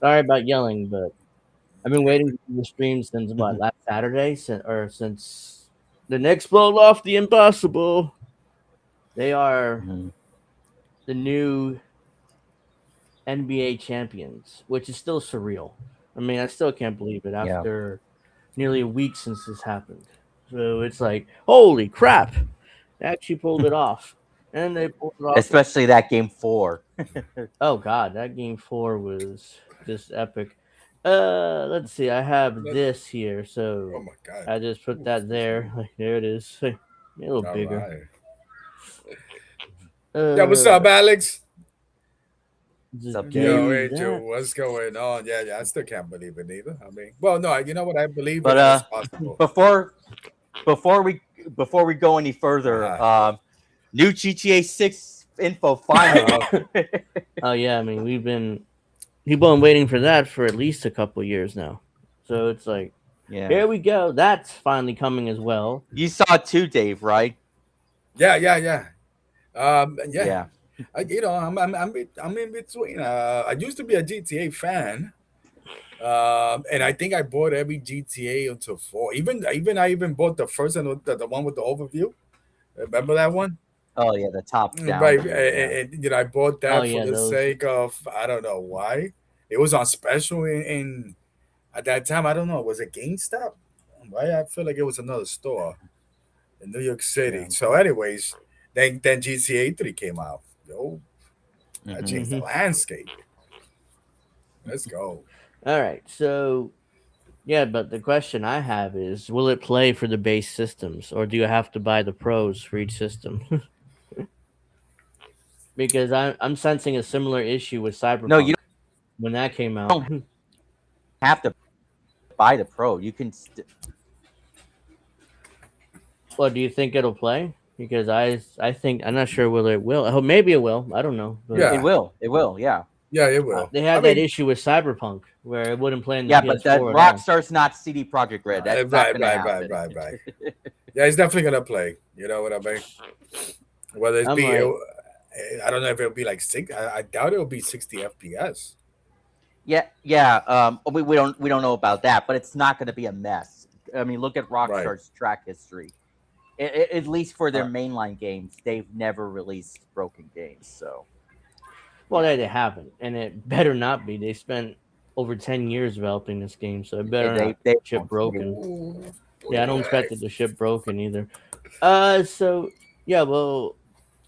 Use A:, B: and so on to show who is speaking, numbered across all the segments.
A: Sorry about yelling, but I've been waiting for the stream since what last Saturday, since the Knicks blow off the impossible. They are
B: Mhm.
A: the new NBA champions, which is still surreal. I mean, I still can't believe it
B: Yeah.
A: after nearly a week since this happened. So it's like, holy crap, they actually pulled it off, and they pulled it off.
B: Especially that game 4.
A: Oh god, that game 4 was just epic. Let's see. I have
C: Let-
A: this here,
C: Oh
A: so
C: my god.
A: I just put
C: Ooh,
A: that
C: excuse
A: there.
C: me.
A: Like, there it is. A little
C: All
A: bigger.
C: right. Yeah, what's
A: Uh,
C: up, Alex?
B: What's
A: just
B: up, Jay?
C: Yo,
A: do
C: Angel,
A: that.
C: what's going on? Yeah, I still can't believe it either. I mean, well, no, you know what? I believe it
B: But
C: that it's possible.
B: before before we go any further,
C: Uh-huh.
B: new GTA 6 info finally.
A: Oh yeah, I mean people been waiting for that for at least a couple years now. So it's like,
B: Yeah.
A: here we go. That's finally coming as well.
B: You saw it too, Dave, right?
C: Yeah. Yeah.
B: Yeah.
C: I'm in between. I used to be a GTA fan, and I think I bought every GTA until 4. I even bought the first one, the one with the overview. Remember that one?
B: Oh yeah, the top down
C: Right.
B: view. Yeah.
C: I bought
A: Oh
C: that for
A: yeah,
C: the
A: those.
C: sake of I don't know why. It was on special in at that time. I don't know. Was it GameStop? Why I feel like it was another store in New York City.
B: Yeah.
C: So, anyways, then GTA 3 came out. Yo, that
B: Hmm.
C: changed the
A: Mhm.
C: landscape. Let's go.
A: All right, so yeah, but the question I have is, will it play for the base systems, or do you have to buy the pros for each system? Because I'm sensing a similar issue with
B: No, you
A: Cyberpunk when that came out.
B: don't have to buy the pro. You can.
A: Well, do you think it'll play? Because I think I'm not sure whether it will. Oh, maybe it will. I don't know, but
B: It
C: Yeah,
B: will. It will. Yeah.
C: yeah, it will.
A: they
C: I
A: had that
C: mean,
A: issue with Cyberpunk where it wouldn't play in the
B: Yeah, but that
A: PS4 at all.
B: Rockstar's not CD Project Red. That's not
C: right,
B: going to
C: right, right,
B: happen.
C: right, right. Yeah, it's definitely gonna play. You know what I mean? Whether it's
A: I'm
C: be,
A: like,
C: I don't know if it'll be like six. I doubt it'll be 60 FPS.
B: Yeah. We don't know about that, but it's not going to be a mess. I mean, look at
C: Right.
B: Rockstar's track history. At least for their
C: Uh,
B: mainline games, they've never released broken games. So
A: well,
B: yeah,
A: they haven't, and it better not be. They spent over 10 years developing this game, so it
B: they
A: better
B: they,
A: not
B: they
A: ship
B: won't.
A: broken.
C: Ooh,
A: Yeah, I don't expect
C: relax.
A: it to ship broken either. So yeah, we'll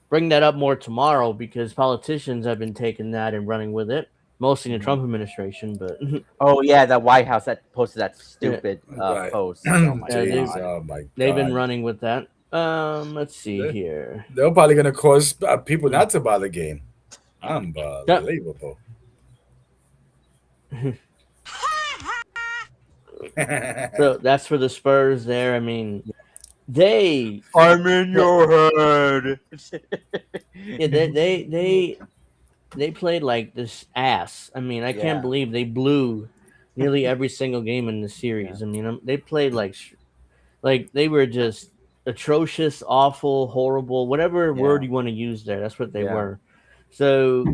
A: bring that up more tomorrow because politicians have been taking that and running with it, mostly in the
B: Mhm.
A: Trump administration. But
B: Oh yeah, the White House that posted that
A: yeah,
B: stupid
C: Right.
B: post. Oh my
A: yeah,
C: Jeez,
B: god.
C: oh my
A: they've been
C: God.
A: running with that. Let's see
C: They-
A: here.
C: They're probably gonna cause people
A: Hmm.
C: not to buy the game.
A: Yep.
C: Unbelievable.
A: So that's for the Spurs. There, I mean, they
B: I'm in your head.
A: yeah they played like this ass. I mean, I can't
B: Yeah.
A: believe they blew nearly every single game in the
B: Yeah.
A: series. I mean, they played like they were just atrocious, awful, horrible, whatever word
B: Yeah.
A: you want to use there. That's what they
B: Yeah.
A: were. So,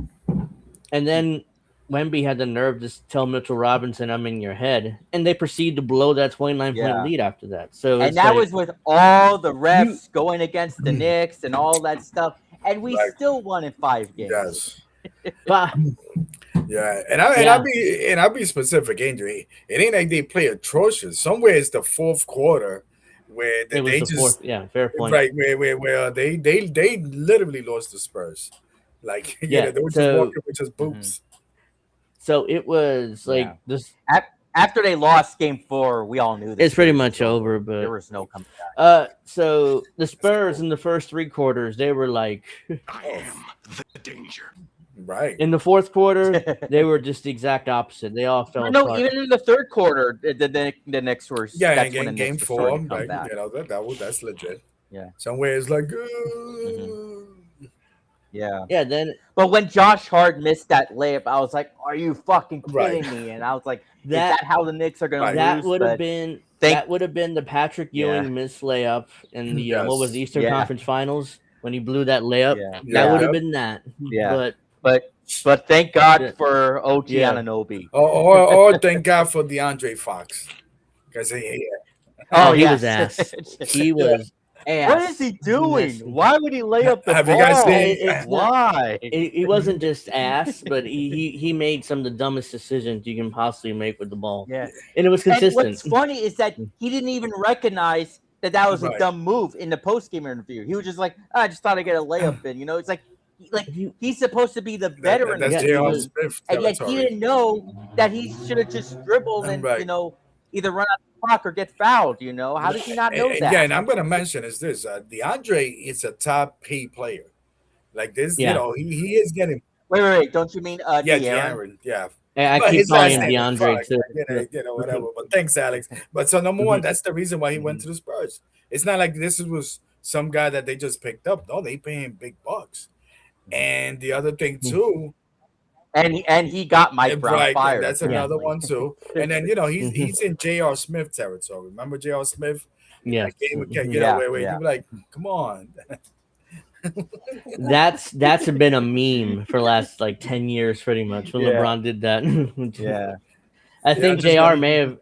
A: and then Wemby had the nerve to tell Mitchell Robinson, "I'm in your head," and they proceed to blow that 29-point
B: Yeah.
A: lead after that. So
B: And
A: it's
B: that
A: like
B: was with all the
A: you,
B: refs going against the Knicks and all that stuff, and we
C: Right.
B: still won in 5 games.
C: Yes.
A: bah,
C: Yeah.
A: yeah,
C: And I'll be specific, Andrew. It ain't like they play atrocious. Somewhere it's the fourth quarter where
A: it was
C: they
A: the fourth.
C: just
A: Yeah, fair point.
C: right where they literally lost the Spurs. Like
A: Yeah,
C: they were just
A: so
C: walking with just
B: Mhm.
C: boots.
A: it was
B: Yeah.
A: like this.
B: After they lost Game 4, we all knew this.
A: It's pretty much over, but
B: there was no coming back.
A: so the
C: Let's
A: Spurs
C: go.
A: in the first three quarters, they were like
D: I am the danger.
C: Right.
A: in the fourth quarter, they were just the exact opposite. They all fell
B: No,
A: apart.
B: even in the third quarter, the Knicks were.
C: Yeah,
B: That's
C: and
B: when the
C: game
B: Knicks were starting
C: 4,
B: to come
C: like
B: back.
C: that's legit.
B: Yeah.
C: Somewhere it's like
B: Yeah.
A: Yeah, then
B: But when Josh Hart missed that layup, I was like, "Are you fucking
C: Right.
B: kidding me?" And I was like, "Is
A: that
B: that how the Knicks are going
C: Right.
B: to
A: that
B: lose?"
A: would have
B: But
A: been
B: thank-
A: the Patrick
B: Yeah.
A: Ewing missed layup in the what was
C: Yes.
A: the Eastern
B: Yeah.
A: Conference Finals when he blew that layup.
B: Yeah.
A: That would
C: Yeah.
A: have been that.
B: Yeah.
A: But
B: But But thank God
A: Yeah.
B: for OG
A: Yeah.
B: Anunoby.
C: Or thank God for DeAndre Fox, because
B: Oh,
A: He was
B: yes.
A: ass. He was ass.
B: What is he doing? Why would he lay up the
C: Have
B: ball?
C: you guys seen?
A: It's not.
B: Why?
A: He wasn't just ass, but he made some of the dumbest decisions you can possibly make with the ball,
B: Yeah.
A: and it was
B: And
A: consistent.
B: what's funny is that he didn't even recognize that was a
C: Right.
B: dumb move in the post game interview. He was just like, I just thought I'd get a layup in. It's like he's supposed to be the veteran
C: That's
B: of the
C: J.R.
B: team,
C: Smith
B: and yet he
C: territory.
B: didn't know that he should have just dribbled and
C: Right.
B: either run out the clock or get fouled. How does he not know
C: And,
B: that?
C: yeah, and I'm going to mention is this: DeAndre is a top paid player. Like this,
A: Yeah.
C: he is getting.
B: Wait! Don't you mean
C: Yeah,
B: De'Aaron?
C: De'Aaron. Yeah.
A: I
C: But
A: keep
C: his
A: calling
C: last
A: him
C: name is
A: DeAndre
C: Fox,
A: too.
C: whatever. But thanks, Alex. But so number one, that's the reason why he went to the Spurs. It's not like this was some guy that they just picked up. No, they pay him big bucks. And the other thing too,
B: And he got Mike Brown
C: right,
B: fired.
C: that's another
B: apparently.
C: one too. And then he's in J.R. Smith territory. Remember J.R. Smith?
A: Yeah,
C: That game,
B: Yeah,
C: where
B: yeah.
C: you be like, come on.
A: that's been a meme for the last like 10 years, pretty much. When
B: Yeah.
A: LeBron did that,
B: Yeah.
A: I think
C: just
A: Jr.
C: gotta-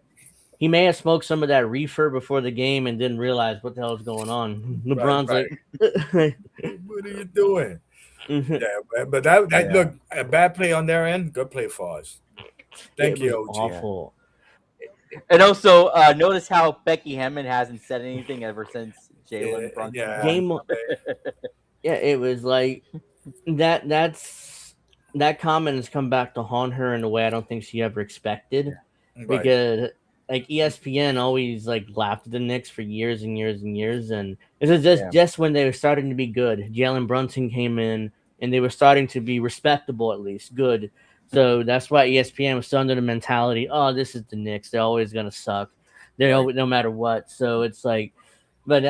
A: may have smoked some of that reefer before the game and didn't realize what the hell was going on. LeBron's
C: right. What are you doing? Yeah, but that look, a bad play on their end, good play for us. Thank
A: it
C: you,
A: was
C: OG.
A: awful.
B: And also, notice how Becky Hammond hasn't said anything ever since Jalen Brunson.
C: Yeah.
A: Game, yeah, it was like that. That comment has come back to haunt her in a way I don't think she ever expected,
C: Right.
A: because like ESPN always like laughed at the Knicks for years and years and years, and it was just when they were starting to be good. Jalen Brunson came in, and they were starting to be respectable, at least good. So that's why ESPN was still under the mentality, oh, this is the Knicks. They're always gonna suck. They're always, no matter what. So it's like, but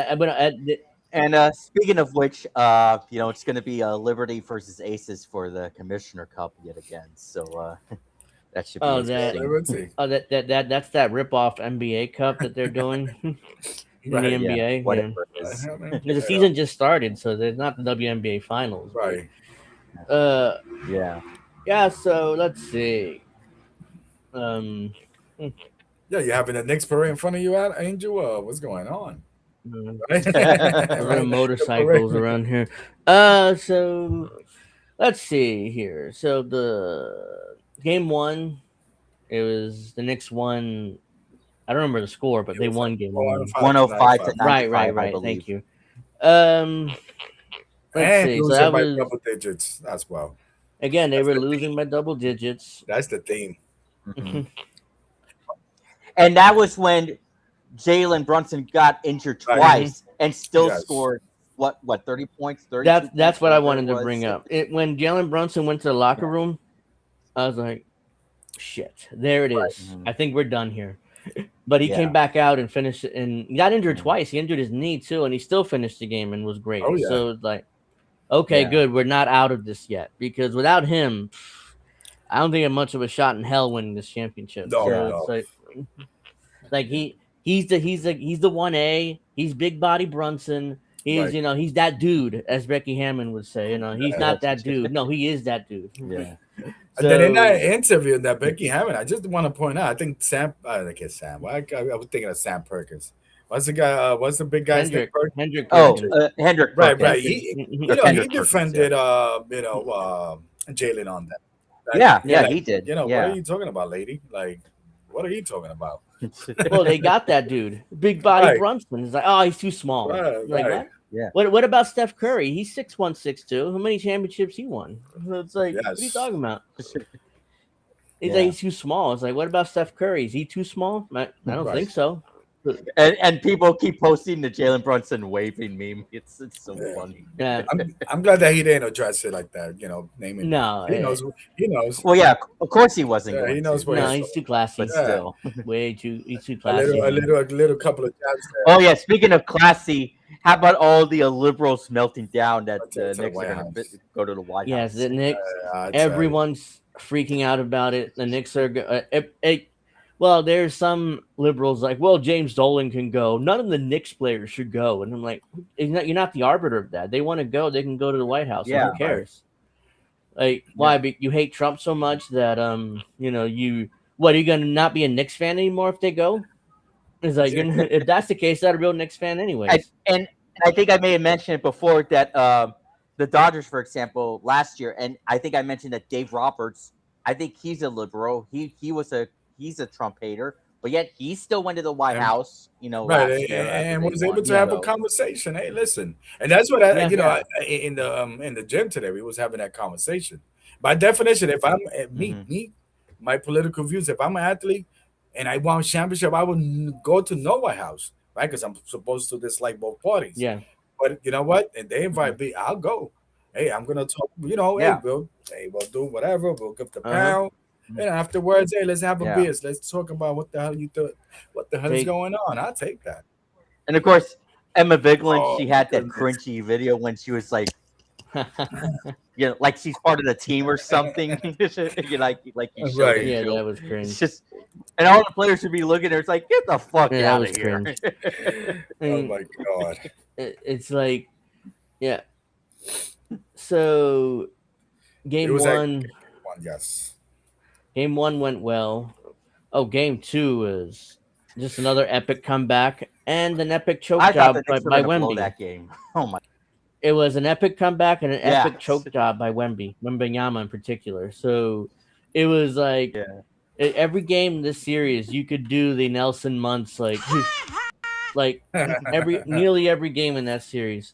B: And speaking of which, it's going to be Liberty versus Aces for the Commissioner Cup yet again. So that should be interesting.
A: that's that rip off NBA Cup that they're doing in
C: Right,
A: the NBA.
B: Whatever it is.
A: The season just started, so there's not the WNBA finals.
C: Right.
A: Yeah. So let's see.
C: Yeah, you having a Knicks parade in front of you, Angel? What's going on?
A: Right? A lot of motorcycles around here. So let's see here. So the game one, it was the Knicks won. I don't remember the score, but they won game one.
B: 105 to 95.
A: Right. Thank you. Let's
C: And
A: see. So
C: losing
A: that
C: by
A: was
C: double digits as well.
A: again. They
C: That's
A: were
C: the
A: losing by double digits.
C: That's the theme.
B: Mhm. And that was when Jalen Brunson got injured twice and still scored what 30 points. 32
A: That's what I
B: whatever
A: wanted
B: it
A: to
B: was.
A: bring up. When Jalen Brunson went to the locker room, I was like, "Shit, there it is.
B: Mhm.
A: I think we're done here." But he
B: Yeah.
A: came back out and finished it, and he got injured twice. He injured his knee too, and he still finished the game and was great.
C: Oh, yeah.
A: So it's like, okay,
B: Yeah.
A: good. We're not out of this yet, because without him, I don't think I have much of a shot in hell winning this championship.
C: No,
A: So
C: no.
A: it's like he's the 1A. He's big body Brunson. He's
C: Right.
A: he's that dude, as Becky Hammond would say. He's not that dude. No, he is that dude.
B: Yeah.
C: And then in that interview that Becky Hammond, I just want to point out, I think Sam. I guess Sam. I was thinking of Sam Perkins. What's the guy? What's the big guy's name?
A: Hendrick.
B: Oh, Hendrick.
C: Right.
B: Perkins.
C: He
B: Hendrick
C: defended Jalen on that.
B: Yeah, he did.
C: What
B: Yeah.
C: are you talking about, lady? Like, what are you talking about?
A: Well, they got that dude, big body
C: Right.
A: Brunson. It's like, oh, he's too small.
C: Right,
A: Like
C: right.
A: what?
B: Yeah.
A: What about Steph Curry? He's 6'1", 6'2". How many championships he won? It's like, what are you
C: Yes.
A: talking about? He's
B: Yeah.
A: like, he's too small. It's like, what about Steph Curry? Is he too small? I don't
C: Right.
A: think so.
B: And people keep posting the Jalen Brunson waving meme. It's so funny.
A: Yeah.
C: I'm glad that he didn't address it like that. Naming.
A: No,
C: He knows. He knows.
B: Well, yeah, of course he wasn't.
C: Yeah,
B: going
C: he knows
B: to,
C: what
A: no,
C: he's
A: he's too classy.
B: but
C: Yeah.
B: still.
A: He's too
C: A
A: classy.
C: little couple of jabs there.
B: Oh yeah, speaking of classy, how about all the liberals melting down that
C: To
B: the
C: the
B: Knicks
C: White
B: are going to
C: House.
B: go to the White
A: Yes,
B: House?
A: the Knicks.
C: I'd say.
A: Everyone's freaking out about it. The Knicks are. Well, there's some liberals like, well, James Dolan can go. None of the Knicks players should go. And I'm like, you're not the arbiter of that. They want to go. They can go to the White House.
B: Yeah,
A: Who cares? Like, why? You hate Trump so much that are you gonna not be a Knicks fan anymore if they go? It's like if that's the case, that's a real Knicks fan, anyways.
B: And I think I may have mentioned it before that the Dodgers, for example, last year, and I think I mentioned that Dave Roberts. I think he's a liberal. He's a Trump hater, but yet he still went to the White House.
C: Right,
B: Last year
C: and was able to have a conversation. Hey, listen, and that's what in the gym today we was having that conversation. By definition, if I'm me, my political views, if I'm an athlete and I want championship, I would go to no White House, right? Because I'm supposed to dislike both parties.
A: Yeah.
C: But you know what? And they invite me, I'll go. Hey, I'm gonna talk. We'll do whatever. We'll give the pound. And afterwards, hey, let's have a beer. Let's talk about what the hell you thought. What the hell is going on? I'll take that.
B: And of course, Emma Vigeland, she had that cringy video when she was like, like she's part of the team or something. You showed
C: right.
A: Yeah, that was cringe.
B: It's just, and all the players should be looking at her. It's like, get the fuck out of here.
C: Oh my god.
A: It's like, yeah. So, game one.
C: Yes.
A: Game one went well. Oh, game two was just another epic comeback and an epic choke job by Wemby.
B: That game. Oh my!
A: It was an epic comeback and an epic choke job by Wembanyama in particular. So it was like every game in this series, you could do the Nelson Muntz like nearly every game in that series.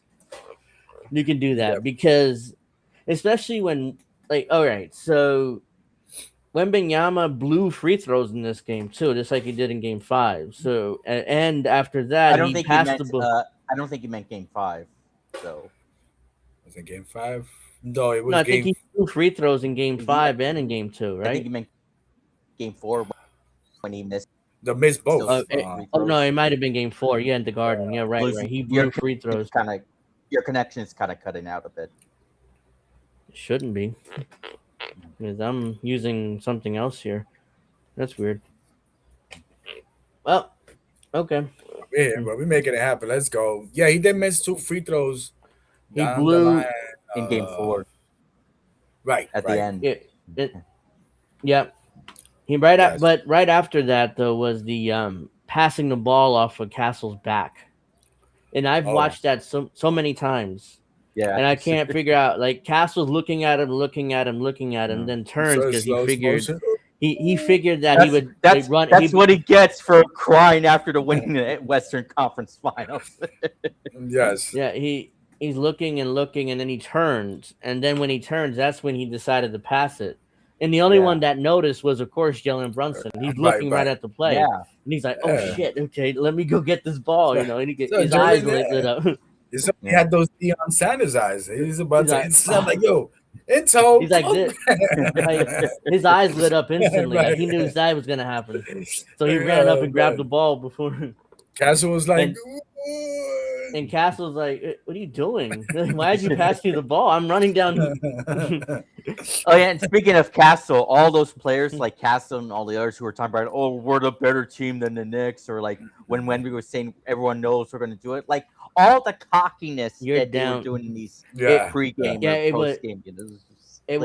A: You can do that because, especially when all right, so Wembanyama blew free throws in this game too, just like he did in Game 5. So and after that, he passed the ball.
B: I don't think he meant Game 5. So
C: was it Game 5? No, it was.
A: No, I think he blew free throws in Game 5 and in Game 2, right?
B: I think he meant Game 4 when he missed.
C: The missed both.
A: No, it might have been Game 4. Yeah, in the Garden. Yeah, right. He blew free throws.
B: Your connection is kind of cutting out a bit.
A: It shouldn't be. Because I'm using something else here. That's weird. Well, okay.
C: Yeah, but we're making it happen. Let's go. Yeah, he did miss 2 free throws.
A: He blew
B: in Game 4.
C: Right.
B: At the end.
A: Yeah. But right after that though was the passing the ball off of Castle's back. And I've watched that so many times.
B: Yeah,
A: and I can't figure out. Like Castle's looking at him, then turns because he figured that he would run.
B: That's what he gets for crying after the winning the Western Conference Finals.
C: Yes.
A: Yeah, he's looking, and then he turns, and then when he turns, that's when he decided to pass it. And the only one that noticed was, of course, Jalen Brunson. He's looking right at the play, and he's like, "Oh shit! Okay, let me go get this ball." And his eyes lit up.
C: He had those Deion Sanders eyes. He's about to sound like, yo, Into.
A: He's like this. His eyes lit up instantly.
C: Right.
A: Like he knew that was going to happen. So he ran up and grabbed the ball before.
C: Castle was like,
A: and Castle's like, what are you doing? Why'd you pass me the ball? I'm running down.
B: Oh, yeah. And speaking of Castle, all those players like Castle and all the others who were talking about, oh, we're the better team than the Knicks, or like when Wemby was saying everyone knows we're going to do it. Like all the cockiness they were doing in these pre-game or post-game.
A: It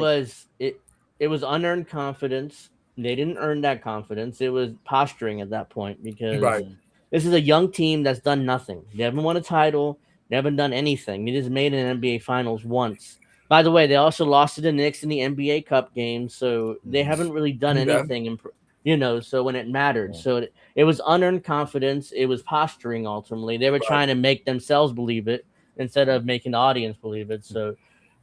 A: was unearned confidence. They didn't earn that confidence. It was posturing at that point because this is a young team that's done nothing. They haven't won a title. They haven't done anything. They just made an NBA Finals once. By the way, they also lost to the Knicks in the NBA Cup game, so they haven't really done anything. So when it mattered, so it was unearned confidence. It was posturing. Ultimately, they were trying to make themselves believe it instead of making the audience believe it. So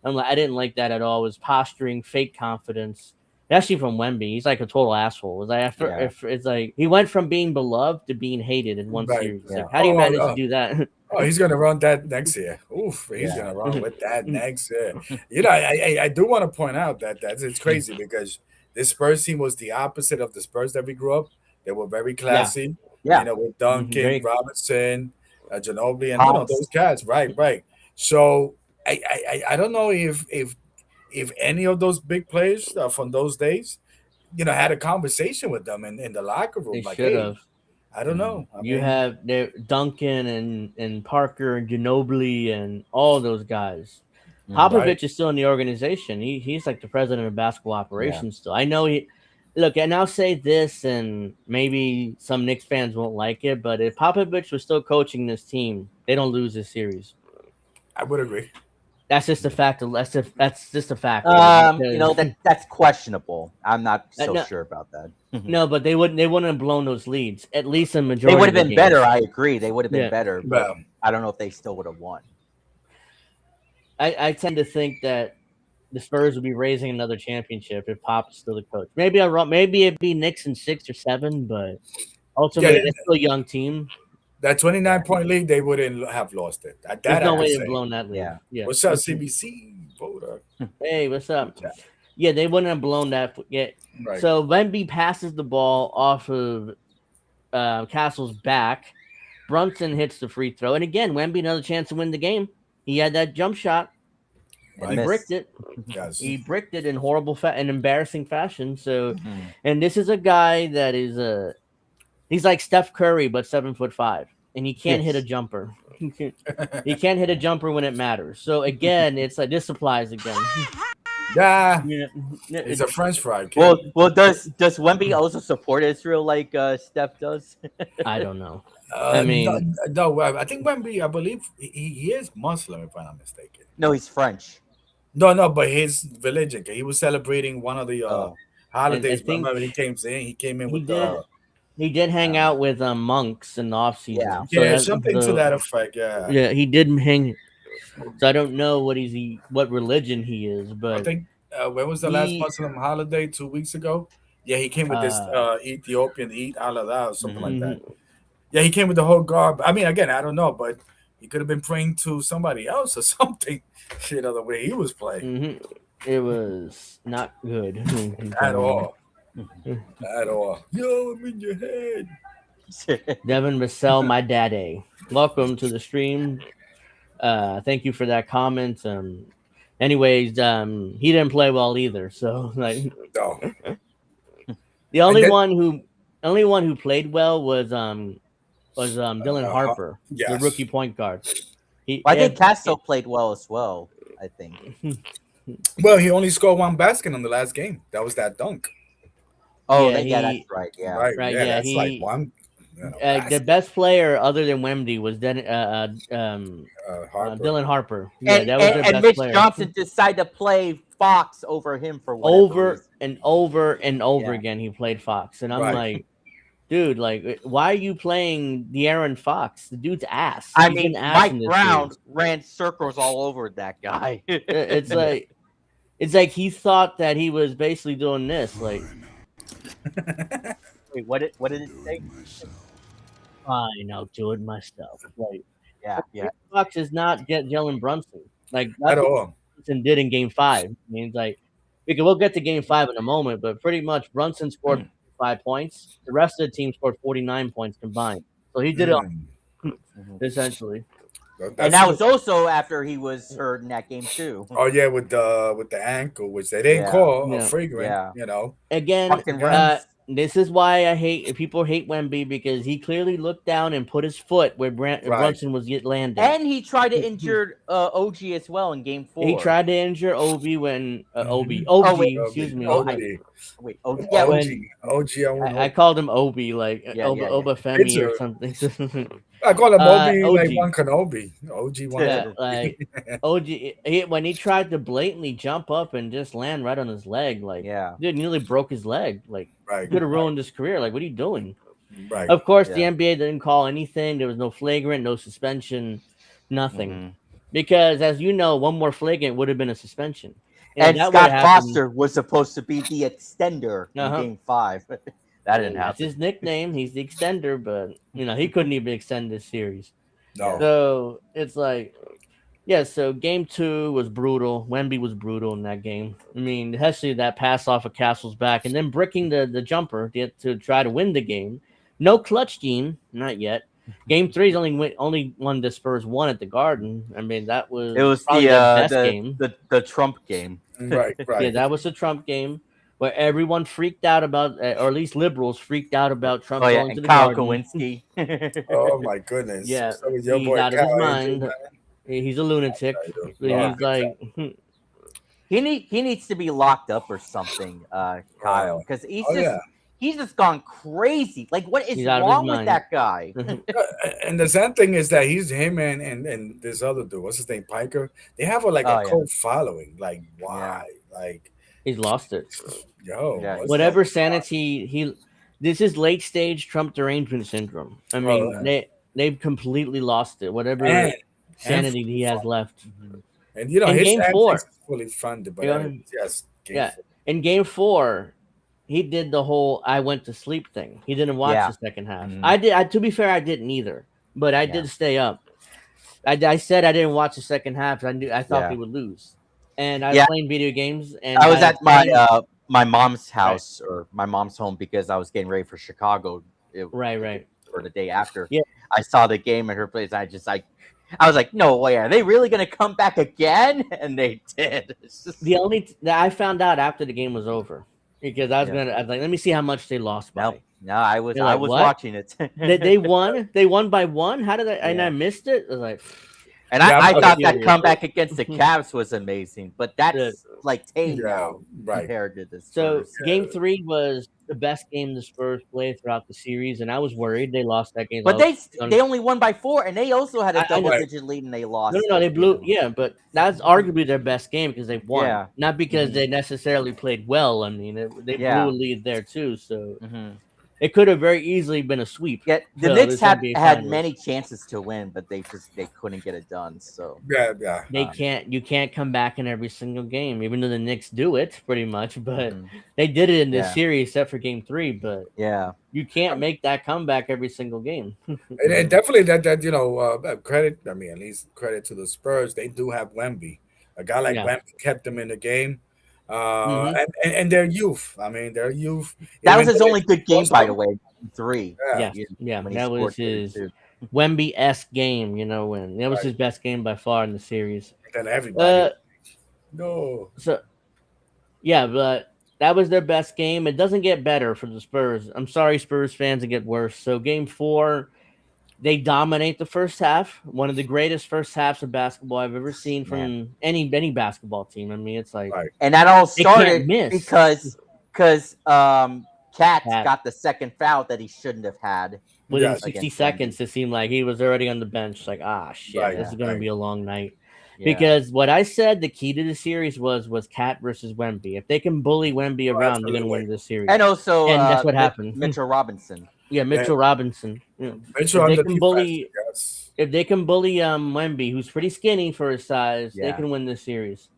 A: I didn't like that at all. It was posturing, fake confidence. Especially from Wemby, he's like a total asshole. It's like he went from being beloved to being hated in one series. Like, how do you manage to do that?
C: Oh, he's gonna run that next year. Oof, he's gonna run with that next year. I do want to point out that it's crazy because this Spurs team was the opposite of the Spurs that we grew up. They were very classy. Yeah. With Duncan, Robinson, Ginobili, and those guys. Right. So I don't know if any of those big players from those days, had a conversation with them in the locker room.
A: They should have.
C: I don't know.
A: You have Duncan and Parker and Ginobili and all those guys. Popovich is still in the organization. He's like the president of basketball operations still. I know he. Look, and I'll say this, and maybe some Knicks fans won't like it, but if Popovich was still coaching this team, they don't lose this series.
C: I would agree.
A: That's just a fact. That's just a fact.
B: That's questionable. I'm not so
A: no,
B: sure about that.
A: No, but they wouldn't have blown those leads. At least a majority.
B: They would have been
A: games.
B: better. I agree. They would have been better, but I don't know if they still would have won.
A: I tend to think that the Spurs would be raising another championship if Pop's still the coach. Maybe I'm wrong. Maybe it'd be Knicks in 6 or 7, but ultimately they're still a young team.
C: That 29-point lead, they wouldn't have lost it.
A: There's no way they've blown that lead.
B: Yeah.
C: What's up, CBC? Voter.
A: Hey, what's up? Yeah, they wouldn't have blown that yet.
C: Right.
A: So Wemby passes the ball off of Castle's back. Brunson hits the free throw. And again, Wemby another chance to win the game. He had that jump shot. He bricked it.
C: Yes.
A: He bricked it in horrible and embarrassing fashion. So, and this is a guy that is he's like Steph Curry, but 7'5", and he can't hit a jumper. He can't hit a jumper when it matters. So again, it's like this applies again.
C: Yeah, he's a French fry kid.
B: Well, does Wemby also support Israel like Steph does?
A: I don't know.
C: I mean, no. I think Wemby, I believe he is Muslim, if I'm not mistaken.
B: No, he's French.
C: No, but his religion. He was celebrating one of the holidays. Remember, he came in with the.
A: He did hang out with monks in the off season.
C: Yeah, so something to that effect. Yeah,
A: he did hang. So I don't know what religion he is, but
C: I think when was the last Muslim holiday? 2 weeks ago. Yeah, he came with this Ethiopian Eid al-Adha or something like that. Yeah, he came with the whole garb. I mean, again, I don't know, but he could have been praying to somebody else or something. The way he was playing,
A: it was not good
C: at all. At all. Yo, I'm in your head.
A: Devin Vassell, my daddy. Welcome to the stream. Thank you for that comment. Anyways, he didn't play well either. So like,
C: no.
A: The only one who played well was Dylan Harper, the rookie point guard.
B: I think Castro played well as well. I think.
C: Well, he only scored one basket in the last game. That was that dunk.
B: Oh, that's right. Yeah,
C: right. Yeah, that's like one.
A: The best player other than Wemby was Dylan Harper. Yeah, that was their best
B: Mitch
A: player.
B: Johnson decided to play Fox over him for
A: over and over again. He played Fox, and I'm like, dude, like, why are you playing De'Aaron Fox? The dude's ass.
B: I mean, Mike Brown ran circles all over that guy.
A: It's like he thought that he was basically doing this. Like,
B: wait, what did it say?
A: Fine, I'll do it myself. Like,
B: yeah.
A: Fox is not Jalen Brunson. Like,
C: at all.
A: Brunson did in Game 5. I mean, it's like we'll get to Game 5 in a moment, but pretty much Brunson scored 5 points. The rest of the team scored 49 points combined. So he did it essentially.
B: And that was also after he was hurt in that game too.
C: Oh yeah, with the ankle, which they didn't call a flagrant.
A: Again, this is why people hate Wemby, because he clearly looked down and put his foot where Brunson was landing.
B: And he tried to injure OG as well in Game 4.
A: He tried to injure Obi when Obi. Excuse me.
B: Wait,
C: OG.
A: I called him Obi, like Obafemi or something.
C: I call him Obi, like one Kenobi. OG one.
A: Yeah, like OG. When he tried to blatantly jump up and just land right on his leg, like, dude, nearly broke his leg. Like, could have ruined his career. Like, what are you doing?
C: Right.
A: Of course, the NBA didn't call anything. There was no flagrant, no suspension, nothing. Because, as you know, one more flagrant would have been a suspension.
B: And Scott Foster was supposed to be the extender in Game 5. That didn't happen. That's
A: his nickname. He's the extender, but he couldn't even extend this series.
C: No.
A: So it's like, so Game 2 was brutal. Wemby was brutal in that game. I mean, especially that pass off of Castle's back and then bricking the jumper to try to win the game. No clutch gene, not yet. Game 3 is only one the Spurs won at the Garden. I mean, that was
B: the
A: best game.
B: The Trump game.
C: Right.
A: Yeah, that was the Trump game where everyone freaked out about, or at least liberals freaked out about Trump going to the
B: Kyle
A: Garden.
B: Kowinski.
C: Oh my goodness!
A: Yeah,
C: so was your
A: he's
C: boy
A: out of his mind. He's a lunatic.
B: Yeah.
A: He's like,
B: He needs to be locked up or something, Kyle, because he's just gone crazy. Like, what is
A: He's out of his
B: wrong with
A: mind.
B: that guy?
C: And the sad thing is that he's him and this other dude, what's his name, Piker. They have a cult following. Like, why? Like,
A: he's lost it.
C: Yo,
B: Yeah.
A: Whatever sanity this is late stage Trump derangement syndrome. I mean, they've completely lost it. Whatever sanity he has left.
C: And
A: in
C: his
A: game
C: antics
A: 4
C: is fully funded, but yes,
A: in game 4, he did the whole "I went to sleep" thing. He didn't watch the second half. I did. To be fair, I didn't either, but I did stay up. I said I didn't watch the second half. I thought they would lose, and I was playing video games. And
B: I was at my mom's house or my mom's home because I was getting ready for Chicago.
A: Right.
B: For the day after.
A: Yeah.
B: I saw the game at her place. I was like, no way, are they really gonna come back again? And they did.
A: I found out after the game was over because I was like, let me see how much they lost by.
B: No, I was
A: what?
B: watching it.
A: They won. They won by 1. How did I? And I missed it. I was like,
B: and I thought that comeback against the Cavs was amazing, but that's like tame now compared to this.
A: So game 3 was the best game the Spurs played throughout the series, and I was worried they lost that game.
B: But they only won by 4, and they also had a double-digit lead, and they lost.
A: No, they blew. Yeah, but that's arguably their best game because they won, not because they necessarily played well. I mean, they blew a lead there too, so it could have very easily been a sweep.
B: Yeah, the Knicks had many chances to win, but they couldn't get it done. So
A: you can't come back in every single game, even though the Knicks do it pretty much. But they did it in this series, except for game 3. But you can't make that comeback every single game.
C: and definitely that credit. I mean, at least credit to the Spurs. They do have Wemby. A guy like Wemby kept them in the game. And their youth. I mean, their youth.
B: That was his only good game, by the way. 3.
A: That was his Wemby-esque game. When that was his best game by far in the series.
C: And everybody.
A: So, but that was their best game. It doesn't get better for the Spurs. I'm sorry, Spurs fans, it get worse. So game 4. They dominate the first half. One of the greatest first halves of basketball I've ever seen from any basketball team. I mean, it's like,
B: and that all started because Cat got the second foul that he shouldn't have had.
A: Within 60 seconds, it seemed like he was already on the bench. Like, shit, this is going to be a long night. Because what I said, the key to the series was Cat versus Wemby. If they can bully Wemby around, they're going to win this series.
B: And also,
A: that's what happened.
B: Mitchell Robinson.
A: Yeah, Mitchell Robinson.
C: Mitchell
A: if they can bully Wemby, who's pretty skinny for his size, they can win this series.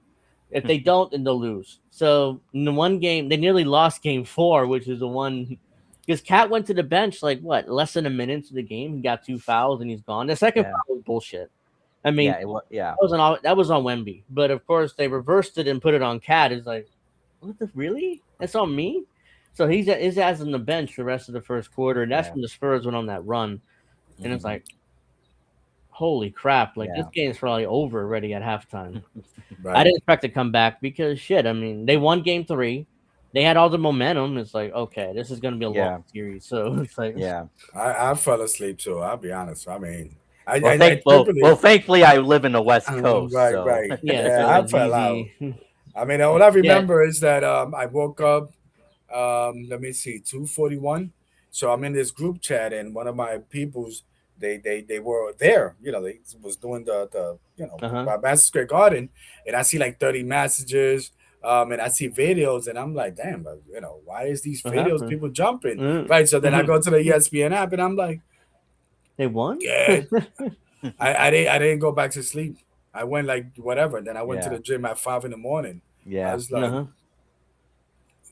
A: If they don't, then they'll lose. So in the one game, they nearly lost game 4, which is the one because Cat went to the bench less than a minute into the game. He got 2 fouls and he's gone. The second foul was bullshit. I mean, that was on Wemby, but of course they reversed it and put it on Cat. It's like, what the really? That's on me. So his ass on the bench the rest of the first quarter, and that's when the Spurs went on that run. And it's like, holy crap! Like this game's probably over already at halftime. I didn't expect to come back because shit. I mean, they won game 3. They had all the momentum. It's like, okay, this is going to be a long series. So it's like,
C: I fell asleep too. I'll be honest. I mean,
B: thankfully, I live in the West Coast.
C: Right. Yeah, I fell out. I mean, all I remember is that I woke up. Let me see, 2:41. So I'm in this group chat, and one of my peoples, they were there. They was doing the Madison Square Garden, and I see like 30 messages. And I see videos, and I'm like, damn, why is these videos people jumping? Right. So then I go to the ESPN app, and I'm like,
A: they won.
C: Yeah. I didn't go back to sleep. I went like whatever. Then I went to the gym at 5 a.m.
B: Yeah.
C: I was like,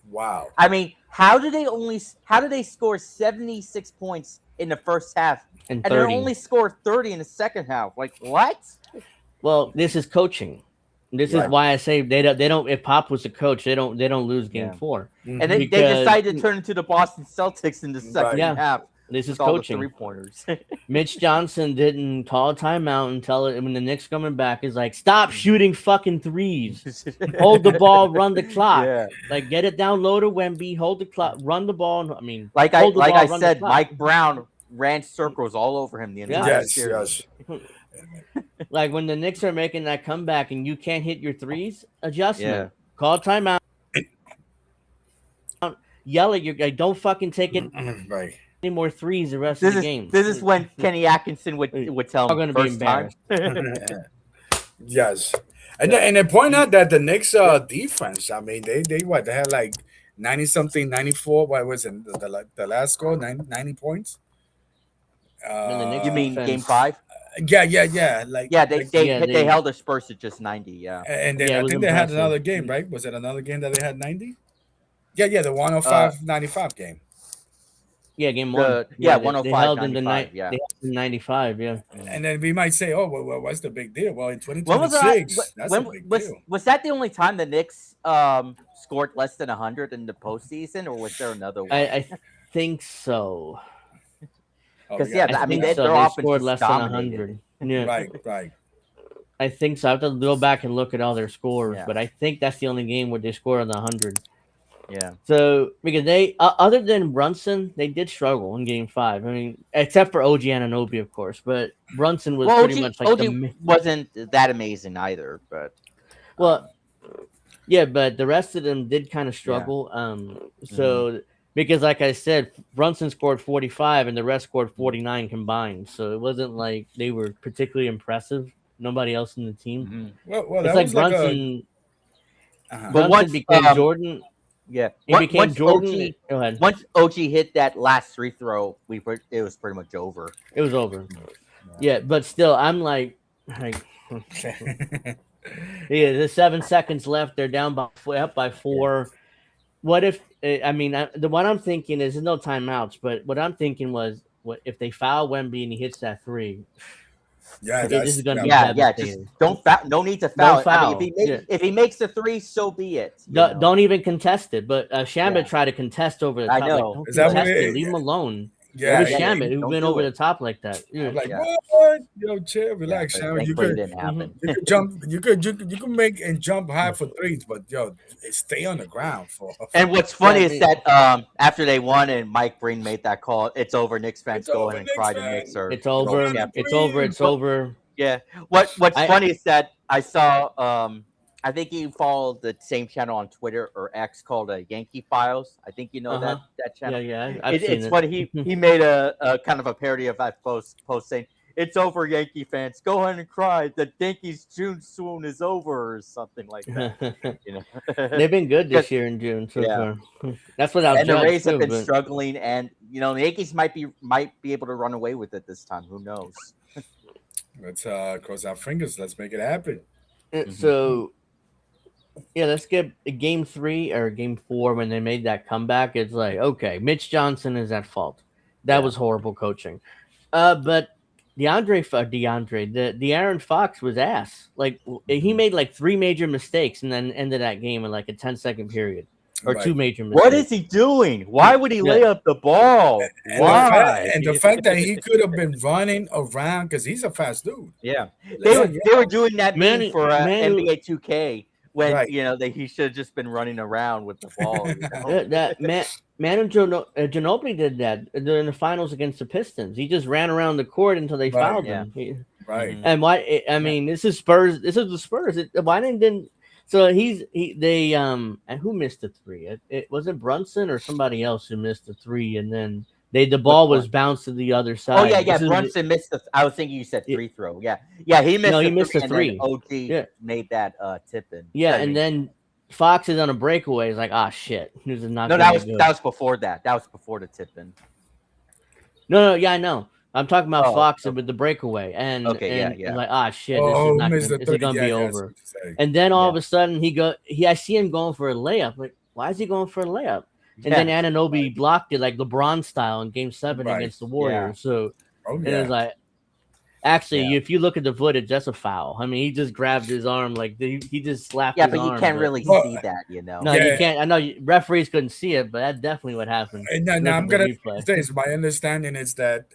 C: wow.
B: I mean, how did they score 76 points in the first half and they only scored 30 in the second half? Like what?
A: Well, this is coaching. This is why I say they don't. If Pop was a coach, they don't lose game 4.
B: And they decided to turn into the Boston Celtics in the second half.
A: This is coaching.
B: 3-pointers.
A: Mitch Johnson didn't call a timeout and tell it when the Knicks coming back is like, stop shooting fucking threes. Hold the ball, run the clock. Like get it down low to Wemby, hold the clock, run the ball. I mean,
B: like I said, Mike Brown ran circles all over him the entire series.
A: Like when the Knicks are making that comeback and you can't hit your threes, adjustment.
B: Yeah.
A: Call timeout. Yell at your guy. Don't fucking take it
C: Right.
A: any more threes the rest of the game.
B: This is when Kenny Atkinson would tell
A: Are
B: him
A: gonna be
B: first time.
C: Yes. And they point out that the Knicks defense, I mean, they had like 90 something, 94. What was it? The last score, 90 points.
A: And the Knicks
B: You mean
A: defense-
B: Game 5?
C: Yeah. Like
B: Yeah,
C: like,
B: they held their Spurs at just 90. Yeah.
C: and then
A: Yeah, it
C: I
A: was
C: think they had
A: impressive.
C: another game, right? Was it another game that they had 90? Yeah, the 105-95 game.
A: Yeah, game one.
B: Yeah,
A: they
B: 105,
A: held in the
B: 95, yeah.
A: They held in 95. Yeah.
C: And then we might say, oh, well, what's the big deal? Well, in
B: When was
C: 2026,
B: that?
C: that's a big deal.
B: Was that the only time the Knicks scored less than 100 in the postseason, or was there another one?
A: I think so.
B: Because
C: yeah,
B: I mean,
A: think
B: their
A: They
B: offense
A: scored
B: was
A: less than
B: dominated.
A: 100. Yeah,
C: right.
A: I think so. I have to go back and look at all their scores,
B: Yeah.
A: but I think that's the only game where they scored on the 100.
B: Yeah.
A: So because they, other than Brunson, they did struggle in Game 5. I mean, except for OG Anunoby, of course, but Brunson was
B: Well,
A: pretty much like
B: OG wasn't that amazing either, but
A: yeah, but the rest of them did kind of struggle. So because, like I said, Brunson scored 45 and the rest scored 49 combined. So it wasn't like they were particularly impressive. Nobody else in the team.
C: Well,
A: It's
C: that
A: like
C: was
A: Brunson.
C: uh-huh.
B: But
A: Brunson
B: once,
A: became Jordan.
B: yeah,
A: He became
B: once
A: Jordan. Go ahead.
B: Once OG hit that last free throw, it was pretty much over.
A: It was over. Yeah, but still, I'm like yeah, there's 7 seconds left. They're down up by 4. What if? I mean, what I'm thinking is there's no timeouts. But what I'm thinking was, what if they foul Wemby and he hits that 3?
C: Yeah,
A: This is gonna be
B: Just
A: devastating.
B: don't foul. No need to foul.
A: Don't foul.
B: I mean, if he makes the 3, so be it.
A: Don't even contest it. But Shambit tried to contest over the top.
B: I know.
A: Like,
C: Is
A: don't
C: that
A: contest
C: what
A: it. Leave him alone.
C: Yeah,
A: It was
C: yeah,
A: Shambit who
B: don't
A: went
B: do
A: over
B: it.
A: the top like that. Yeah.
C: I'm like,
B: Yeah.
C: what? Yo, chill, relax,
B: but
C: Sharon. You
B: thankfully it
C: could
B: didn't happen.
C: you could jump, you could make and jump high for threes, but yo, stay on the ground for.
B: And what's funny is that after they won and Mike Breen made that call, it's over. Knicks fans
C: It's
B: go
C: over,
B: in and
C: Knicks
B: cry. The
C: fans.
B: Knicks are
A: It's over.
B: champions.
A: It's over. It's over.
B: Yeah. What's funny is that I saw I think you follow the same channel on Twitter or X called Yankee Files. I think you know that channel.
A: Yeah. I've seen
B: It's
A: it.
B: funny. He made a kind of a parody of that post saying, "It's over, Yankee fans. Go ahead and cry. The Yankees' June swoon is over," or something like that. You know,
A: They've been good this year in June so far. That's without
B: and the
A: Judge
B: Rays have
A: too,
B: been
A: but-
B: struggling, and the Yankees might be able to run away with it this time. Who knows?
C: Let's cross our fingers. Let's make it happen.
A: So, yeah, let's get Game 3 or Game 4 when they made that comeback. It's like, okay, Mitch Johnson is at fault. That was horrible coaching. But the Aaron Fox was ass. Like he made like 3 major mistakes and then ended that game in like a 10-second period. Or
C: Right.
A: 2 major mistakes.
B: What is he doing? Why would he lay up the ball?
C: And
B: Why?
C: the fact that he could have been running around because he's a fast dude.
B: Yeah, they were doing that
A: Man-
B: meme for
A: man-
B: NBA 2K when
C: Right.
B: he should have just been running around with the ball.
A: That Manu Ginobili did that during the finals against the Pistons. He just ran around the court until they
C: Right,
A: fouled
B: yeah.
A: him.
C: Right.
A: And why? I mean, this is Spurs. This is the Spurs. Why didn't? So and who missed the 3? It wasn't Brunson or somebody else who missed the 3, and then the ball was bounced to the other side.
B: Oh yeah.
A: This is-
B: Brunson missed the. I was thinking you said free throw. Yeah. He missed.
A: No,
B: the
A: he missed the
B: and
A: 3.
B: then OG
A: Yeah.
B: made that tip in.
A: Yeah,
B: I
A: and
B: mean,
A: then Fox is on a breakaway. He's like, shit, this is not.
B: no,
A: gonna
B: that
A: be
B: was
A: good."
B: before that. That was before the tip in.
A: No, yeah, I know. I'm talking about
B: Oh,
A: Fox
B: okay.
A: with the breakaway, and
B: yeah.
A: and like, shit,
C: Oh,
A: this is
C: missed
A: not gonna,
C: the
A: this is
C: 30.
A: gonna
C: Yeah,
A: be
C: yeah,
A: over.
C: that's what you're saying.
A: And then all of a sudden I see him going for a layup. Like, why is he going for a layup? And then Anunoby blocked it like LeBron style in Game 7
C: Right.
A: against the Warriors. So
C: Oh,
A: and
C: yeah.
A: it was like, actually, if you look at the footage, that's a foul. I mean, he just grabbed his arm, like he just slapped.
B: Yeah,
A: his
B: but you
A: arm,
B: can't really
C: Well,
B: see that,
A: No,
C: Yeah.
A: you can't. I know referees couldn't see it, but that's definitely what happened.
C: And now
A: Look
C: I'm
A: at the
C: gonna
A: replay.
C: say this. My understanding is that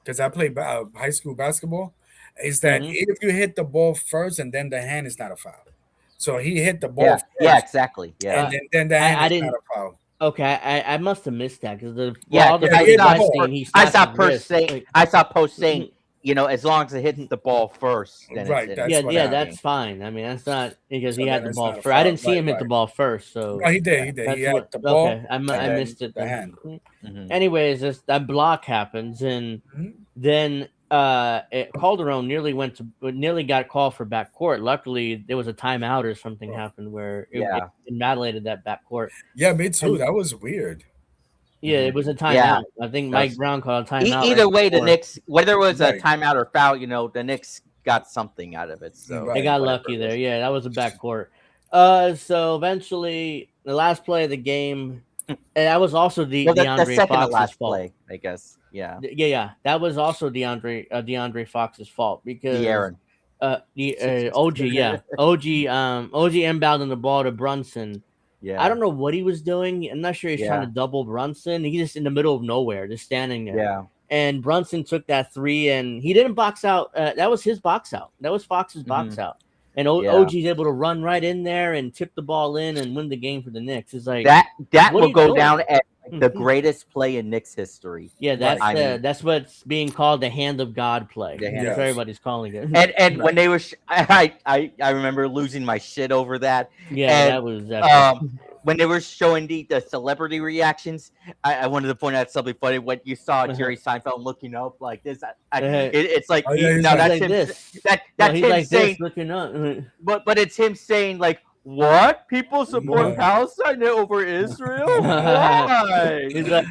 C: because I played high school basketball, is that if you hit the ball first and then the hand is not a foul. So he hit the ball first,
B: exactly. Yeah.
C: and then the hand
A: I
C: is
A: didn't-
C: not a foul.
A: Okay, I must have missed that because
B: Yeah,
A: all the
C: yeah,
A: footage
C: yeah,
A: I
C: yeah.
A: seen, he
B: I
A: slapped
B: saw
A: his
B: post
A: wrist.
B: saying
A: Like,
B: I saw post saying as long as it hits the ball first, then
C: Right,
B: it's
C: that's what happened.
A: that's fine. I mean, that's not because
C: So
A: he had
C: then
A: the
C: it's
A: ball
C: not a
A: first. I
C: foul.
A: didn't see him hit the
C: Right.
A: ball first, so
C: No, he did. He did. He
A: that's
C: had
A: what.
C: the ball.
A: Okay, I
C: and then
A: missed it
C: the
A: then.
C: hand.
B: Mhm.
A: Anyways, that block happens, and
C: Mhm.
A: then Calderon nearly got called for backcourt. Luckily, there was a timeout or something happened where it invalidated that backcourt.
C: Yeah, me too.
A: And
C: That was weird.
A: yeah, it was a
B: Yeah.
A: timeout. I think
B: That
A: Mike
B: was-
A: Brown called a timeout.
B: Either
A: right
B: way, the
A: before.
B: Knicks, whether it was a
C: Right.
B: timeout or foul, the Knicks got something out of it. So
C: Right.
A: They got
B: whatever
A: lucky
B: it
A: there.
B: was.
A: Yeah, that was a backcourt. So eventually, the last play of the game, and that was also
B: Well, the
A: DeAndre
B: second to
A: Fox's
B: last
A: fault.
B: play, I guess. Yeah,
A: Yeah, that was also DeAndre Fox's fault because
B: Aaron.
A: OG OG inbounding the ball to Brunson.
B: Yeah,
A: I don't know what he was doing. I'm not sure he's trying
B: Yeah.
A: to double Brunson. He's just in the middle of nowhere, just standing there.
B: Yeah,
A: And Brunson took that three, and he didn't box out. That was his box out. That was Fox's box out. And
B: Yeah.
A: OG's able to run right in there and tip the ball in and win the game for the Knicks. It's like
B: that
A: what are
B: will
A: you
B: go
A: doing?
B: down as the
A: Mhm.
B: greatest play in Knicks history.
A: Yeah, that's
B: I mean-
A: that's what's being called the hand of God play.
B: The hand
A: That's
C: of-
A: what everybody's calling it.
B: And when they were, I remember losing my shit over that.
A: Yeah,
B: and,
A: that was epic.
B: When they were showing the celebrity reactions, I wanted to point out something funny. When you saw Jerry Seinfeld looking up like this, it's like
C: Oh, yeah, he's
B: no,
C: like
B: that's
A: like
B: him.
A: this.
B: That's
A: He's
B: him
A: like
B: saying,
A: this, looking up.
B: but it's him saying like, "What? People support
C: Yeah.
B: Palestine over Israel? Why?"
A: He's like,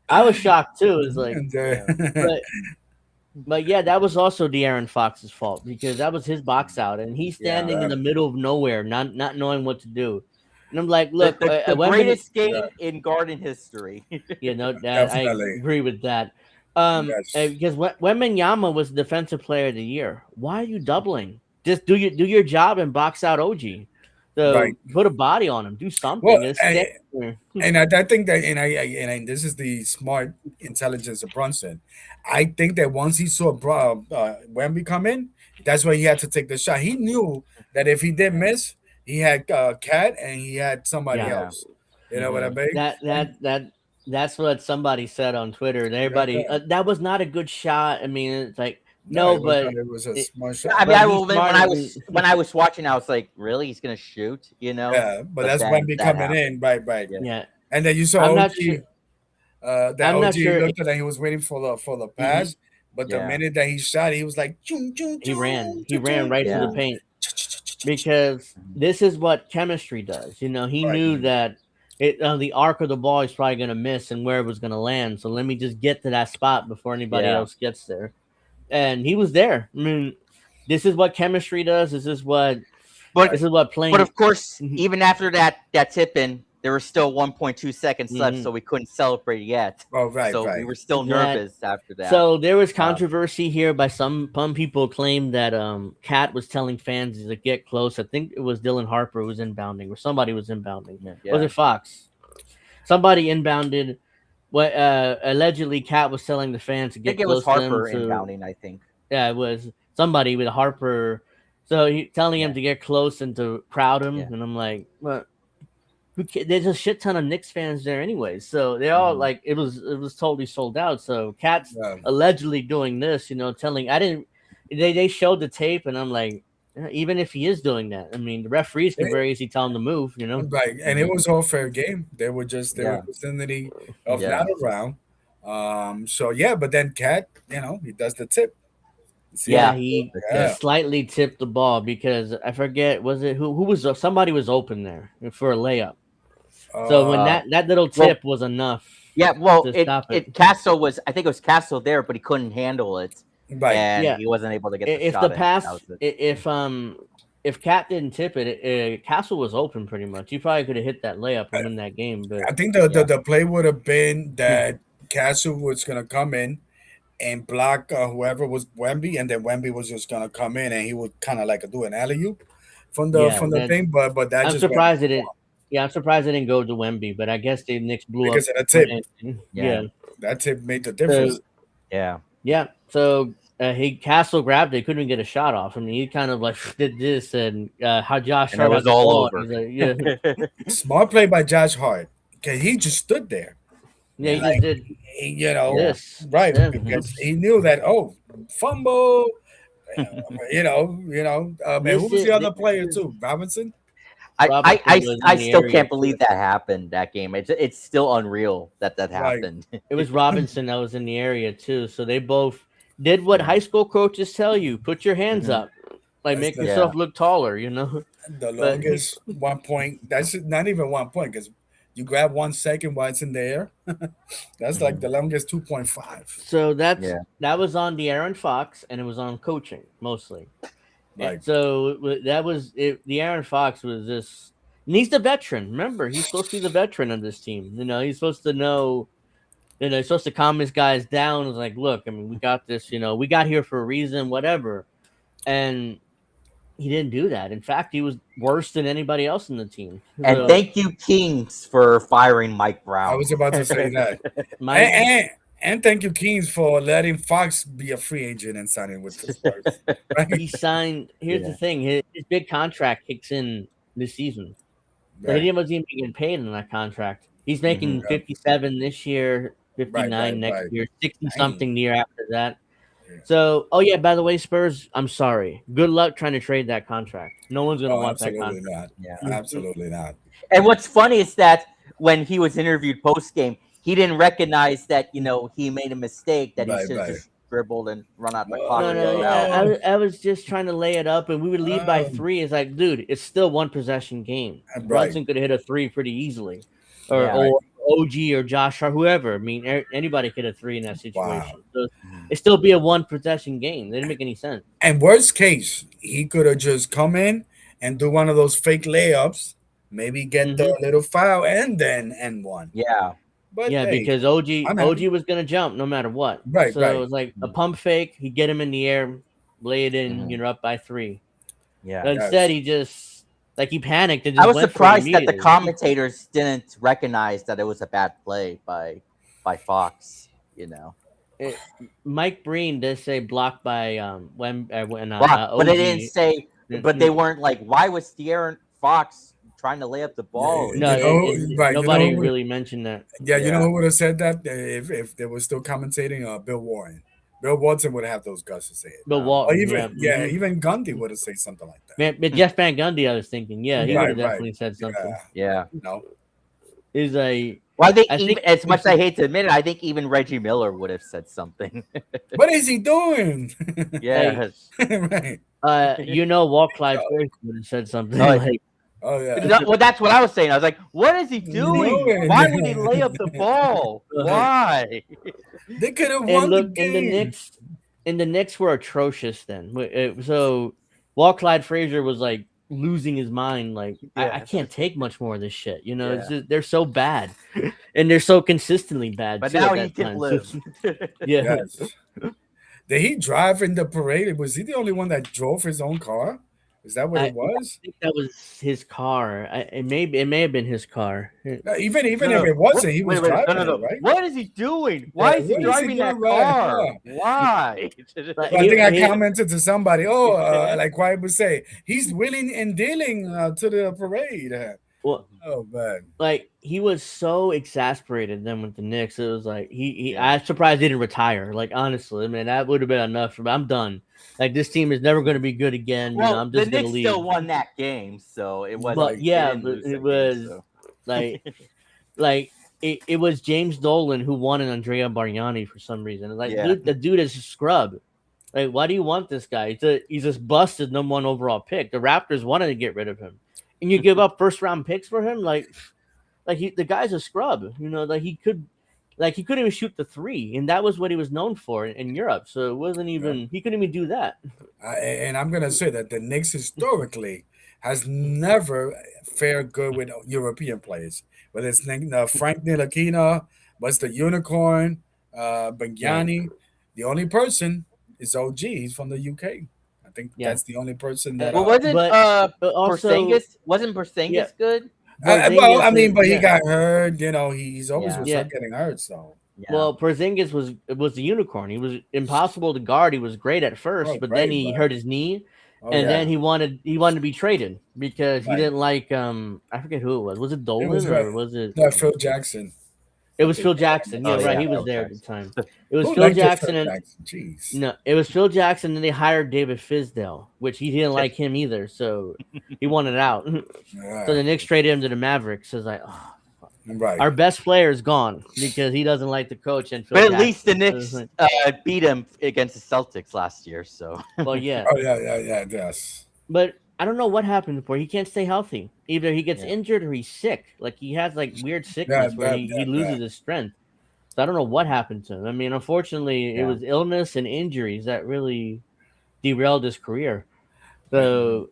A: I was shocked too. It's like, but yeah, that was also De'Aaron Fox's fault because that was his box out, and he's standing in the middle of nowhere, not knowing what to do. And I'm like, look,
B: the
A: Wemby-
B: greatest game in Garden history.
A: Yeah, no, that, I
C: Definitely.
A: agree with that.
C: Yes.
A: Because Wembanyama was the defensive player of the year. Why are you doubling? Just do your job and box out OG. So
C: Right.
A: put a body on him. Do something.
C: Well,
A: Just
C: and-
A: stand there.
C: And I think that, and this is the smart intelligence of Brunson. I think that once he saw Wemby come in, that's why he had to take the shot. He knew that if he did miss, he had Cat and he had somebody
A: Yeah.
C: else. You know what I mean?
A: That's what somebody said on Twitter. And everybody, that was not a good shot. I mean, it's like
C: it was a smart shot.
B: I mean,
A: But
B: I
A: he's
B: will admit,
A: smarter
B: when I was watching, I was like, really, he's gonna shoot?
C: Yeah, but that's
B: then
C: Wemby
B: that
C: coming in, right.
A: yeah.
C: And then you saw
A: I'm
C: OG.
A: not sure.
C: That
A: I'm
C: OG
A: not sure-
C: looked at it, he was waiting for the pass, but the
B: Yeah.
C: minute that he shot, he was like,
A: He ran right to
B: Yeah.
A: the paint because this is what chemistry does. He
C: Right.
A: knew that the arc of the ball is probably going to miss and where it was going to land. So let me just get to that spot before anybody
B: Yeah.
A: else gets there. And he was there. I mean, this is what chemistry does. This is what playing.
B: But of course,
A: Mhm.
B: even after that tip in, there was still 1.2 seconds left,
A: Mhm.
B: so we couldn't celebrate yet.
C: Oh, right,
B: So
C: right.
B: we were still
A: That-
B: nervous after that.
A: So there was controversy here by some people claimed that Cat was telling fans to get close. I think it was Dylan Harper who was inbounding, or somebody was inbounding.
B: Yeah.
A: Was it Fox? Somebody inbounded. What allegedly Cat was telling the fans to
B: I
A: get
B: think it was
A: close to
B: Harper
A: him.
B: inbounding. I think.
A: Yeah, it was somebody with Harper. So he telling him to get close and to crowd him,
B: Yeah.
A: and I'm like, what? There's a shit ton of Knicks fans there anyway, so they're all like, it was totally sold out. So Cat's
C: Yeah.
A: allegedly doing this, telling they showed the tape, and I'm like, even if he is doing that, I mean, the referees can very easily tell him to move,
C: Right, and it was all fair game. They were just
B: Yeah.
C: in the vicinity of
B: Yeah.
C: not around. So yeah, but then Cat, he does the tip. See?
B: Yeah.
A: he
C: Yeah.
A: slightly tipped the ball because I forget, was it who was somebody was open there for a layup. So when that little tip was enough.
B: Yeah, well,
A: to stop it.
B: Castle was. I think it was Castle there, but he couldn't handle it,
C: right.
B: and
A: Yeah.
B: he wasn't able to get the
A: If
B: shot
A: the
B: in.
A: pass,
B: That was it.
A: if Cat didn't tip it, Castle was open pretty much. He probably could have hit that layup and win that game. But
C: I think the play would have been that Castle was gonna come in and block whoever was Wemby, and then Wemby was just gonna come in and he would kind of like do an alley oop from the thing. But that
A: I'm
C: just
A: surprised
C: went
A: it didn't. Yeah, I'm surprised it didn't go to Wemby, but I guess the Knicks blew
C: because
A: up.
C: of the tip.
A: Yeah.
C: That tip made the difference.
B: Yeah.
A: Yeah. So Castle grabbed it, couldn't even get a shot off. I mean, he kind of like did this, and how Josh
B: And it
A: Hart
B: was
A: had the
B: all
A: ball,
B: over.
A: he's like, yeah.
C: Smart play by Josh Hart. Okay, he just stood there.
A: Yeah, he
C: like
A: just did
B: Yeah.
A: this.
C: right,
A: Yeah.
C: because he knew that fumble. And who
A: This
C: was
A: is
C: the other
A: this
C: player
A: is
C: too? Robinson.
A: Robinson was
B: I
A: in the
B: still
A: area
B: can't believe
A: too.
B: that happened that game. It's still unreal that
C: Right.
B: happened.
A: It was Robinson that was in the area too. So they both did what
C: Yeah.
A: high school coaches tell you: put your hands
C: Mhm.
A: up, like
C: That's
A: make
C: the
B: Yeah.
A: yourself look taller. You know.
C: the
A: But
C: longest 1 point. That's not even 1 point because you grab 1 second while it's in the air. That's like
B: Mhm.
C: the longest 2.5.
A: so
B: Yeah.
A: that was on the Aaron Fox, and it was on coaching mostly.
C: Right.
A: So that was it. The Aaron Fox was this. And he's the veteran. Remember, he's supposed to be the veteran of this team. You know, he's supposed to know. You know, he's supposed to calm his guys down. It's like, look, I mean, we got this. You know, we got here for a reason, whatever. And he didn't do that. In fact, he was worse than anybody else in the team.
B: And
A: So
B: thank you, Kings, for firing Mike
C: I
B: Brown.
C: was about to say that.
A: Mike,
C: And thank you, Kings, for letting Fox be a free agent and signing with the Spurs. Right.
A: he signed. Here's the
B: Yeah.
A: thing: his big contract kicks in this season. So he
C: Right.
A: wasn't even getting paid on that contract. He's
B: Mhm.
A: making 57 this year,
C: Right.
A: 59
C: Right.
A: next
C: Right.
A: year, 60
C: Dang.
A: something the year after that.
C: Yeah.
A: So, oh yeah, by the way, Spurs, I'm sorry. Good luck trying to trade that contract. No one's gonna
C: Oh,
A: want that
C: absolutely
A: contract.
C: not.
B: Yeah.
C: Absolutely not.
B: And what's funny is that when he was interviewed post game, he didn't recognize that he made a mistake, that he
C: Right.
B: should have
C: Right.
B: just dribbled and run out the clock
A: No,
B: and
A: no,
B: get it
A: yeah,
B: out.
A: I was just trying to lay it up, and we would lead by
C: Um,
A: 3. It's like, dude, it's still one possession game.
C: right.
A: Brunson could hit a 3 pretty easily,
B: Yeah.
C: Right.
A: or OG or Josh or whoever. I mean, anybody could hit a 3 in that
C: Wow.
A: situation. So
B: Mhm.
A: it still be a one possession game. They didn't make any sense.
C: And worst case, he could have just come in and do one of those fake layups, maybe get
A: Hmm.
C: the little foul and then end one.
B: Yeah.
C: But
A: Yeah,
C: hey,
A: because OG
C: I'm
A: OG
C: happy.
A: was gonna jump no matter what.
C: Right.
A: So
C: Right.
A: it's like a
B: Mhm.
A: pump fake. He get him in the air, lay it in.
B: Mhm.
A: You're up by 3.
B: Yeah.
A: But instead,
C: Yes.
A: he just he panicked and
B: I
A: just
B: was
A: went for it
B: surprised that the
A: immediately.
B: commentators didn't recognize that it was a bad play by Fox.
A: Mike Breen does say blocked by when
B: But they didn't
A: OG.
B: say. But they
A: Mm,
B: weren't like, why was De'Aaron Fox trying to lay up the ball?
C: You
A: No,
C: know, right? You know
A: nobody
C: who would,
A: really mentioned that.
C: yeah, you know
B: Yeah.
C: who would have said that if they were still commentating? Bill Warren. Bill Watson would have those guts to say it.
A: Bill
C: Or
A: Walton,
C: even
A: yeah,
C: even Gundy would have said something like that.
A: man. But Jeff Van Gundy, I was thinking, yeah, he would
C: Right,
A: have
C: right.
A: definitely said something.
B: Yeah.
C: No.
A: Is a
B: Well, I think
A: I
B: even
A: think
B: as much as I hate to admit it, I think even Reggie Miller would have said something.
C: What is he doing?
B: Yes.
C: Right.
A: Walt Clyde Frazier would have said something
B: Oh,
A: like,
C: Oh yeah.
B: Well, that's what I was saying. I was like, what is he doing?
C: doing?
B: Why would he lay up the ball? Why?
C: They could have
A: and
C: won the
A: look,
C: game.
A: and the Knicks were atrocious then. So Walt Clyde Frazier was like losing his mind. Like I
B: Yeah.
A: can't take much more of this shit. You know, it's
B: Yeah.
A: just, they're so bad, and they're so consistently bad.
B: But
A: too,
B: now
A: at
B: he
A: that
B: can
A: time.
B: live.
A: Yeah.
C: Yes. Did he drive in the parade? Was he the only one that drove his own car? Is that what
A: I
C: it was?
A: think that was his car. It may have been his car.
C: No, even if
B: No.
C: it wasn't, he was
B: Wait, no,
C: driving
B: no,
C: it, right?
B: What is he doing? Why is he
C: what is he
B: driving that
C: doing right
B: car?
C: now?
B: Why?
A: Like,
C: Well, I think I
A: he-
C: commented to somebody, like White would say, he's willing and dealing to the parade.
A: well,
C: Oh man,
A: like he was so exasperated then with the Knicks. It was like he
B: Yeah.
A: I'm surprised he didn't retire. Like honestly, man, that would have been enough for me. I'm done. Like this team is never going to be good again.
B: Well,
A: I'm
B: the
A: just going to
B: Knicks
A: leave.
B: still won that game, so it wasn't.
A: But
B: they
A: yeah,
B: didn't
A: but
B: lose that
A: it
B: game,
A: was
B: so.
A: like it was James Dolan who wanted Andrea Bargnani for some reason. Like
B: Yeah.
A: dude, the dude is a scrub. Like why do you want this guy? He's this busted #1 overall pick. The Raptors wanted to get rid of him, and you give up first round picks for him. Like the guy's a scrub. You know, he couldn't even shoot the 3, and that was what he was known for in Europe. So it wasn't even he couldn't even do that.
C: and I'm gonna say that the Knicks historically has never fared good with European players, whether it's Frank Ntilikina, what's the unicorn, Bangiani. The only person is OG. He's from the UK. I think
A: Yeah.
C: that's the only person that.
B: Well, wasn't
A: but also
B: Porzingis? Wasn't Porzingis
A: Yeah.
B: good?
C: Well, I mean, but he
A: yeah.
C: got hurt. You know, he's always
B: Yeah.
C: was
A: Yeah.
C: getting hurt. So
B: Yeah.
A: Well, Porzingis was the unicorn. He was impossible to guard. He was great at first,
C: Oh,
A: but
C: great,
A: then he
C: but-
A: hurt his knee,
C: oh,
A: and
C: yeah.
A: then he wanted to be traded because he
C: Right.
A: didn't like I forget who it was. Was it Dolan
C: was
A: or was it?
C: Phil Jackson.
A: It was Phil Jackson. Yeah,
B: Oh,
A: right.
B: yeah,
A: He was
B: Phil
A: there at the
B: Jackson.
A: time. It was
C: Who
A: Phil
C: liked this
A: Jackson
C: Phil
A: and
C: Jackson? Jeez.
A: no, it was Phil Jackson. And they hired David Fizdale, which he didn't like him either, so he wanted out. So the Knicks traded him to the Mavericks. So it's like, oh,
C: Right.
A: our best player is gone because he doesn't like the coach and Phil
B: But at
A: Jackson.
B: least the
A: So
B: Knicks
A: it's like,
B: beat him against the Celtics last year. So
A: well, yeah,
C: Oh yeah, yes.
A: but I don't know what happened before. He can't stay healthy. Either he gets
B: Yeah.
A: injured or he's sick. Like he has like weird
C: Yeah,
A: sickness where he loses his strength. So I don't know what happened to him. I mean, unfortunately, it was illness and injuries that really derailed his career. So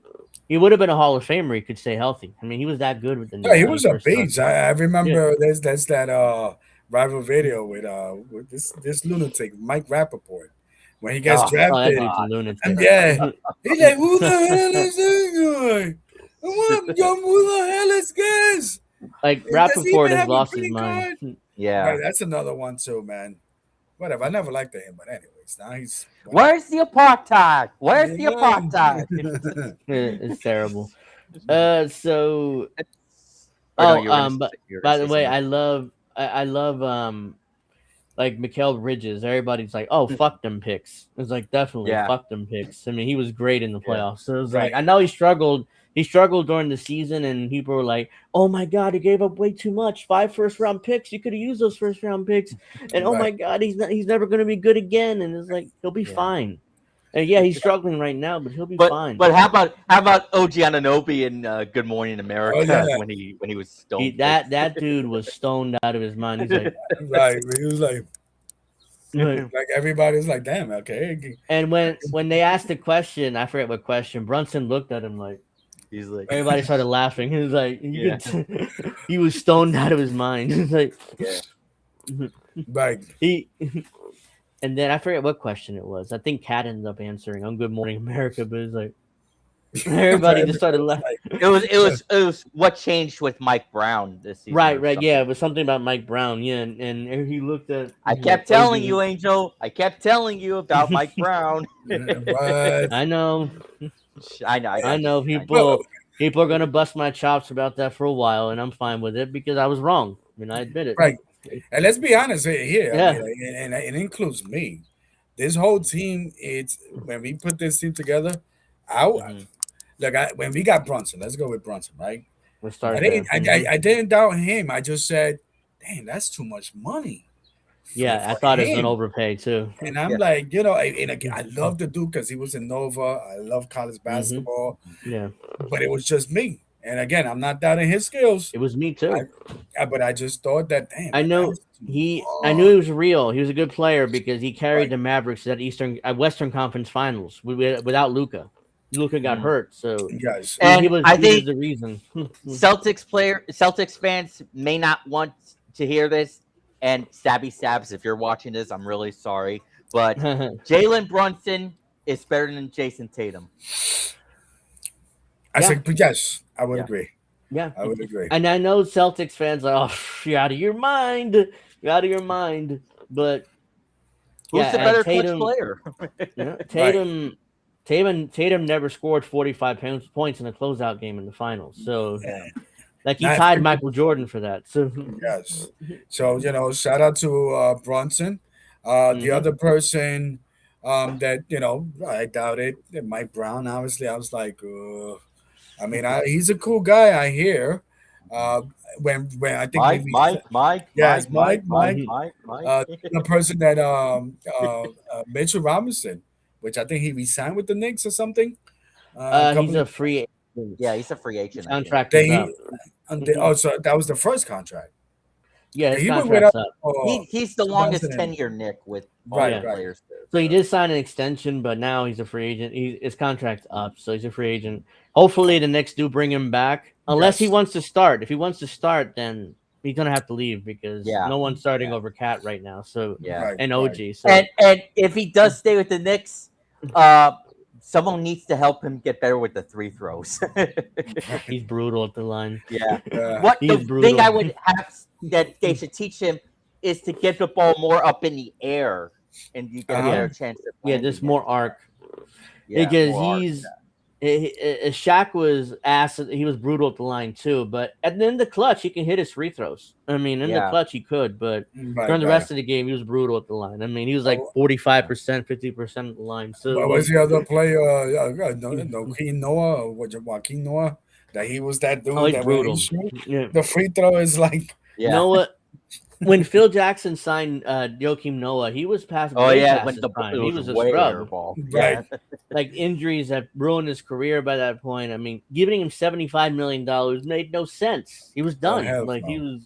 A: he would have been a Hall of Famer. He could stay healthy. I mean, he was that good with the Knicks.
C: Yeah, he
A: when
C: was a
A: first started.
C: beast. I remember there's that rival video with this lunatic Mike Rappaport when he gets
B: Oh,
A: Oh, that
C: drafted.
A: dude's a lunatic.
C: And yeah, he's like, who the hell is this guy? Who the hell is this?
A: Like
C: Does he
A: Rappaport
C: even
A: has
C: have a
A: lost his
C: green
A: mind.
C: card?
B: yeah.
C: Right, that's another one too, man. Whatever. I never liked him, but anyways, now he's
B: Where's the apartheid? Where's the apartheid?
A: It's terrible. So
B: Or no, you were gonna
A: but
B: say- you were
A: by
B: gonna
A: the
B: say
A: way,
B: something.
A: I love like Mikal Bridges. Everybody's like, oh, fuck them picks. It's like definitely
B: Yeah.
A: fuck them picks. I mean, he was great in the
B: Yeah.
A: playoffs. So it was
C: Right.
A: like I know he struggled. He struggled during the season, and people were like, "Oh my god, he gave up way too much. 5 first-round picks. You could have used those first-round picks." And oh my god, he's never going to be good again. And it's like he'll be
B: Yeah.
A: fine. And yeah, he's struggling right now, but he'll be
B: But
A: fine.
B: but how about OG Anunoby in Good Morning America
C: yeah.
B: when he was stoned?
A: That dude was stoned out of his mind. He's like,
C: right. He was like everybody's like, damn, okay.
A: and when they asked the question, I forget what question. Brunson looked at him like.
B: He's like
A: Everybody started laughing. He was like,
B: Yeah.
A: he was stoned out of his mind. He's like,
C: Right.
A: he, and then I forget what question it was. I think Kat ended up answering on Good Morning America, but it's like everybody just started laughing.
B: it was what changed with Mike Brown this season.
A: Right,
B: or
A: right,
B: something.
A: yeah. It was something about Mike Brown, yeah, and he looked at.
B: I kept telling you, Angel. I kept telling you about Mike Brown.
C: But
A: I know.
B: I know.
A: I know people are gonna bust my chops about that for a while, and I'm fine with it because I was wrong. I mean, I admit it.
C: right. And let's be honest here.
A: Yeah.
C: I mean, and it includes me. This whole team, it's when we put this team together, when we got Brunson, let's go with Brunson, right?
A: Let's start.
C: I didn't doubt him. I just said, "Dang, that's too much money."
A: Yeah, I
C: for
A: thought it was
C: him.
A: gonna overpay too.
C: And I'm like, and again, I love the dude because he was in Nova. I love college basketball,
A: Yeah,
C: but it was just me. And again, I'm not doubting his skills,
A: it was me too.
C: but I just thought that, damn,
A: I know
C: that's too
A: I
C: much.
A: knew he was real. He was a good player because he carried the Mavericks to that Western Conference Finals without Luka. Luka got hurt, so
C: Yes.
B: And
A: he was the reason.
B: Celtics fans may not want to hear this. And Stabby Stabs, if you're watching this, I'm really sorry. But Jalen Brunson is better than Jason Tatum.
C: I said, but yes, I would
B: Yeah.
C: agree.
A: Yeah,
C: I would agree.
A: and I know Celtics fans are, oh, you're out of your mind. You're out of your mind. But
B: Who's the better
A: Tatum,
B: clutch player?
A: Tatum never scored 45 points in a closeout game in the finals. So, like, he
C: Not-
A: tied Michael Jordan for that. So,
C: Yes. So, shout out to Brunson. The other person that, I doubt it, Mike Brown, obviously, I was like, I mean, he's a cool guy, I hear. When I think
B: Mike.
C: Yes,
B: Mike.
C: the person that Mitchell Robinson, which I think he resigned with the Knicks or something.
A: he's a free agent.
B: Yeah, he's a free agent.
A: His contract is up.
C: So that was the first contract.
A: Yeah, his
C: He went
A: contract's
C: up.
A: up.
B: He's the longest
C: Brunson.
B: tenure, Nick, with all
C: Right,
B: the
C: right.
B: players.
A: So he did sign an extension, but now he's a free agent. His contract's up, so he's a free agent. Hopefully, the Knicks do bring him back, unless he wants to start. If he wants to start, then he's gonna have to leave because no one's starting over Cat right now. So
C: Right,
A: and OG. So
B: And if he does stay with the Knicks, someone needs to help him get better with the free throws.
A: he's brutal at the line.
B: Yeah.
C: Yeah.
B: What
A: He's
B: the
A: brutal.
B: thing I would have that they should teach him is to get the ball more up in the air, and you get a better chance. Of
A: Yeah,
B: landing
A: there's
B: it.
A: more arc
B: Yeah,
A: because
B: more arc,
A: Shaq was he was brutal at the line too, but at the end of the clutch, he can hit his free throws. I mean, in the clutch he could, but during the rest of the game, he was brutal at the line. I mean, he was like 45%, 50% at the line. So
C: what was the other player? No, King Noah, Joaquin Noah. That he was that dude
A: he's
C: that when
A: brutal.
C: he shoot, the free throw is like
A: Noah. When Phil Jackson signed Joakim Noah, he was past
B: when
A: his
B: the
A: prime.
B: it
A: He
B: was
A: was a
B: way
A: scrub.
B: airball.
C: right.
A: Like injuries have ruined his career by that point. I mean, giving him $75 million made no sense. He was done. He was,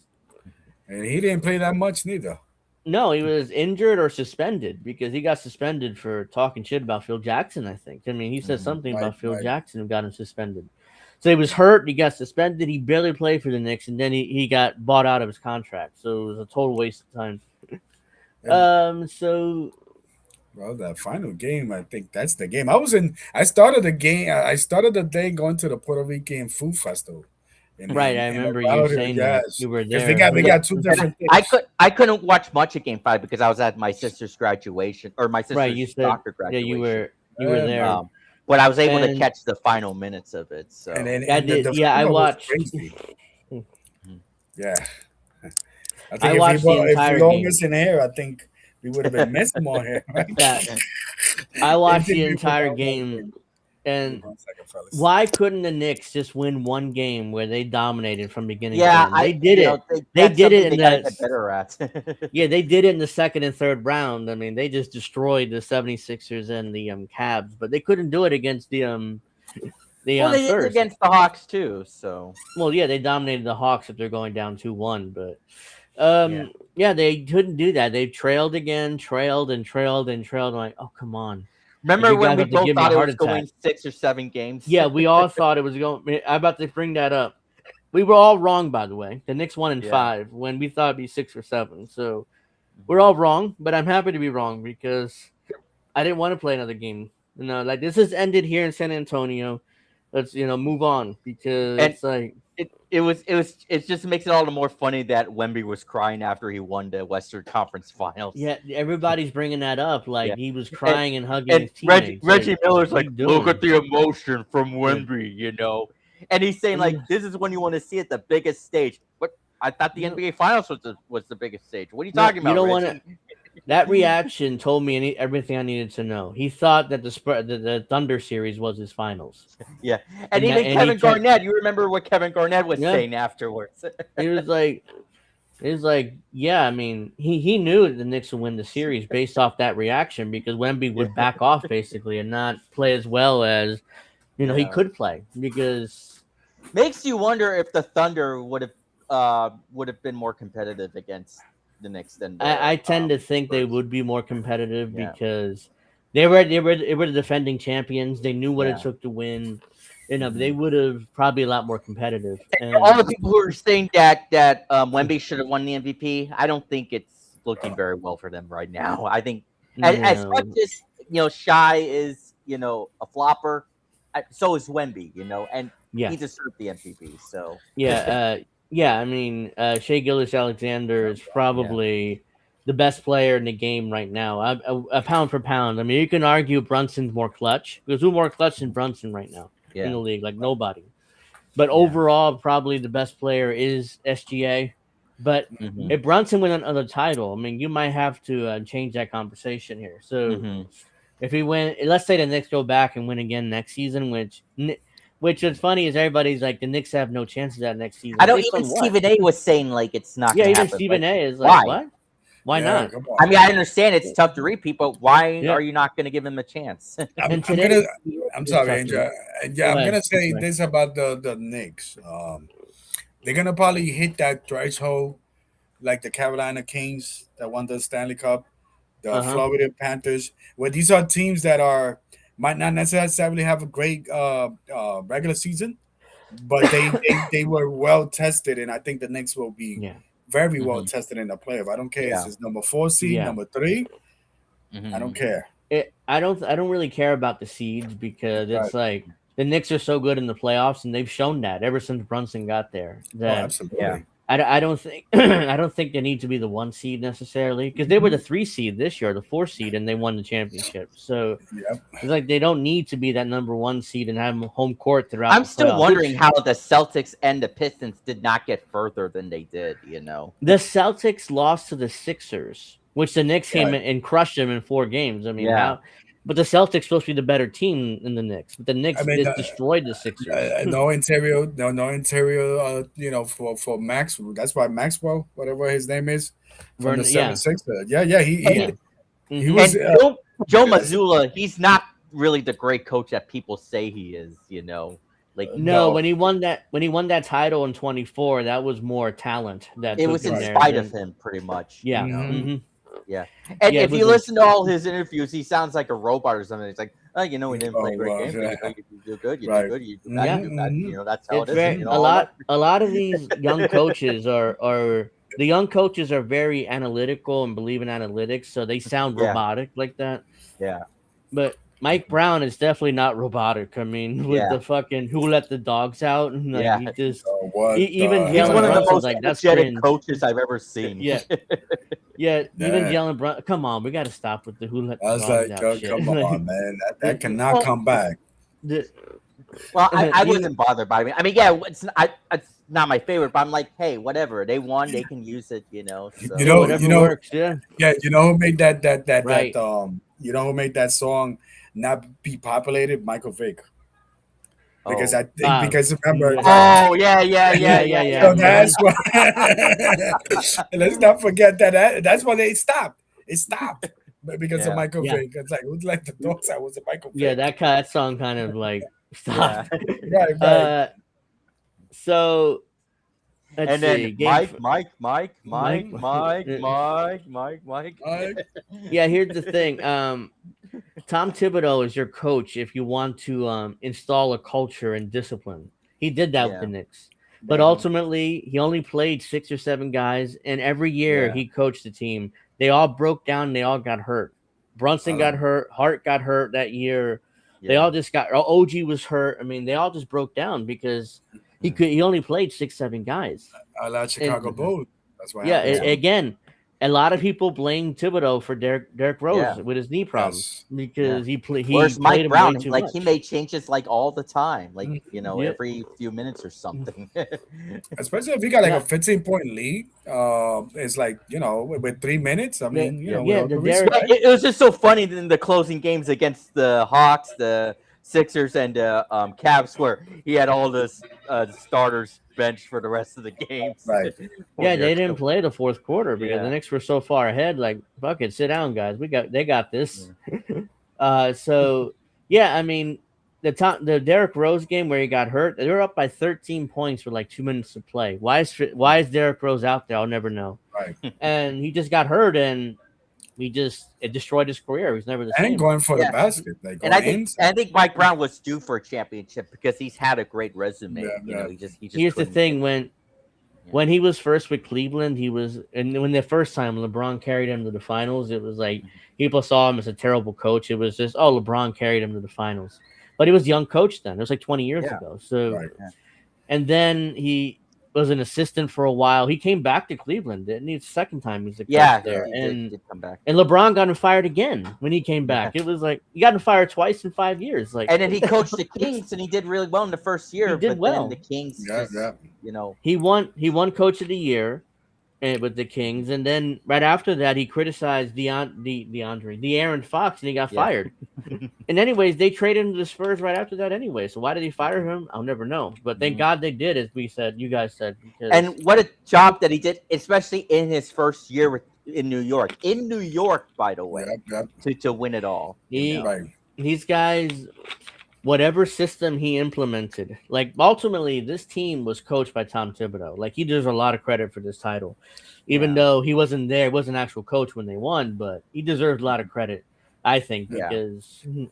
C: and he didn't play that much neither.
A: No, he was injured or suspended because he got suspended for talking shit about Phil Jackson. I think. I mean, he said something about Phil Jackson and got him suspended. So he was hurt. He got suspended. He barely played for the Knicks, and then he got bought out of his contract. So it was a total waste of time.
C: Well, that final game, I think that's the game. I started the game. I started the day going to the Puerto Rican Food Festival.
A: I remember you saying that you were there.
C: We got two different things.
B: I couldn't watch much of Game 5 because I was at my sister's graduation or my sister's soccer graduation.
A: Yeah, you were there.
B: But I was able to catch the final minutes of it. So
A: I watched.
C: Yeah, I think I watched the entire game. In here, I think we would have been missing more here. Right?
A: I watched the entire game, and why couldn't the Knicks just win one game where they dominated from beginning to end? They did it. They did it in the they did it in the second and third round. I mean, they just destroyed the 76ers and the Cavs, but they couldn't do it against the
B: they did it against the Hawks too. So
A: they dominated the Hawks if they're going down 2-1, but they couldn't do that. They trailed again, trailed. I'm like, oh, come on.
B: Remember when we both thought it was going 6 or 7 games?
A: Yeah, we all thought it was going. I'm about to bring that up. We were all wrong, by the way. The Knicks won in 5 when we thought it'd be 6 or 7. So we're all wrong, but I'm happy to be wrong because I didn't want to play another game. Like this has ended here in San Antonio. Let's move on because it's like.
B: It just makes it all the more funny that Wemby was crying after he won the Western Conference Finals.
A: Yeah, everybody's bringing that up. Like he was crying and hugging his teammates.
B: Reggie Miller's like, look at the emotion from Wemby, and he's saying like, this is when you want to see it, the biggest stage. What I thought the NBA Finals was the biggest stage. What are you talking about?
A: You don't want to. That reaction told me everything I needed to know. He thought that the Thunder series was his finals.
B: Yeah, and even Kevin Garnett. You remember what Kevin Garnett was saying afterwards?
A: He was like, yeah. I mean, he knew the Knicks would win the series based off that reaction because Wemby would back off basically and not play as well as he could play. Because
B: makes you wonder if the Thunder would have been more competitive against the Knicks than
A: I tend to think they would be more competitive because they were the defending champions. They knew what it took to win. They would have probably a lot more competitive.
B: And all the people who are saying that Wemby should have won the MVP, I don't think it's looking very well for them right now. I think as much as Shy is a flopper, so is Wemby. And he deserved the MVP. So
A: I mean, Shai Gilgeous-Alexander is probably the best player in the game right now. A pound for pound. I mean, you can argue Brunson's more clutch. Because who's more clutch than Brunson right now in the league? Like nobody. But overall, probably the best player is SGA. But if Brunson win another title, I mean, you might have to change that conversation here. So if he win, let's say the Knicks go back and win again next season, which is funny is everybody's like the Knicks have no chance of that next season.
B: I don't even Stephen A was saying like it's not.
A: Yeah, even Stephen A is like, what? Why not?
B: I mean, I understand it's tough to repeat, but why are you not going to give him a chance?
C: I'm sorry, Andrew. I'm gonna say this about the Knicks. They're gonna probably hit that threshold like the Carolina Kings that won the Stanley Cup, the Florida Panthers, where these are teams that might not necessarily have a great regular season, but they were well tested, and I think the Knicks will be very well tested in the playoff. I don't care if it's number 4 seed, number 3. I don't care.
A: I don't really care about the seeds because it's like the Knicks are so good in the playoffs, and they've shown that ever since Brunson got there. That
C: absolutely.
A: I don't think I don't think they need to be the 1 seed necessarily because they were the 3 seed this year, the 4 seed, and they won the championship. So
C: Yep.
A: it's like they don't need to be that number 1 seed and have home court throughout
B: I'm
A: the
B: still
A: playoffs.
B: wondering
A: Which
B: how the Celtics and the Pistons did not get further than they did.
A: the Celtics lost to the Sixers, which the Knicks came
C: Right.
A: in and crushed them in 4 games. I mean,
B: Yeah.
A: how? But the Celtics supposed to be the better team than the Knicks, but the Knicks
C: I mean,
A: just destroyed the Sixers.
C: no interior, no interior. For Max, that's why Maxwell, whatever his name is, from the
A: Yeah,
C: 76er. Yeah. He
B: And,
C: he,
A: yeah.
C: he
A: Mhm.
C: was.
B: and Joe Mazzulla, he's not really the great coach that people say he is. Like
A: No,
C: No.
A: when he won that title in 24, that was more talent that
B: it
A: took
B: was in
A: him there
B: spite of
A: than
B: him, pretty much.
A: yeah.
C: Mhm.
A: hmm
B: Yeah. And
A: Yeah, it
B: if you
A: was
B: listen to all his interviews, he sounds like a robot or something. It's like, oh, we didn't play
C: Oh,
B: great
C: well,
B: games. But,
C: yeah.
B: you do good, you
C: Right.
B: do good, you do bad, you do bad.
C: Mhm.
B: That's how
A: it's
B: it is.
A: very
B: All that.
A: a lot of these young coaches are the young coaches are very analytical and believe in analytics, so they sound
B: Yeah.
A: robotic like that.
B: Yeah.
A: But Mike Brown is definitely not robotic. I mean, with
B: Yeah.
A: the fucking who let the dogs out, and like
B: Yeah.
A: he just
C: What
A: even
C: the
B: He's
A: Jalen
B: one of the
A: Brunson's
B: most
A: like that's
B: energetic
A: cringe.
B: coaches I've ever seen.
A: Yeah. Yeah, even
C: Yeah.
A: Jalen Brunson. Come on, we got to stop with the who let
C: I
A: the
C: was
A: dogs
C: like,
A: out shit.
C: come on, man. That cannot
B: Well,
C: come back.
A: The-
B: Well, I
A: you-
B: wasn't bothered by it. I mean, yeah, it's not my favorite, but I'm like, hey, whatever. They won, they can use it. So.
A: yeah, whatever works. Yeah,
C: Yeah, you know who made that
A: right.
C: you know who made that song not be populated? Michael Vick. Because
B: Oh.
C: I think because remember
B: Oh yeah.
A: yeah.
C: so that's why let's not forget that's why they stopped. It stopped. But because of
B: Yeah.
C: Michael
A: Yeah.
C: Vick. It's like who's like the dogs I was a Michael
A: Yeah,
C: Vick.
A: that song kind of like stopped.
C: Right.
A: So let's
B: And
A: see.
B: then
A: Mike.
B: Mike.
A: Yeah, here's the thing. Tom Thibodeau is your coach if you want to install a culture and discipline. He did that with the Knicks. But ultimately, he only played 6 or 7 guys, and every year he coached the team. They all broke down and they all got hurt. Brunson got hurt. Hart got hurt that year. They all just got OG was hurt. I mean, they all just broke down because he only played 6, 7 guys.
C: I like Chicago Bulls. That's why.
A: Yeah, again, a lot of people blame Thibodeau for Derrick Rose with his knee problems because he
B: Where's
A: played
B: Mike
A: him
B: Brown?
A: way too
B: Like
A: much.
B: he made changes like all the time, like
A: Yeah.
B: every few minutes or something.
C: Especially if you got like a 15-point lead, it's like with 3 minutes. I mean,
B: It was just so funny in the closing games against the Hawks, the Sixers, and the Cavs, where he had all the starters benched for the rest of the games.
C: Right.
A: Yeah, they didn't play the fourth quarter because the Knicks were so far ahead. Like, fuck it, sit down, guys. They got this. So yeah, I mean, the Derrick Rose game where he got hurt, they were up by 13 points with like 2 minutes to play. Why is Derrick Rose out there? I'll never know.
C: Right.
A: And he just got hurt, and it destroyed his career. He's never the same.
C: And going for the basket.
B: And I think Mike Brown was due for a championship because he's had a great resume. He just
A: here's the thing: when he was first with Cleveland, and when the first time LeBron carried him to the finals, it was like people saw him as a terrible coach. It was just, oh, LeBron carried him to the finals, but he was a young coach then. It was like 20 years ago. So, and then he was an assistant for a while. He came back to Cleveland, didn't he? The second time he's a coach there,
B: he did come back.
A: And LeBron got him fired again when he came back. It was like you got him fired twice in 5 years. Like,
B: and then he coached the Kings, and he did really well in the first year.
A: He did well.
B: Then the Kings,
A: he won Coach of the Year with the Kings, and then right after that, he criticized De'Aaron Fox, and he got fired. And anyways, they traded him to the Spurs right after that anyway. So why did he fire him? I'll never know. But thank God they did, as you guys said.
B: And what a job that he did, especially in his first year in New York. In New York, by the way, to win it all.
A: These guys, whatever system he implemented, like ultimately this team was coached by Tom Thibodeau. Like he deserves a lot of credit for this title, even though he wasn't there, wasn't an actual coach when they won, but he deserves a lot of credit, I think, because
C: the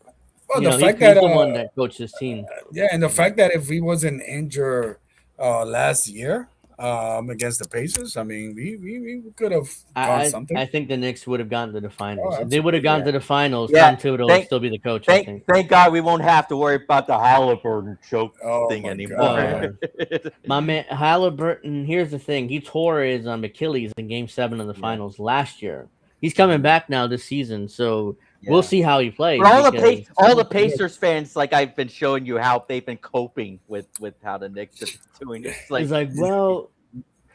C: fact
A: he's the one that coached this team.
C: And the fact that if he wasn't injured last year, against the Pacers. I mean, we could have gone something.
A: I think the Knicks would have gotten to the finals.
C: Oh,
A: If they would have
C: absolutely.
A: gone to the finals,
B: Yeah.
A: Tom Thibodeau would
B: Thank-
A: still be the coach. I think.
B: Thank God we won't have to worry about the Halliburton choke
C: Oh
B: thing
C: my
B: anymore.
C: God.
A: My man Halliburton. Here's the thing: he tore his Achilles in Game 7 of the finals last year. He's coming back now this season, so we'll see how he plays.
B: But
A: because-
B: all the Pacers fans, like I've been showing you how they've been coping with how the Knicks are doing. It's like,
A: He's like, well,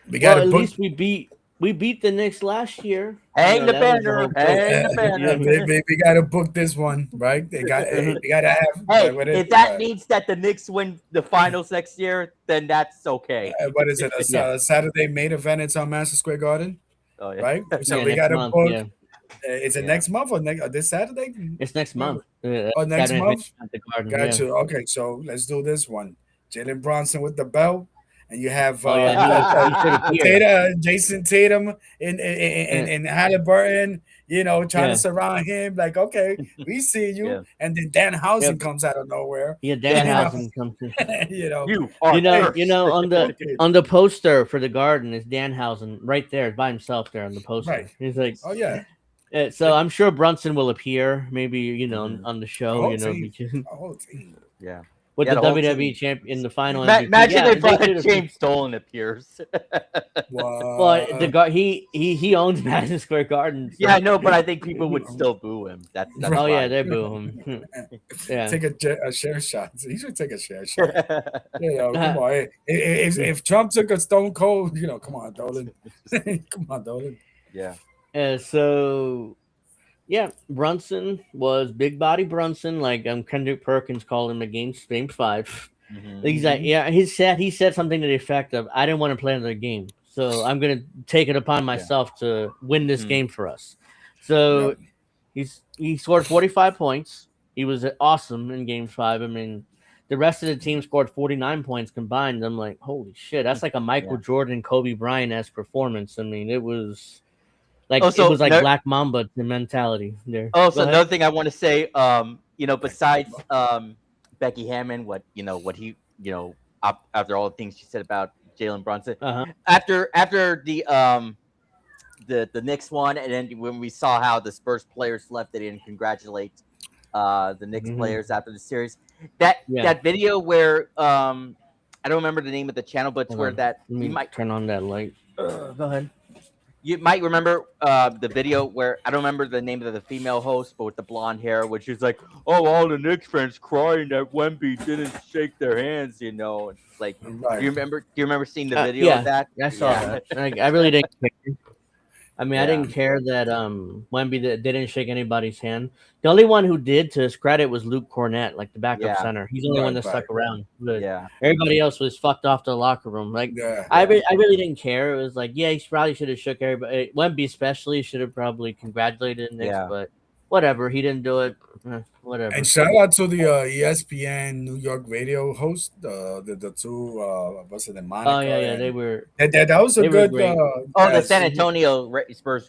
C: We got
A: at
C: to book.
A: least we beat the Knicks last year.
B: hang the
A: that was
B: banner,
A: whole
B: hang the
A: thing.
B: banner.
C: We got to book this one, right? They got to have.
B: Hey,
C: what is
B: if that means that the Knicks win the finals next year, then that's okay.
C: what is it? A Saturday main event. It's on Madison Square Garden,
B: Oh, yeah.
C: right? So
A: Yeah,
C: we
A: next
C: got to
A: month,
C: book.
A: yeah.
C: Is it
B: Yeah.
C: next month or this Saturday?
A: It's next month.
C: Oh, next
A: Saturday
C: month?
A: at the Garden,
C: Got
A: yeah.
C: you. Okay, so let's do this one. Jalen Bronson with the belt, and you have
A: Oh yeah, he should appear.
C: Jason Tatum and Halliburton. You know, trying to surround him. Like, okay, we see you,
B: Yeah.
C: and then Dan Housen
A: Yep.
C: comes out of nowhere.
A: Yeah,
B: Yeah.
A: Danhausen comes in.
C: You know,
A: You know, on the poster for the Garden is Danhausen right there by himself there on the poster.
C: Right.
A: He's like,
C: oh yeah,
A: so I'm sure Brunson will appear, maybe on the
C: the
A: show,
C: whole
A: you know,
C: team.
A: because
C: The whole team.
B: Yeah.
A: with
B: Yeah,
A: the
B: the whole
A: WWE
B: team.
A: champion in the final. MVP.
B: Imagine
A: Yeah,
B: they brought
A: should've-
B: James Dolan appears.
A: Well, he owns Madison Square Garden. So.
B: Yeah, I know, but I think people would still boo him. That's
A: Oh yeah,
B: fine.
A: they boo him. Yeah.
C: take a share shot. He should take a share shot. You know, come on. If Trump took a Stone Cold, you know, come on, Dolan. Come on, Dolan.
B: Yeah.
A: So yeah, Brunson was big body Brunson, like Kendrick Perkins called him against Game 5.
B: Mhm.
A: He's like, yeah, he said something to the effect of, "I didn't want to play another game, so I'm gonna take it upon myself to win this game for us." So he scored 45 points. He was awesome in Game 5. I mean, the rest of the team scored 49 points combined. I'm like, holy shit, that's like a Michael Jordan, Kobe Bryant-esque performance. I mean, it was like it was like Black Mamba mentality there.
B: So another thing I want to say, besides Becky Hammond, what he, after all the things she said about Jalen Brunson, after the Knicks won, and then when we saw how the Spurs players left, they didn't congratulate the Knicks players after the series. That video where I don't remember the name of the channel, but it's where that
A: we might turn on that light. Go ahead.
B: You might remember the video where I don't remember the name of the female host, but with the blonde hair, which is like, "Oh, all the Knicks fans crying that Wemby didn't shake their hands," you know. It's like, do you remember seeing the video of that?
A: I saw that. I really didn't care. I mean, I didn't care that Wemby didn't shake anybody's hand. The only one who did, to his credit, was Luke Cornett, like the backup center. He's the only one that stuck around. But everybody else was fucked off to the locker room. Like, I really didn't care. It was like, he probably should have shook everybody. Wemby especially should have probably congratulated Knicks, but whatever. He didn't do it. Whatever.
C: And shout out to the ESPN New York radio host, the two, what's it, the Monica?
A: Oh yeah, they were.
C: That was a good.
B: The San Antonio Spurs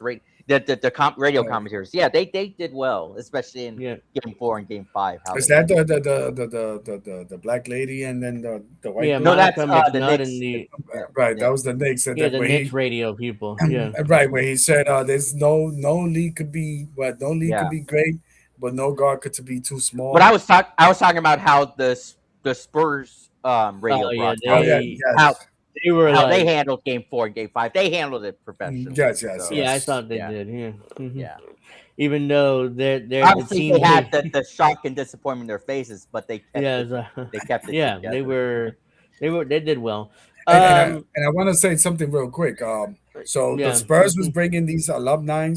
B: the radio commentators. Yeah, they did well, especially in Game 4 and Game 5.
C: Is that the black lady and then the white?
A: Yeah,
B: no, that's the
A: Knicks.
C: Right, that was the Knicks.
A: Yeah, the Knicks radio people. Yeah,
C: right, where he said, "There's no league could be, could be great, but no guard could be too small."
B: But I was talking about how the Spurs radio broadcast, how they handled Game 4 and Game 5. They handled it professionally.
C: Yes.
A: So. Yeah, I thought they did. Yeah. Mm-hmm. Yeah. Even though they're
B: obviously they had the shock and disappointment in their faces, but they kept they kept it.
A: Yeah,
B: together.
A: they did well.
C: And I want to say something real quick. So the Spurs was bringing these alumni,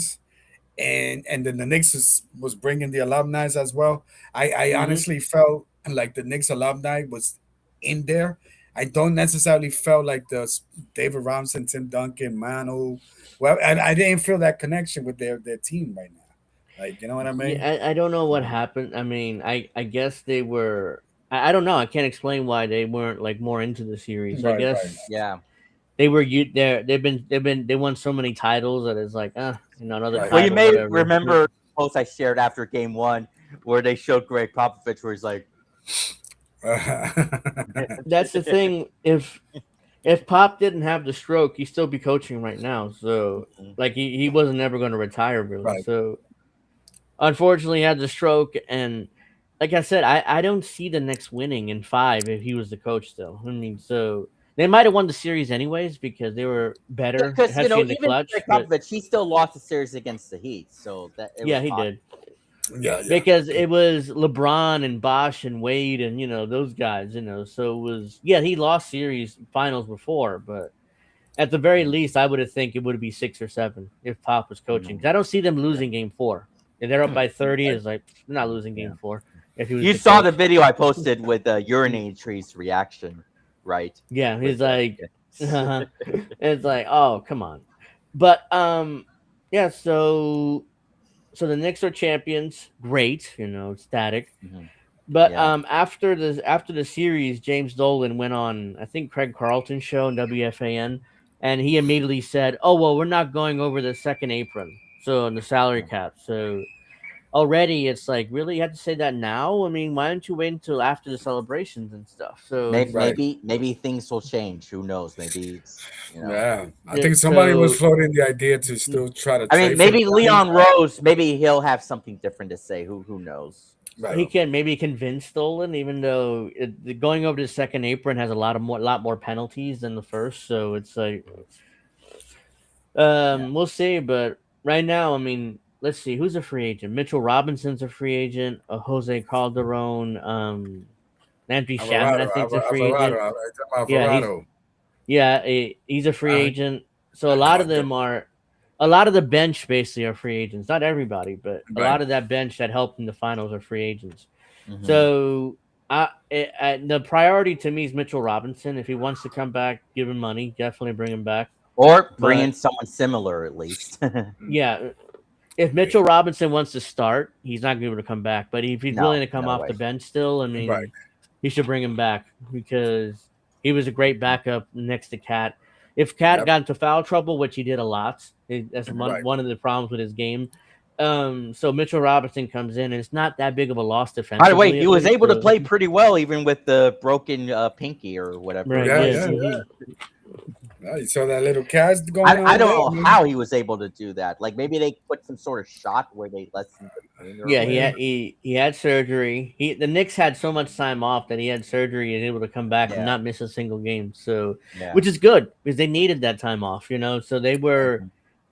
C: and then the Knicks was bringing the alumni as well. I honestly felt like the Knicks alumni was in there. I don't necessarily felt like the David Robinson, Tim Duncan, Manu. Well, I didn't feel that connection with their team right now. Like, you know what I mean?
A: Yeah, I don't know what happened. I mean, I guess they were. I don't know. I can't explain why they weren't like more into the series. I guess.
B: Yeah.
A: They were they won so many titles that it's like another.
B: Well, you may remember the post I shared after Game 1 where they showed Greg Popovich where he's like.
A: That's the thing. If if Pop didn't have the stroke, he'd still be coaching right now. So
B: Mhm.
A: like he wasn't ever going to retire really.
C: Right.
A: So unfortunately, he had the stroke, and like I said, I don't see the Knicks winning in 5 if he was the coach still. I mean, so they might have won the series anyways because they were better,
B: Because
A: especially in the
B: even
A: clutch.
B: Greg
A: But
B: Popovich, he still lost the series against the Heat, so that it
A: yeah,
B: was
A: he
B: possible.
A: did
C: Yeah.
A: because it was LeBron and Bosh and Wade and those guys. So it was he lost series finals before, but at the very least, I would have think it would be 6 or 7 if Pop was coaching. 'Cause I don't see them losing Game 4. If they're up by 30,
C: Right.
A: it's like they're not losing Game 4 if he was
B: You
A: the
B: saw
A: coach.
B: the video I posted with urinating tree's reaction, right?
A: Yeah, he's
B: With
A: like, it's like, oh, come on. But yeah. So the Knicks are champions. Great, static.
B: Mhm.
A: But
B: Yeah.
A: after the series, James Dolan went on I think Craig Carlton's show on WFAN, and he immediately said, "Oh well, we're not going over the second apron, so in the salary cap." So already it's like, really, you have to say that now? I mean, why don't you wait until after the celebrations and stuff? So
B: Maybe,
A: it's like,
B: maybe things will change. Who knows? Maybe it's
C: Yeah. I
A: yeah,
C: think somebody was
A: so
C: floating the idea to still try to
B: I mean,
C: trade for the
B: maybe
C: guy.
B: Leon Rose. Maybe he'll have something different to say. Who knows?
C: Right.
A: he can maybe convince Dolan, even though going over the second apron has a lot more penalties than the first. So it's like, we'll see. But right now, I mean, let's see who's a free agent. Mitchell Robinson's a free agent. Jose Calderon, Landry Shamet, I think, is a free agent. Yeah,
C: Alvarado.
A: he's a free
C: Uh,
A: agent. So a lot of the bench basically are free agents. Not everybody, but a
C: Right.
A: lot of that bench that helped in the finals are free agents.
B: Mhm.
A: So the priority to me is Mitchell Robinson. If he wants to come back, give him money. Definitely bring him back.
B: Or bring in
A: But
B: someone similar at least.
A: yeah, if Mitchell Robinson wants to start, he's not going to be able to come back. But if he's willing to come
B: no
A: off
B: way.
A: the bench still, I
C: Right.
A: mean, he should bring him back because he was a great backup next to Cat. If Cat
C: Yep.
A: got into foul trouble, which he did a lot, that's
C: Right.
A: one of the problems with his game. So Mitchell Robinson comes in, and it's not that big of a loss defensively.
B: By the way, he
A: at
B: was
A: least,
B: able to
A: so-
B: play pretty well even with the broken pinky or whatever.
A: Right?
C: Yeah,
A: Yes.
C: yeah,
A: mhm.
C: Yeah, you saw that little cast going on.
B: I don't
C: there?
B: know
C: mean,
B: how he was able to do that. Like maybe they put some sort of shot where they lessened the pain. Or
A: Yeah,
B: whatever.
A: he had surgery. The Knicks had so much time off that he had surgery and able to come back and
B: Yeah.
A: not miss a single game. So,
B: Yeah.
A: which is good because they needed that time off, So they were
B: Mhm.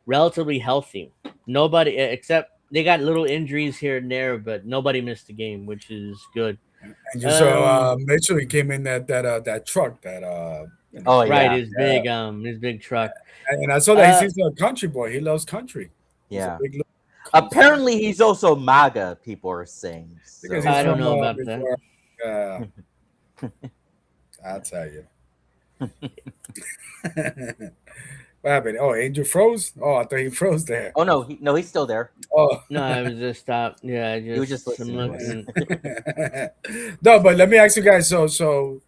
A: relatively healthy. Nobody except they got little injuries here and there, but nobody missed a game, which is good.
C: And you saw Mitchell. He came in that truck that
B: Oh
A: Right,
B: yeah.
A: his big truck.
C: and I saw that he's a country boy. He loves country. He's
B: Yeah.
C: a big little
B: Apparently he's also MAGA, people are saying. So.
C: because he's
A: I don't
C: from,
A: know about
C: before, I'll tell you. What happened? Oh, Angel froze. Oh, I thought he froze there.
B: Oh no, he's still there.
C: Oh,
A: No, I was just stopped. Yeah,
B: He was just
A: I'm
B: listening.
A: looking.
C: no, but let me ask you guys. So,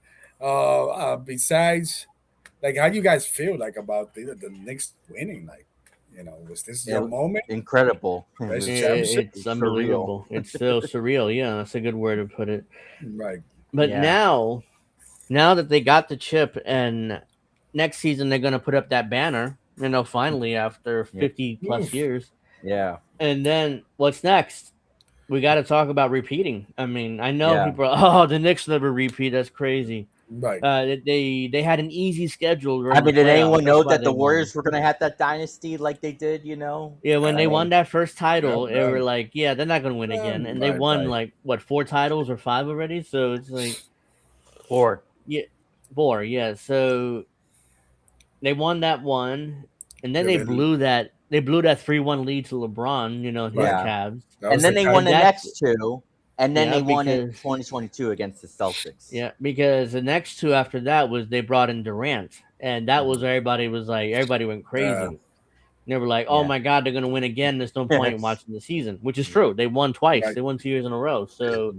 C: besides, like, how do you guys feel like about the Knicks winning? Like, was this your moment?
B: Incredible.
C: Best championship?
A: It's unbelievable. It's so surreal. Yeah, that's a good word to put it.
C: Right.
A: But
B: Yeah.
A: now that they got the chip, and next season they're gonna put up that banner, finally after 50 plus years.
B: Yeah.
A: And then what's next? We got to talk about repeating. I mean, I know
B: Yeah.
A: people are, the Knicks never repeat. That's crazy.
C: Right.
A: They had an easy schedule.
B: I mean, did anyone know that the
A: won.
B: Warriors were going to have that dynasty like they did?
A: Yeah, when they won that first title, they were like, yeah, they're not going to win again, and they won like what 4 titles or 5 already. So it's like
B: 4.
A: Yeah, 4. Yeah, so they won that one, and then they blew that 3-1 lead to LeBron. His Cavs,
B: and then they won the next 2. And then they won in
A: because
B: 2022 against the Celtics.
A: Yeah, because the next 2 after that was they brought in Durant, and that was everybody went crazy. They were like, "Oh my God, they're gonna win again." There's no point in watching the season, which is true. They won twice. They won 2 years in a row, so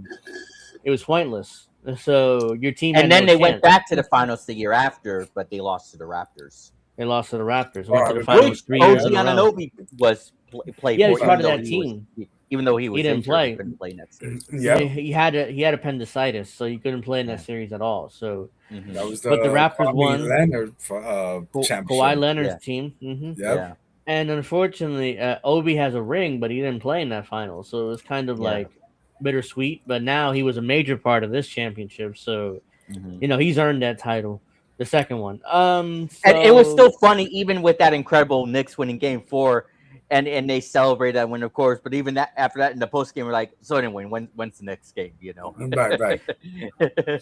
A: it was pointless. So your team,
B: and then they went back to the finals the year after, but they lost to the Raptors.
A: They lost to the Raptors. Went to the finals 3 years in a row.
B: Anunoby was played.
A: Yeah, he was part of that team.
B: even though he was
A: didn't
B: injured,
A: play.
B: he couldn't play in that series.
C: Yeah,
A: He had appendicitis, so he couldn't play in that series at all. So,
B: Mhm.
C: that was the
A: but the Raptors
C: Kwame
A: won.
C: Leonard
A: Kawhi
C: championship.
A: Leonard's
B: Yeah.
A: team.
C: Yep.
B: Yeah,
A: And unfortunately, Obi has a ring, but he didn't play in that final. So it was kind of
B: Yeah.
A: like bittersweet. But now he was a major part of this championship. So,
B: Mhm.
A: he's earned that title. The second one.
B: And it was still funny, even with that incredible Knicks winning Game 4, and they celebrated that win, of course. But even that after that in the post game, we're like, so anyway, when's the next game?
C: Right.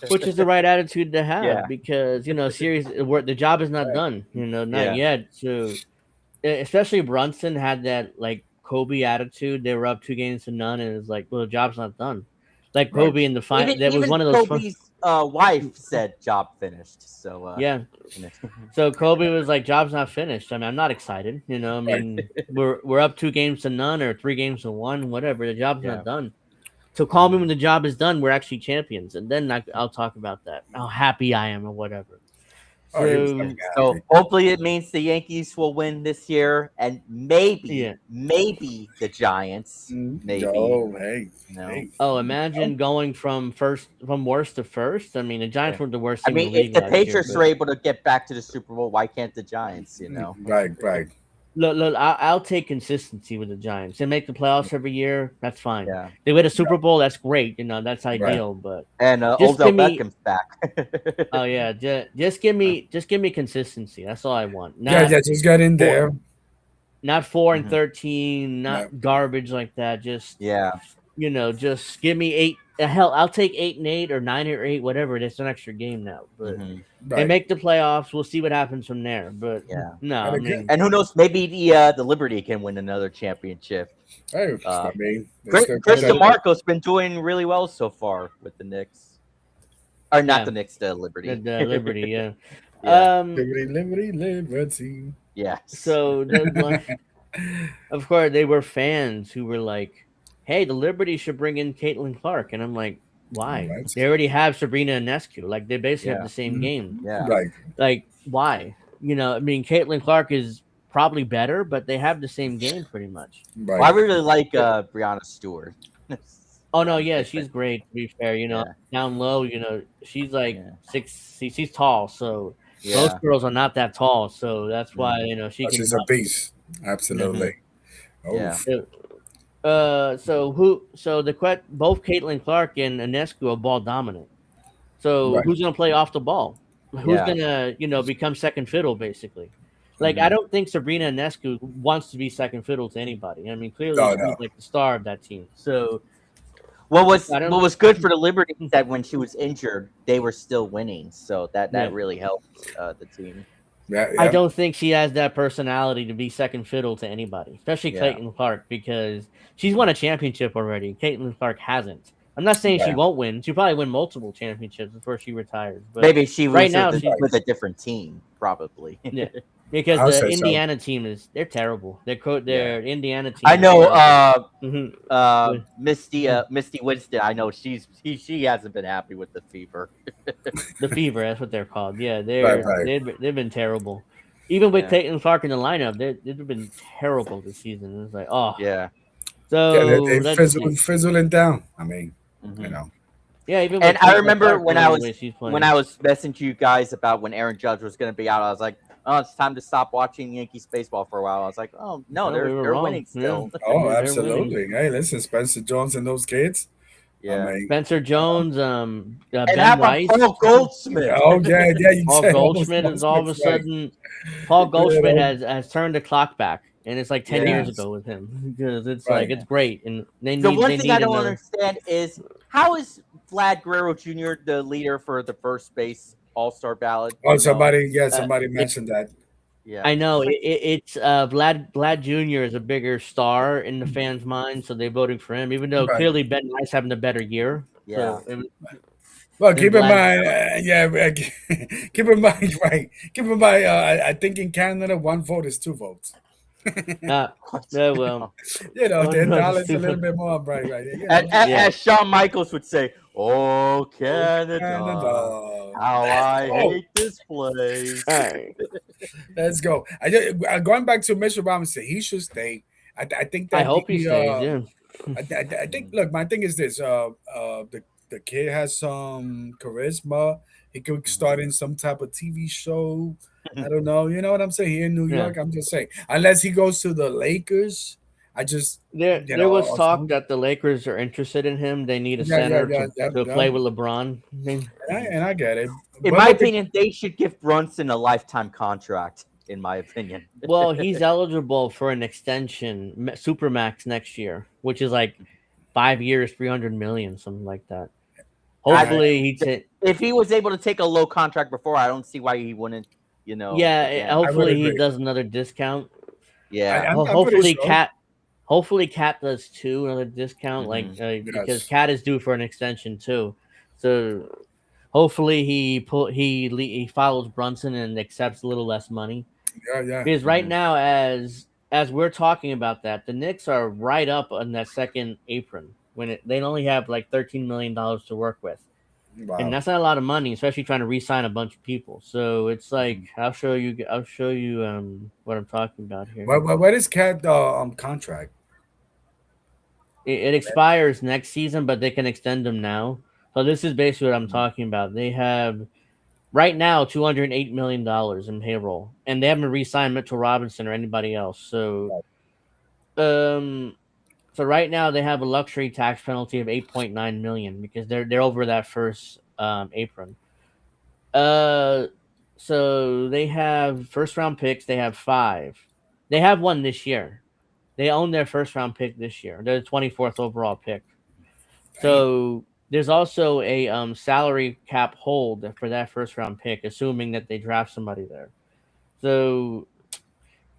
A: which is the right attitude to have
B: Yeah.
A: because series the job is not done. Not
B: Yeah.
A: yet. So especially Brunson had that like Kobe attitude. They were up 2-0 and it's like, well, the job's not done. Like
C: Right.
A: Kobe in the final.
B: Even,
A: That was
B: even
A: one of those.
B: Kobe's wife said job finished. So
A: Yeah. So Kobe was like, "Job's not finished." I mean, I'm not excited. I mean, we're up 2-0 or 3-1, whatever. The job's
B: Yeah.
A: not done. So call me when the job is done. We're actually champions, and then I'll talk about that. How happy I am or whatever.
C: Oh, he was
A: So
C: fucking
B: So
C: happy.
B: hopefully it means the Yankees will win this year, and maybe the Giants. Maybe.
C: Oh, hey.
B: No.
C: Hey.
A: imagine going from worst to first. I mean, the Giants were the worst
B: I
A: team in
B: mean,
A: the league
B: if the
A: last year,
B: Patriots
A: but-
B: are able to get back to the Super Bowl, why can't the Giants?
C: Right.
A: Look, I'll take consistency with the Giants. They make the playoffs every year. That's fine.
B: Yeah.
A: They win a Super Bowl. That's great. That's ideal. But
B: And
A: Just
B: Odell
A: give me-
B: Beckham's back.
A: oh yeah, just give me consistency. That's all I want.
C: Yeah, just get in there.
A: Not 4 and
B: Mhm.
A: 13, not garbage like that. Just
B: Yeah.
A: just give me 8. Hell, I'll take 8 and 8 or 9 or 8, whatever. It's an extra game now. But
B: Mhm.
A: they
C: Right.
A: make the playoffs. We'll see what happens from there. But
B: Yeah.
A: no, I
C: And
A: mean,
C: again-
B: And who knows? Maybe the Liberty can win another championship.
C: Hey, I mean,
B: Chris
C: it's still-
B: DeMarco's been doing really well so far with the Knicks, or not
A: Yeah.
B: the Knicks, the Liberty.
A: the Liberty, yeah.
B: Yeah.
C: Liberty.
B: Yes.
A: So of course, they were fans who were like, "Hey, the Liberty should bring in Caitlin Clark," and I'm like, "Why?
C: Right.
A: They already have Sabrina Ionescu. Like they basically
B: Yeah.
A: have the same game.
B: Yeah.
C: Right.
A: Like why? I mean, Caitlin Clark is probably better, but they have the same game pretty much.
C: Right.
B: Well, I really like Brianna Stewart.
A: Oh no, yeah, she's great. To be fair, down low, she's like
B: Yeah.
A: 6. She's tall, so
B: Yeah.
A: most girls are not that tall. So that's why she
C: Oh,
A: can.
C: she's a beast. Absolutely. Oh,
B: Yeah.
A: Both Caitlin Clark and Ionescu are ball dominant. So
C: Right.
A: who's gonna play off the ball? Who's
B: Yeah.
A: gonna become second fiddle basically? Like I don't think Sabrina Ionescu wants to be second fiddle to anybody. I mean, clearly
C: No,
A: she's
C: no.
A: like the star of that team. So
B: What was
A: I don't-
B: what was good for the Liberty is that when she was injured, they were still winning. So that
A: Yeah.
B: really helped the team.
C: yeah.
A: I don't think she has that personality to be second fiddle to anybody, especially
B: Yeah.
A: Caitlin Clark, because she's won a championship already. Caitlin Clark hasn't. I'm not saying she
C: Yeah.
A: won't win. She'll probably win multiple championships before she retires. But
B: Maybe she was
A: right now,
B: with a different team, probably.
A: Yeah.
C: I'll
A: because
C: say
A: the
C: so.
A: Indiana team they're terrible. Their Indiana team.
B: I know.
A: Mhm.
B: Misty Winston. I know she hasn't been happy with the Fever.
A: The Fever, that's what they're called. Yeah,
C: Right.
A: they've been terrible. Even with
B: Yeah.
A: Caitlin Clark in the lineup, they've been terrible this season. It's like, oh,
B: Yeah.
A: so
C: They
A: let's see.
C: fizzling down. I mean,
B: Mhm.
A: Yeah, even
B: And
A: with
B: I
A: Caitlin
B: remember
A: Clark,
B: when
A: the
B: I
A: way
B: was
A: she's playing.
B: when I was messaging you guys about when Aaron Judge was going to be out, I was like, "Oh, it's time to stop watching Yankees baseball for a while." I was like, "Oh no,
A: No, we were
B: they're
A: wrong.
B: winning still."
C: oh,
A: They're
C: absolutely. Hey, listen, Spencer Jones and those kids.
B: Yeah.
C: I mean,
A: Spencer Jones,
B: And
A: Ben
B: how about
A: Rice,
B: Paul Goldsmith?
C: oh yeah. You
A: Paul
C: said
A: Goldschmidt is all of a
C: Goldsmith's right.
A: sudden. Paul Goldschmidt
C: Yeah.
A: has turned the clock back, and it's like 10 years
C: Yes.
A: ago with him because it's
C: Right.
A: like it's great, and they
B: The
A: need.
B: one
A: They
B: thing
A: need
B: I don't
A: another.
B: understand is how is Vlad Guerrero Jr. the leader for the first base All-Star ballot?
C: Oh,
B: You know?
C: somebody mentioned that.
B: Yeah.
A: I know it's Vlad Jr. is a bigger star in the fans' mind, so they voted for him, even though
C: Right.
A: clearly Ben Rice having a better year.
B: Yeah.
A: So
C: Well,
A: Then
C: keep in
A: Vlad-
C: mind, keep in mind, right? Keep in mind, I think in Canada, one vote is 2 votes.
A: yeah, well,
C: $10
A: vote is
C: a
A: 2
C: little
A: votes.
C: bit more, right?
A: Yeah.
B: As Shawn Michaels would say, "Oh Canada,
C: Canada.
B: how I
C: Oh.
B: hate this place."
A: all right.
C: Let's go. Going back to Mr. Robinson, he should stay. I think that
A: I hope he stays. Yeah.
C: I think. Look, my thing is this. The kid has some charisma. He could start in some type of TV show. I don't know. You know what I'm saying? Here in New
A: Yeah.
C: York, I'm just saying. Unless he goes to the Lakers, I just
A: There was talk that the Lakers are interested in him. They need a center to play with LeBron.
C: And I get it.
B: In my opinion, they should give Brunson a lifetime contract. In my opinion,
A: well, he's eligible for an extension, supermax next year, which is like 5 years, 300 million, something like that. Hopefully,
B: if he was able to take a low contract before, I don't see why he wouldn't. You know,
A: yeah. Hopefully, he does another discount.
B: Yeah.
A: Hopefully, Cat. Hopefully, Cat does too, another discount, because Cat is due for an extension too. So hopefully, he follows Brunson and accepts a little less money.
C: Yeah.
A: Because right now, as we're talking about that, the Knicks are right up on that second apron when they only have like $13 million to work with. Wow. And that's not a lot of money, especially trying to re-sign a bunch of people. So it's like I'll show you what I'm talking about here.
C: What is Cat contract?
A: It expires next season, but they can extend them now. So this is basically what I'm talking about. They have right now $208 million in payroll, and they haven't re-signed Mitchell Robinson or anybody else. So, so right now they have a luxury tax penalty of $8.9 million because they're over that first apron. So they have first round picks. They have 5. They have one this year. They own their first round pick this year. They're the 24th overall pick. So there's also a salary cap hold for that first round pick, assuming that they draft somebody there. So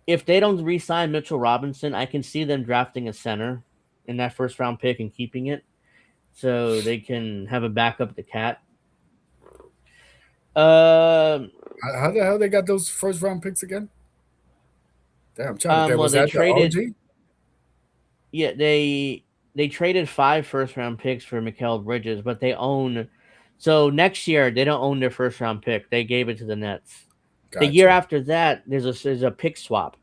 A: if they don't re-sign Mitchell Robinson, I can see them drafting a center in that first round pick and keeping it, so they can have a backup to Cat.
C: How the hell they got those first round picks again? Damn, I'm trying to think. Was that traded, the OG?
A: Yeah, they traded 5 first round picks for Mikal Bridges, but they own. So next year they don't own their first round pick. They gave it to the Nets. Gotcha. The year after that, there's a pick swap.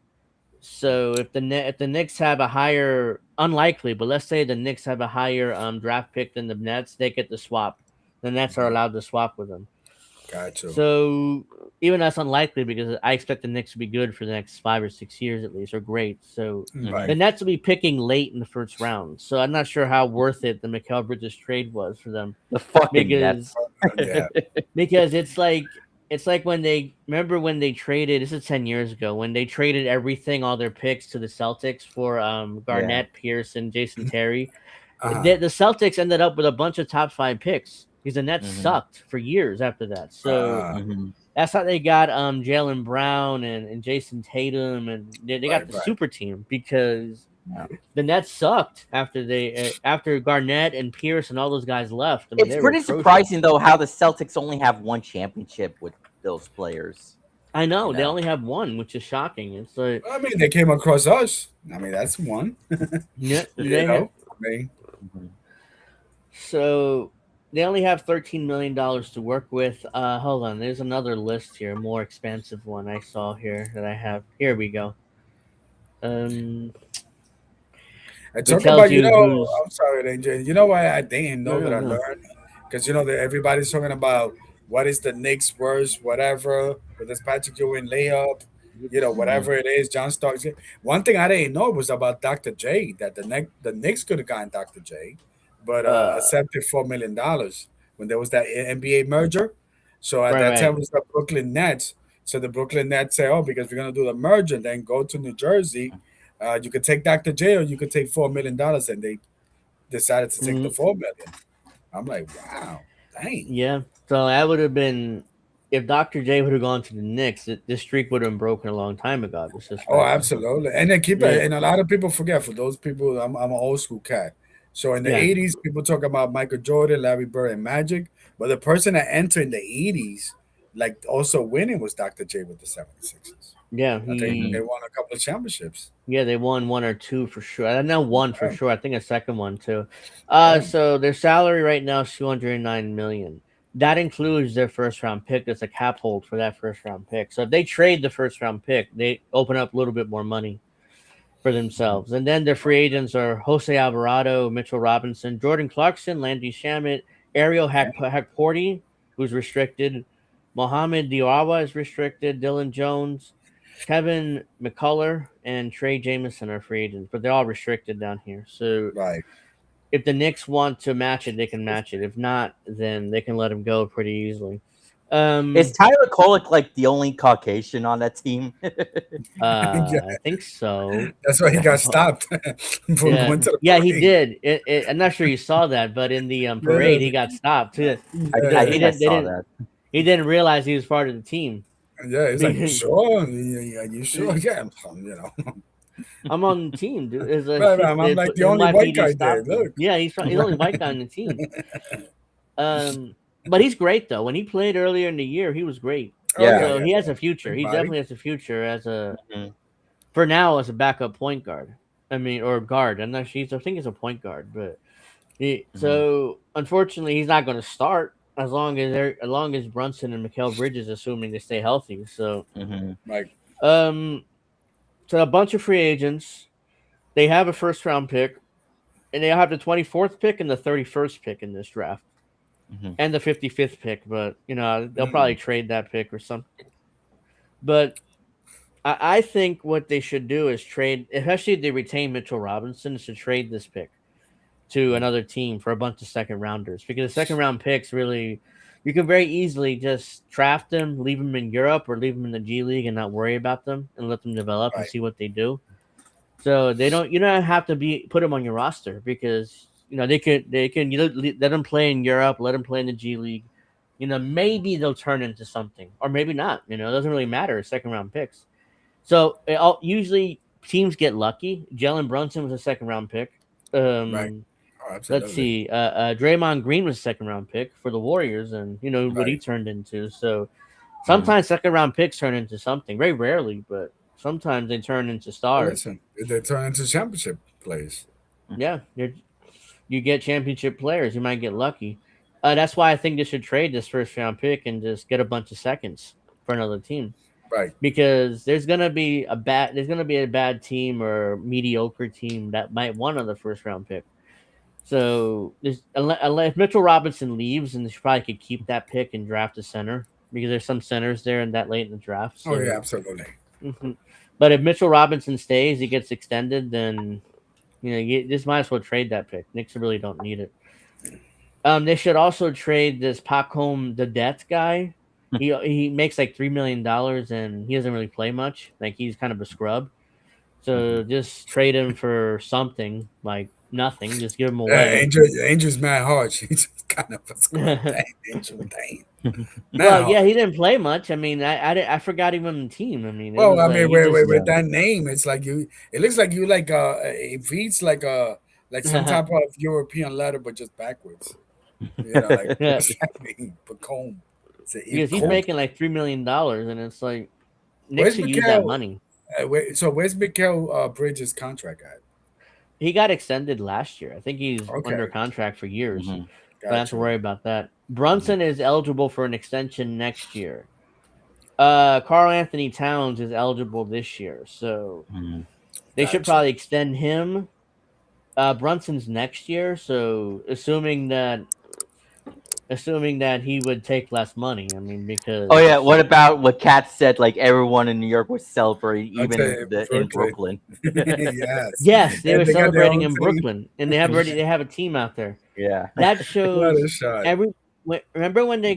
A: So if the Knicks have a higher, unlikely, but let's say the Knicks have a higher draft pick than the Nets, they get the swap. The Nets are allowed to swap with them.
C: Gotcha.
A: So even that's unlikely because I expect the Knicks to be good for the next 5 or 6 years at least, or great. So the Nets will be picking late in the first round. So I'm not sure how worth it the Mikal Bridges trade was for them.
B: The fucking Nets.
A: Because it's like when they traded, this is 10 years ago, when they traded everything, all their picks to the Celtics for Garnett, Pierce, and Jason Terry. The Celtics ended up with a bunch of top 5 picks because the Nets sucked for years after that. So that's how they got Jaylen Brown and Jason Tatum, and they got the super team because the Nets sucked after Garnett and Pierce and all those guys left.
B: I mean, it's pretty surprising though how the Celtics only have 1 championship with those players.
A: I know they only have 1, which is shocking. It's like,
C: I mean, they came across us. I mean, that's 1.
A: Yeah, so they only have $13 million to work with. Hold on, there's another list here, a more expensive one I saw here that I have. Here we go.
C: I talk about, I'm sorry, AJ. You know why I didn't know that I learned? Because, that everybody's talking about what is the Knicks worst, whatever, with this Patrick Ewing layup, whatever it is, John Starks. One thing I didn't know was about Dr. J, that the Knicks could have gotten Dr. J, but accepted $4 million when there was that NBA merger. So at that time, it was the Brooklyn Nets. So the Brooklyn Nets say, because we're going to do the merger, then go to New Jersey. You could take Dr. J or you could take $4 million, and they decided to take the $4 million. I'm like, wow, dang.
A: Yeah, so that would have been, if Dr. J would have gone to the Knicks, this streak would have been broken a long time ago.
C: Absolutely. And then and a lot of people forget, for those people, I'm an old school cat. So in the 80s, people talk about Michael Jordan, Larry Bird, and Magic, but the person that entered in the 80s, like also winning, was Dr. J with the 76ers.
A: Yeah,
C: I think they won a couple of championships.
A: Yeah, they won 1 or 2 for sure. I know 1 for sure. I think a second one too. So their salary right now is $209 million. That includes their first round pick. That's a cap hold for that first round pick. So if they trade the first round pick, they open up a little bit more money. for themselves. And then their free agents are Jose Alvarado, Mitchell Robinson, Jordan Clarkson, Landry Shamet, Ariel Hakporty, who's restricted, Mohamed Diawa is restricted, Dylan Jones, Kevin McCullough, and Trey Jameson are free agents, but they're all restricted down here. So
C: Right.
A: if the Knicks want to match it, they can match it. If not, then they can let him go pretty easily.
B: Is Tyler Kolek like the only Caucasian on that team?
C: Yeah.
A: I think so.
C: That's why he got stopped from
A: Yeah,
C: going to the
A: yeah, he
C: parade.
A: did. I'm not sure you saw that, but in the parade, he got stopped.
B: I
C: Yeah.
B: think I saw that.
A: He didn't realize he was part of the team.
C: Yeah, he's like, you sure? Yeah, you sure? Yeah, you know.
A: I'm on the team, dude. It's like,
C: Right, I'm like the only white guy there. Look.
A: Yeah, he's the only white guy on the team. But he's great though. When he played earlier in the year, he was great.
B: Yeah.
A: So he has a future. He definitely has a future as a for now as a backup point guard. I mean, or guard. I'm not sure. I think he's a point guard, but so unfortunately, he's not going to start as long as Brunson and Mikal Bridges, assuming they stay healthy. So,
C: Like,
A: so a bunch of free agents. They have a first round pick, and they have the 24th pick and the 31st pick in this draft, and the 55th pick. But they'll probably trade that pick or something. But I think what they should do is trade, especially if they retain Mitchell Robinson, is to trade this pick to another team for a bunch of second rounders, because the second round picks really, you can very easily just draft them, leave them in Europe or leave them in the G League and not worry about them and let them develop and see what they do. So you don't have to put them on your roster, because they can let them play in Europe, let them play in the G League. Maybe they'll turn into something, or maybe not. It doesn't really matter. Second round picks. So usually teams get lucky. Jalen Brunson was a second round pick.
C: right.
A: Let's see. Draymond Green was a second round pick for the Warriors, and what he turned into. So sometimes second round picks turn into something. Very rarely, but sometimes they turn into stars.
C: Listen, they turn into championship players.
A: Yeah, you get championship players. You might get lucky. That's why I think they should trade this first round pick and just get a bunch of seconds for another team.
C: Right.
A: Because there's gonna be a bad team or mediocre team that might want another first round pick. So unless Mitchell Robinson leaves, and they probably could keep that pick and draft a center, because there's some centers there and that late in the draft. So,
C: yeah, absolutely.
A: But if Mitchell Robinson stays, he gets extended, then you just might as well trade that pick. Knicks really don't need it. They should also trade this Pacom the Death guy. He makes like $3 million and he doesn't really play much. Like, he's kind of a scrub. So just trade him for something, like nothing. Just give him away.
C: Angel's mad hard. She's kind of a scrub. Angel, dang.
A: Well, yeah, he didn't play much. I mean, I forgot him on the team. I mean,
C: with that name, it's like you. It looks like you it reads like some type of European letter, but just backwards. Exactly. Pacom.
A: Because he's making like $3 million, and it's like Knicks should use that money.
C: So where's Mikal Bridges' contract at?
A: He got extended last year. I think he's under contract for years. Don't have to worry about that. Brunson is eligible for an extension next year. Karl Anthony Towns is eligible this year, so they should probably extend him. Brunson's next year, so assuming that he would take less money. I mean, because
B: what about what Kat said? Like, everyone in New York was celebrating, even in Brooklyn.
A: Yes, they were celebrating in Brooklyn, and they have a team out there.
B: Yeah,
A: that shows remember when the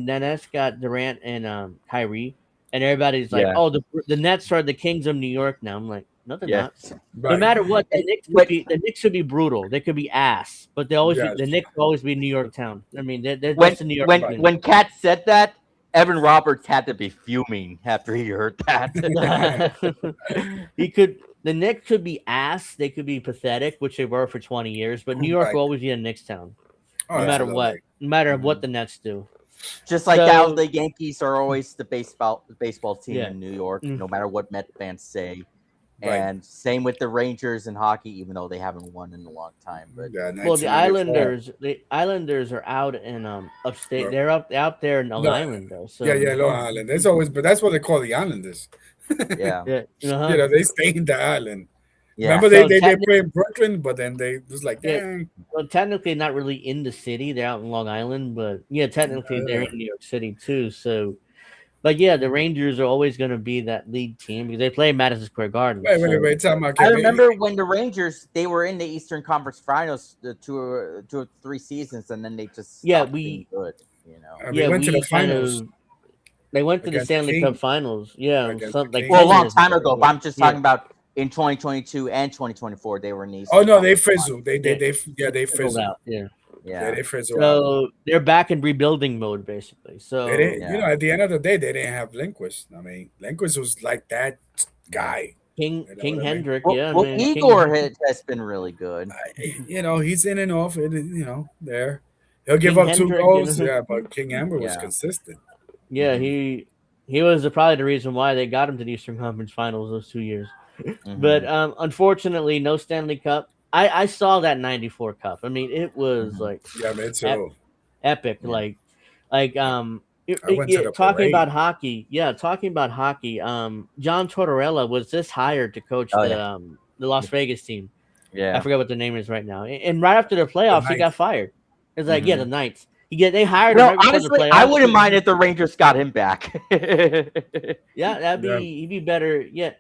A: Nets got Durant and Kyrie, and everybody's like, "Oh, the Nets are the kings of New York now." I'm like, no, they're not. Right. No matter what, the Knicks should be brutal. They could be ass, but the Knicks will always be New York town. I mean, that's New York.
B: When Kat said that, Evan Roberts had to be fuming after he heard that.
A: The Knicks could be ass. They could be pathetic, which they were for 20 years. But New York will always be a Knicks town, no matter what. No matter what the Nets do.
B: Just like how the Yankees are always the baseball team in New York, no matter what Met fans say. And same with the Rangers in hockey, even though they haven't won in a long time. But
A: the Islanders are out in upstate. They're out there in Long Island, though. So
C: Long Island. But that's what they call the Islanders.
B: Yeah.
C: They stay in the island.
B: Yeah.
C: Remember
A: So
C: they
A: technically,
C: play in Brooklyn, but then they was like,
A: yeah,
C: dang.
A: well, technically not really in the city. They're out in Long Island, but yeah, technically they're
C: Yeah.
A: in New York City too. So, but yeah, the Rangers are always going to be that lead team because they play Madison Square Garden. So
C: Wait. Time out,
B: I
C: Kevin.
B: remember when the Rangers they were in the Eastern Conference Finals two or three seasons, and then they just
A: yeah,
B: stopped being good. You know.
C: They
A: yeah,
C: went to the
A: we kind
C: finals
A: of they went to the
C: against
A: Stanley Cup
C: King.
A: Finals. Yeah,
C: Against the
A: some like
C: King.
B: Well, a
A: 10
B: long
A: years
B: time
A: ago.
B: ago, but I'm just
A: Yeah,
B: talking about in 2022 and 2024, they were in the
C: Oh
B: Eastern
C: no, they
B: Conference
C: fizzled.
A: yeah,
C: They
A: fizzled
C: fizzled.
A: out. Yeah.
C: Yeah,
B: Yeah.
C: they fizzled out.
A: So they're back in rebuilding mode, basically.
C: They
A: So
C: didn't,
B: Yeah.
C: at the end of the day, they didn't have Lindquist. I mean, Lindquist was like that guy.
A: King
C: You know
A: King
C: what I mean?
A: Hendrick,
B: Well,
A: yeah, I
B: well
A: mean
B: Igor has been really good.
C: He's in and off. There. He'll give
A: King
C: up two
A: Hendrick,
C: goals. Yeah, but King Amber was
B: Yeah.
C: consistent.
A: yeah,
B: Mhm.
A: he was probably the reason why they got him to the Eastern Conference Finals those 2 years. But
B: Mhm.
A: Unfortunately, no Stanley Cup. I saw that '94 Cup. I mean, it was
B: Mhm.
A: like
C: Yeah, me
A: ep-
C: too.
A: epic.
B: Yeah.
A: Like
C: I went to the
A: talking
C: parade.
A: about hockey. Yeah, talking about hockey. John Tortorella was just hired to coach
B: Oh yeah.
A: the Las Vegas team. I
B: Yeah.
A: forget what the name is right now. And right after the
C: The
A: playoffs, he got
C: Knights.
A: fired. It's like, yeah, the
B: Mhm.
A: Knights. They hired him
B: Well,
A: right before the
B: honestly, I
A: playoffs.
B: wouldn't mind if the Rangers got him back.
A: Yeah,
C: Yeah.
A: he'd be better. Yeah,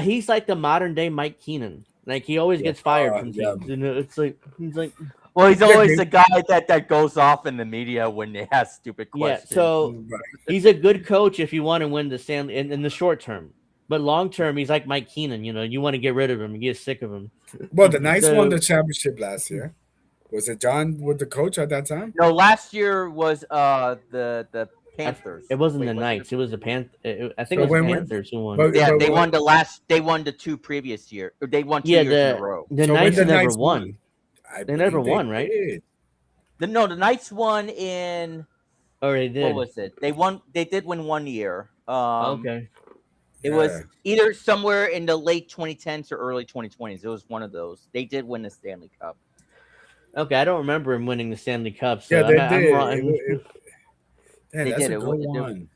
A: he's like the modern day Mike Keenan. Like he always
B: Yeah.
A: gets fired from
C: Yeah.
A: teams. You know, it's like he's like,
B: Well, he's
C: Yeah,
B: always
C: they-
B: the guy that goes off in the media when they ask stupid
A: yeah.
B: questions.
A: So
C: Right.
A: he's a good coach if you want to win the Stanley in the short term. But long term, he's like Mike Keenan. You know, you want to get rid of him. You get sick of him.
C: Well, the Knights won
A: So
C: the championship last year. Was it John with the coach at that time?
B: No, last year was the Panthers.
A: it wasn't
B: Wait,
A: the
B: was
A: Knights. It was the I think
C: So
A: it was the
C: when we-
A: Panthers who won.
C: But,
B: Yeah,
C: but
B: they
C: when-
B: won They won the two previous year. They won 2
A: Yeah,
B: years in a row.
A: the
C: so when
A: Knights
C: the
A: never
C: Knights
A: won.
C: I
A: They never
C: believe
A: won, right?
C: did.
B: The Knights won in
A: Or they did.
B: what was it? They won. They did win 1 year.
A: Okay.
B: It was either somewhere in the late 2010s or early 2020s. It was one of those. They did win the Stanley Cup.
A: Okay, I don't remember him winning the Stanley Cup. So
C: Yeah, they
A: I'm
C: did.
A: wrong.
C: Yeah,
B: They
C: that's
B: did
C: a
B: it.
C: good one.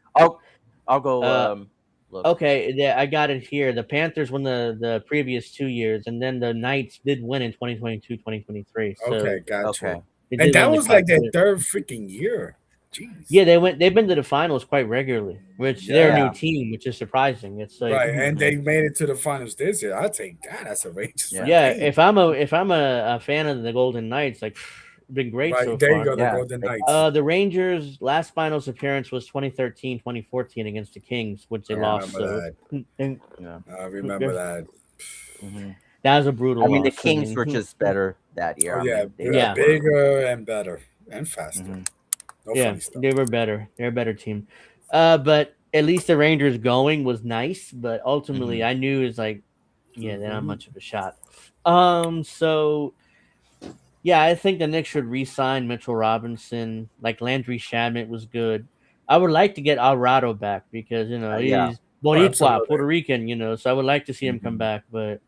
B: I'll go. Look.
A: Okay, yeah, I got it here. The Panthers won the previous 2 years, and then the Knights did win in 2022, 2023. So
C: Okay, gotcha.
B: Okay.
A: they
C: And
A: did
C: that
A: win the
C: was like
A: cup.
C: their third freaking year. Jeez.
A: Yeah, they've been to the finals quite regularly, which they're a
B: Yeah.
A: new team, which is surprising. It's like
C: Right, and they made it to the finals this year. I'll take that. That's a Rangers.
B: Yeah.
A: yeah,
C: fan.
A: if I'm a fan of the Golden Knights, like been great
C: Right,
A: so
C: there
A: far.
C: you go, the
B: Yeah.
C: Golden Knights.
A: The Rangers' last finals appearance was 2013, 2014 against the Kings, which they
C: I
A: lost.
C: remember
A: So and
B: Yeah.
C: I remember that.
B: Mhm.
A: that was a brutal
B: I mean, the
A: loss.
B: Kings were just better that year.
C: Oh,
B: I
C: yeah,
B: mean, they
A: Yeah.
B: were-
C: bigger and better and faster.
B: Mhm.
C: No
A: yeah,
C: funny stuff.
A: they were better. They're a better team. But at least the Rangers going was nice. But ultimately, I knew it's like, yeah, they're not
C: Mhm.
A: much of a shot. So yeah, I think the Knicks should re-sign Mitchell Robinson. Like Landry Shamet was good. I would like to get Alvarado back because he's
B: Yeah.
A: Boricua,
C: absolutely.
A: Puerto Rican. So I would like to see him come
B: Mhm.
A: back. But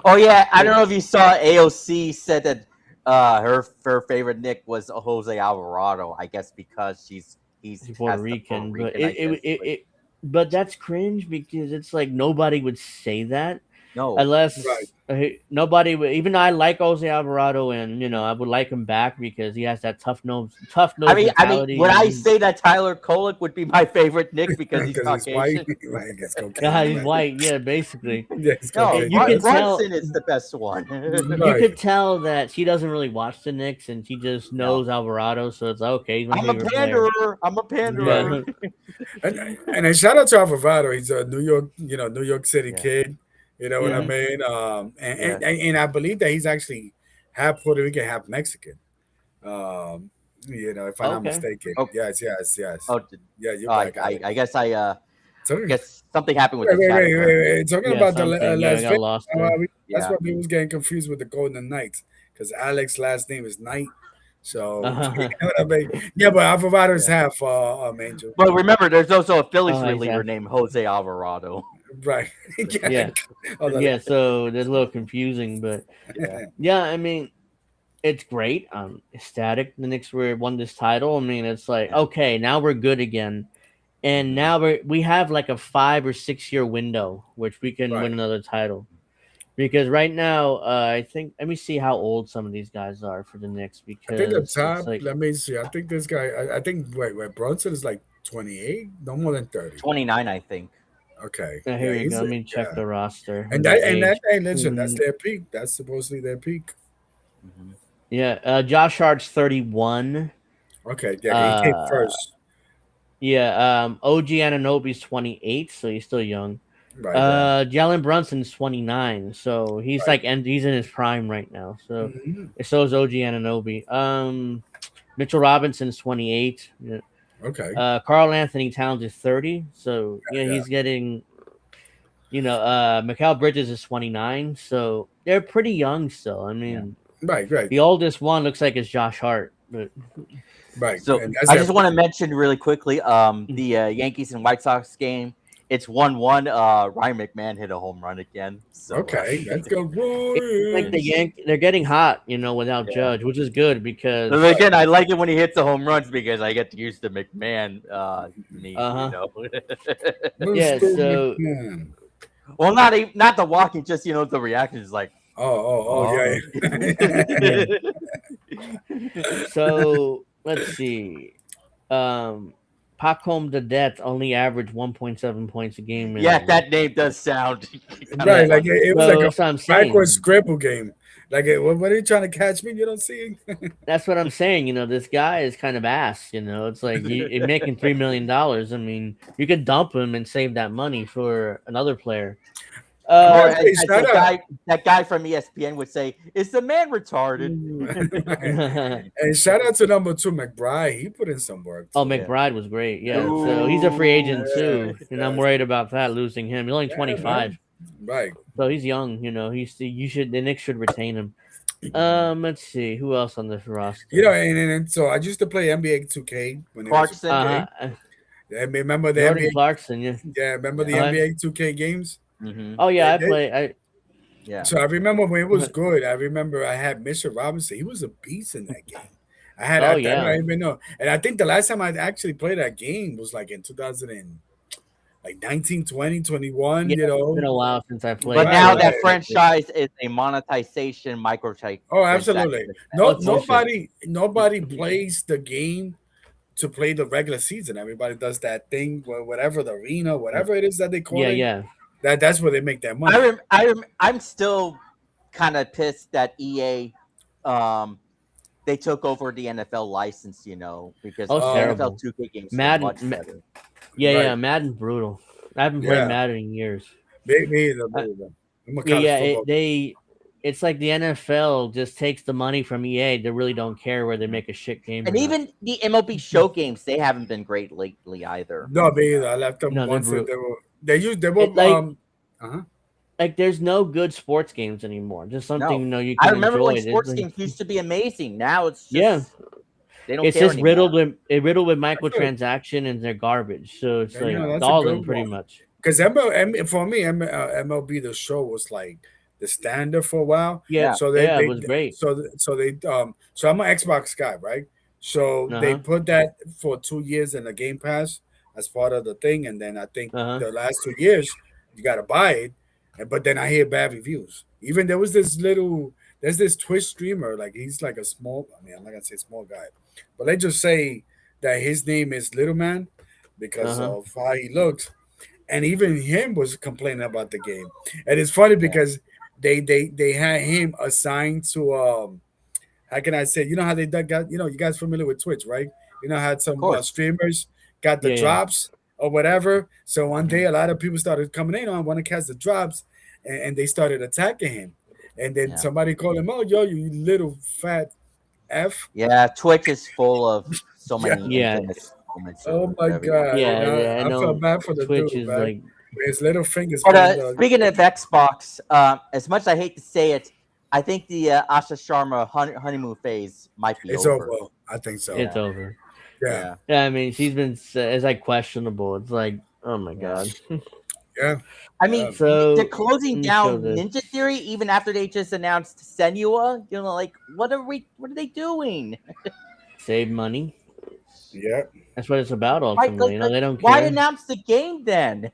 B: Oh yeah, I don't know if you saw AOC said that her favorite Nick was Jose Alvarado. I guess because he's
A: Puerto
B: has the
A: Rican,
B: Puerto
A: but
B: Rican, I guess,
A: but that's cringe because it's like nobody would say that
B: no.
A: unless
C: Right.
A: nobody would. Even though I like Jose Alvarado and I would like him back because he has that tough nose
B: I mean,
A: mentality.
B: would I say that Tyler Kolek would be my favorite Nick because he's
C: Because he's white.
B: Caucasian?
C: Right, it gets cocaine.
A: yeah, he's
C: right.
A: white. Yeah, basically.
C: Yeah, it's
B: No,
C: cocaine.
A: you can tell-
B: Brunson is the best one.
A: You
C: Right.
A: could tell that she doesn't really watch the Knicks and she just knows Alvarado, so it's like, okay. He's my
B: I'm a
A: favorite player.
B: panderer. I'm a panderer.
A: Yeah.
C: And a shout out to Alvarado. He's a New York City
B: Yeah.
C: kid. You know what I
A: Yeah.
C: mean? And I believe that he's actually half Puerto Rican, half Mexican. If I'm not
A: Okay.
C: mistaken.
B: Oh.
C: Yes.
B: Oh,
C: Yeah, you're
B: I,
C: back.
B: I guess I
C: Talking,
B: guess something happened with
C: wait,
B: the chat.
C: wait. Talking
A: Yeah,
C: about the
A: something. Yeah, I
C: Las
A: got
C: Vegas.
A: lost there.
C: That's
B: Yeah.
C: why we was getting confused with the Golden Knights because Alex's last name is Knight. So you know what I mean? Yeah, but Alvarado's half Angel.
B: But remember, there's also a Phillies
A: Oh,
B: reliever
A: exactly.
B: named Jose Alvarado.
C: Right.
A: Yeah.
C: Hold on.
A: Yeah, so it's a little confusing, but yeah, I mean, it's great. I'm ecstatic. The Knicks won this title. I mean, it's like, okay, now we're good again. And now we have like a 5 or 6 year window which we can
C: Right.
A: win another title. Because right now, I think let me see how old some of these guys are for the Knicks
C: I think the
A: because it's
C: top.
A: like
C: Let me see. I think this guy. I think wait. Brunson is like 28, no more than 30.
B: 29, I think.
C: Okay, yeah,
A: here you go.
C: he's
A: Let me check
C: yeah.
A: the roster
C: And
A: and their
C: that
A: age.
C: hey, listen, that's their peak. That's supposedly their peak.
B: Hmm.
A: Yeah, Josh Hart's 31.
C: Okay, yeah, he came
A: Uh,
C: first.
A: OG Ananobi's 28, so he's still young.
C: Right.
A: Jalen Brunson's 29, so he's
C: Right.
A: like, and he's in his prime right now. So,
C: Hmm.
A: so is OG Ananobi. Mitchell Robinson's 28. Yeah.
C: Okay.
A: Carl Anthony Towns is 30. So yeah,
C: Yeah.
A: he's getting. Mikal Bridges is 29. So they're pretty young still. I
B: Yeah.
A: mean,
C: Right. Right.
A: the oldest one looks like it's Josh Hart, but
C: Right.
B: So
C: And that's
B: I
C: their
B: just want to
C: peak.
B: mention really quickly the Yankees and White Sox game. It's 1-1. Ryan McMahon hit a home run again. So
C: Okay. Let's go,
A: it's like
C: boys.
A: they're getting hot, without
B: yeah.
A: Judge, which is good because
B: So again, I like it when he hits the home runs because I get to use the McMahon meme.
A: uh-huh. Yeah,
C: Mr.
A: so
C: McMahon.
B: Well, not the walking, just the reaction is like,
C: Oh,
B: oh.
C: yeah.
A: yeah. So let's see. Pacom the Death only averaged 1.7 points a game
B: Yeah,
A: in
B: that name does sound kind of
C: Right.
A: yeah.
C: Like
B: funny.
C: it was
A: So
C: like a
A: that's what I'm
C: backward
A: saying.
C: scribble game. Like, what are you trying to catch me? You don't see?
A: That's what I'm saying. This guy is kind of ass. It's like you're making $3 million. I mean, you could dump him and save that money for another player.
C: I'm
B: Or
C: gonna
A: Uh,
C: say
B: as
C: shout out.
B: that guy from ESPN would say, "Is the man retarded?"
C: And shout out to number 2, McBride. He put in some work
A: Oh,
C: too.
B: Yeah.
A: McBride was great. Yeah. So he's a free agent
C: Yeah,
A: too. And I'm
C: yeah,
A: worried about that losing him. He's only
C: yeah, man.
A: 25.
C: Right.
A: So he's young, the Knicks should retain him. Let's see. Who else on this roster?
C: And so I used to play NBA 2K when it was a
B: Clarkson.
C: 2K.
A: Uh-huh.
C: Yeah, remember the
A: Jordan
C: NBA?
A: Clarkson, yeah.
C: Yeah, remember the
B: Yeah.
A: Okay.
C: NBA 2K games?
B: Hmm.
A: Oh yeah,
C: They,
A: I
C: they,
A: play
B: Yeah.
C: so I remember when it was
A: I
C: good. I remember I had Mr. Robinson. He was a beast in that game.
A: Oh
C: I
A: yeah.
C: don't even know. And I think the last time I actually played that game was like in 2000 and like 19, 20, 21.
A: Yeah, it's been a while since I
B: But
A: played,
C: Right,
A: so
B: now
A: I
B: that
C: right.
B: franchise is a monetization
C: Oh,
B: microtransaction.
C: absolutely.
A: oh,
C: No,
A: it's bullshit.
C: nobody plays the game to play the regular season. Everybody does that thing, whatever the arena, whatever it is that they call
A: Yeah,
C: it.
A: yeah.
C: That's where they make their money.
B: I'm still kind of pissed that EA they took over the NFL license, because
A: Oh, it's
B: the
C: Um,
B: NFL
A: terrible.
B: 2K games are
A: Madden,
B: much better.
A: yeah,
C: right.
A: yeah, Madden's brutal. I haven't played
C: Yeah.
A: Madden in years.
C: Me either. Me
A: Uh,
C: either. I'm a
A: yeah,
C: college
A: yeah.
C: football guy.
A: It's like the NFL just takes the money from EA. They really don't care whether they
B: Yeah.
A: make a shit game or
B: And
A: not.
B: even the MLB show games, they haven't been great lately either.
C: No, me either. I left them
A: No, they're
C: once and
A: brutal.
C: they were
A: It
C: uh-huh.
A: like there's no good sports games anymore. Just something
B: No.
A: you
B: I
A: can
B: remember
A: enjoy.
B: when sports games used to be amazing. Now it's
A: Yeah,
B: just they don't
A: it's
B: care
A: just
B: anymore.
A: riddled with
C: That's good.
A: microtransaction and they're garbage. So it's
C: And,
A: like
B: Yeah.
C: that's a
A: all of them
C: good
A: pretty
C: one.
A: much.
C: Because for me, MLB the show was like the standard for a while.
A: Yeah,
B: Yeah.
C: So
A: yeah, it was great.
C: so I'm an Xbox guy, right? So
A: Uh
C: they
A: huh.
C: put that for 2 years in the Game Pass as part of the thing, and then I think
A: Uh huh.
C: the last 2 years you got to buy it. But then I hear bad reviews. Even there's this Twitch streamer, like he's like a small. I mean, I'm not gonna say small guy, but let's just say that his name is Little Man
A: Uh
C: because
A: huh.
C: of how he looks, and even him was complaining about the game. And it's funny
B: Yeah.
C: because they had him assigned to how can I say, how they got, you guys familiar with Twitch, right? Had
B: Of
C: some
B: course.
C: streamers got the
A: Yeah, yeah.
C: drops or whatever. So one
B: Hmm.
C: day a lot of people started coming in on want to catch the drops, and they started attacking him. And then
B: Yeah.
C: somebody called him, "Oh, yo, you little fat f."
B: Yeah. Twitch is full of so
C: Yeah.
B: many
A: Yeah,
B: infamous moments
C: Oh
B: of
C: my
B: everyone.
C: god.
A: yeah, yeah. I
C: I felt
A: know.
C: bad for the
A: Twitch
C: dude,
A: is
C: man.
A: like
C: His little fingers
B: But
C: getting the
B: speaking of Xbox, as much as I hate to say it, I think the Asha Sharma honeymoon phase might be
C: It's
B: over.
C: over. I think so.
A: it's
B: Yeah.
A: over.
C: Yeah.
B: Yeah.
A: Yeah, I mean she's been it's like questionable. It's like oh my
B: Yeah.
A: god.
C: Yeah.
B: I mean, they're
A: So
B: closing
A: let me show
B: down
A: this.
B: Ninja Theory even after they just announced Senua. Like what are they doing?
A: Save money.
C: Yeah.
A: That's what it's about
B: Why,
A: ultimately. They don't
B: why
A: care.
B: announce the game then?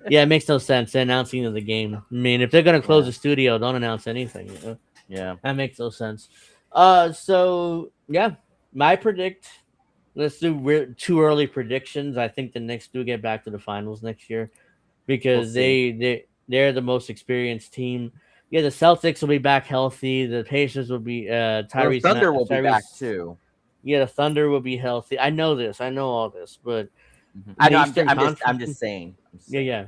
A: Yeah, it makes no sense. The announcing of the game. I mean, if they're gonna close
B: Yeah.
A: the studio, don't announce anything.
B: Yeah.
A: That makes no sense. So yeah, my predict. Let's do too early predictions. I think the Knicks do get back to the finals next year
B: We'll
A: because
B: see.
A: they're the most experienced team. Yeah, the Celtics will be back healthy. The Pacers will be
B: Well, the
A: Tyrese
B: Thunder will be back
A: Tyrese.
B: too.
A: Yeah, the Thunder will be healthy. I know this. I know all this, but in
B: I
A: the
B: know.
A: Eastern
B: I'm
A: Conference,
B: just saying.
A: yeah, yeah.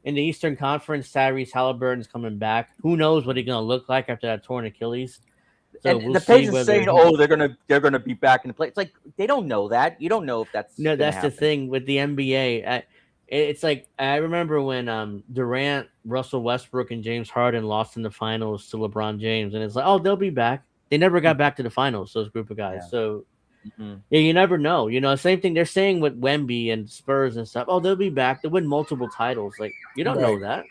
A: In the Eastern Conference, Tyrese Halliburton's coming back. Who knows what he's gonna look like after that torn Achilles? So
B: And
A: we'll
B: the
A: see
B: page is
A: whether
B: saying,
A: he.
B: "Oh, they're gonna be back in the play." It's like they don't know that. You don't know if that's
A: No,
B: gonna
A: that's the
B: happen.
A: thing with the NBA. It's like I remember when Durant, Russell Westbrook, and James Harden lost in the finals to LeBron James, and it's like, oh, they'll be back. They never got back to the finals. Those group of guys.
B: Yeah.
A: So
B: Hmm.
A: yeah, you never know. Same thing they're saying with Wemby and Spurs and stuff. Oh, they'll be back. They'll win multiple titles. Like you don't know
C: Right.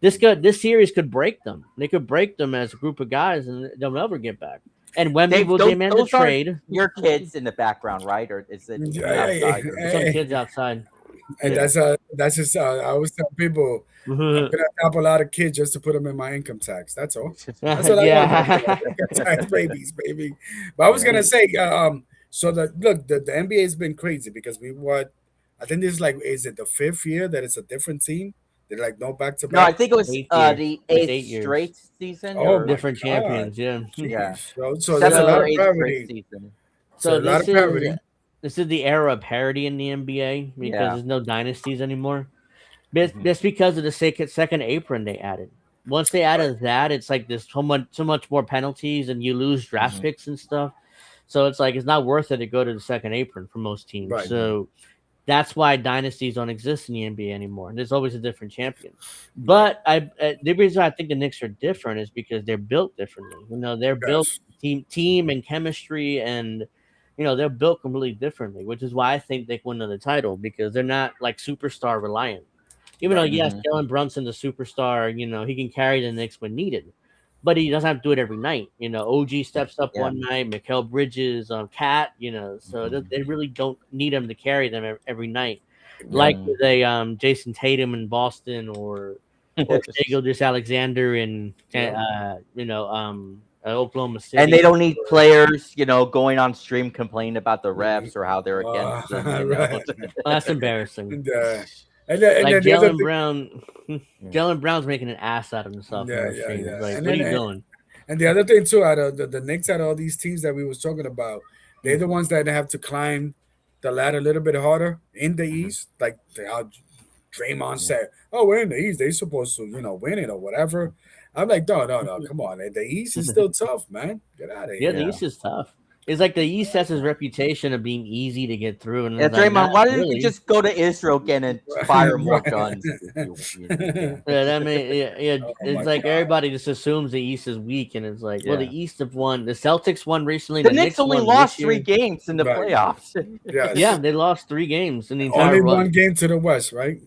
A: that. This series could break them. They could break them as a group of guys, and they'll never get back. And Wemby
B: Dave,
A: will demand a
B: those are
A: trade.
B: your kids in the background, right? Or is it
C: Yeah, hey,
B: outside? Or
A: Some
C: hey,
A: kids outside.
C: and
A: Yeah.
C: that's just I always tell people I'm gonna adopt a lot of kids just to put them in my income tax. That's all. That's what I want them for.
A: Yeah.
C: Income tax babies, baby. But I was
B: Yeah.
C: gonna say, so the NBA has been crazy because I think this is like, is it the fifth year that it's a different team? They're like no back to
B: No, I
C: back.
B: think it was
A: 8 year.
B: the
A: It's
B: 8th
A: 8 years.
B: straight season,
C: Oh
B: or
C: my
A: Different
C: god,
A: champions. Yeah.
B: yeah,
C: jeez. So there's a
B: seventh
C: lot
B: or
A: So
C: of
B: 8th straight
C: parity.
B: season.
A: so
C: So a lot
A: this
C: of
A: is
C: parity.
A: this is the era of parity in the NBA because
B: Yeah.
A: there's no dynasties anymore. But
B: Mhm.
A: that's because of the second apron they added. Once they
C: Right.
A: added that, it's like there's so much more penalties and you lose draft
B: Mhm.
A: picks and stuff. So it's like it's not worth it to go to the second apron for most teams.
C: Right.
A: So that's why dynasties don't exist in the NBA anymore. There's always a different champion.
C: Right.
A: But the reason I think the Knicks are different is because they're built differently. They're built
C: Yes.
A: team and chemistry, and they're built completely differently, which is why I think they win another title because they're not like superstar reliant. Even though
C: Right.
A: yes,
B: Mhm.
A: Jalen Brunson's a superstar, he can carry the Knicks when needed, but he doesn't have to do it every night. OG steps up
B: Yeah.
A: one night, Mikal Bridges, Cat, so
B: Mhm.
A: they really don't need him to carry them every night,
C: Yeah.
A: like
B: Mhm.
A: with a Jason Tatum in Boston or Shai Gilgeous-Alexander in
C: Yeah.
A: Oklahoma
B: And they
A: City.
B: don't need players, going on stream complaining about the refs or how they're
C: Uh,
B: against them.
C: right.
A: Oh, that's embarrassing.
C: And and
A: Like
C: then the other
A: Jalen
C: thing,
A: Brown,
B: Yeah.
A: Jalen Brown's making an ass out of himself in
C: yeah,
A: those
C: yeah,
A: streams.
C: yeah.
A: Like,
C: And
A: what are
C: then
A: you doing?
C: and the other thing too, out of the Knicks, out of all these teams that we was talking about, they're the
B: Mhm.
C: ones that have to climb the ladder a little bit harder in the
B: Mhm.
C: East. Like how Draymond
B: Yeah.
C: said, "Oh, we're in the East. They're supposed to, win it or whatever." I'm like, no, no, no, come on. The East is still tough, man. Get out of
A: Yeah, the
C: here.
B: Yeah.
A: East is tough. It's like the East has his reputation of being easy to get through, and
B: Yeah,
A: it's like not
B: Draymond, why didn't you
A: really.
B: just go to Israel again and fire more guns? Yeah.
A: Yeah, I mean, yeah,
C: Oh my
A: it's like
C: god.
A: everybody just assumes the East is weak, and it's like, well,
B: Yeah.
A: the East have won. The Celtics won recently.
B: The
A: The
B: Knicks
A: Knicks
B: only
A: won this
B: lost 3
A: year.
B: games in the
C: Right.
B: playoffs.
A: Yeah,
C: Yes.
A: they lost 3 games in the entire
C: Only
A: run.
C: one game to the West, right?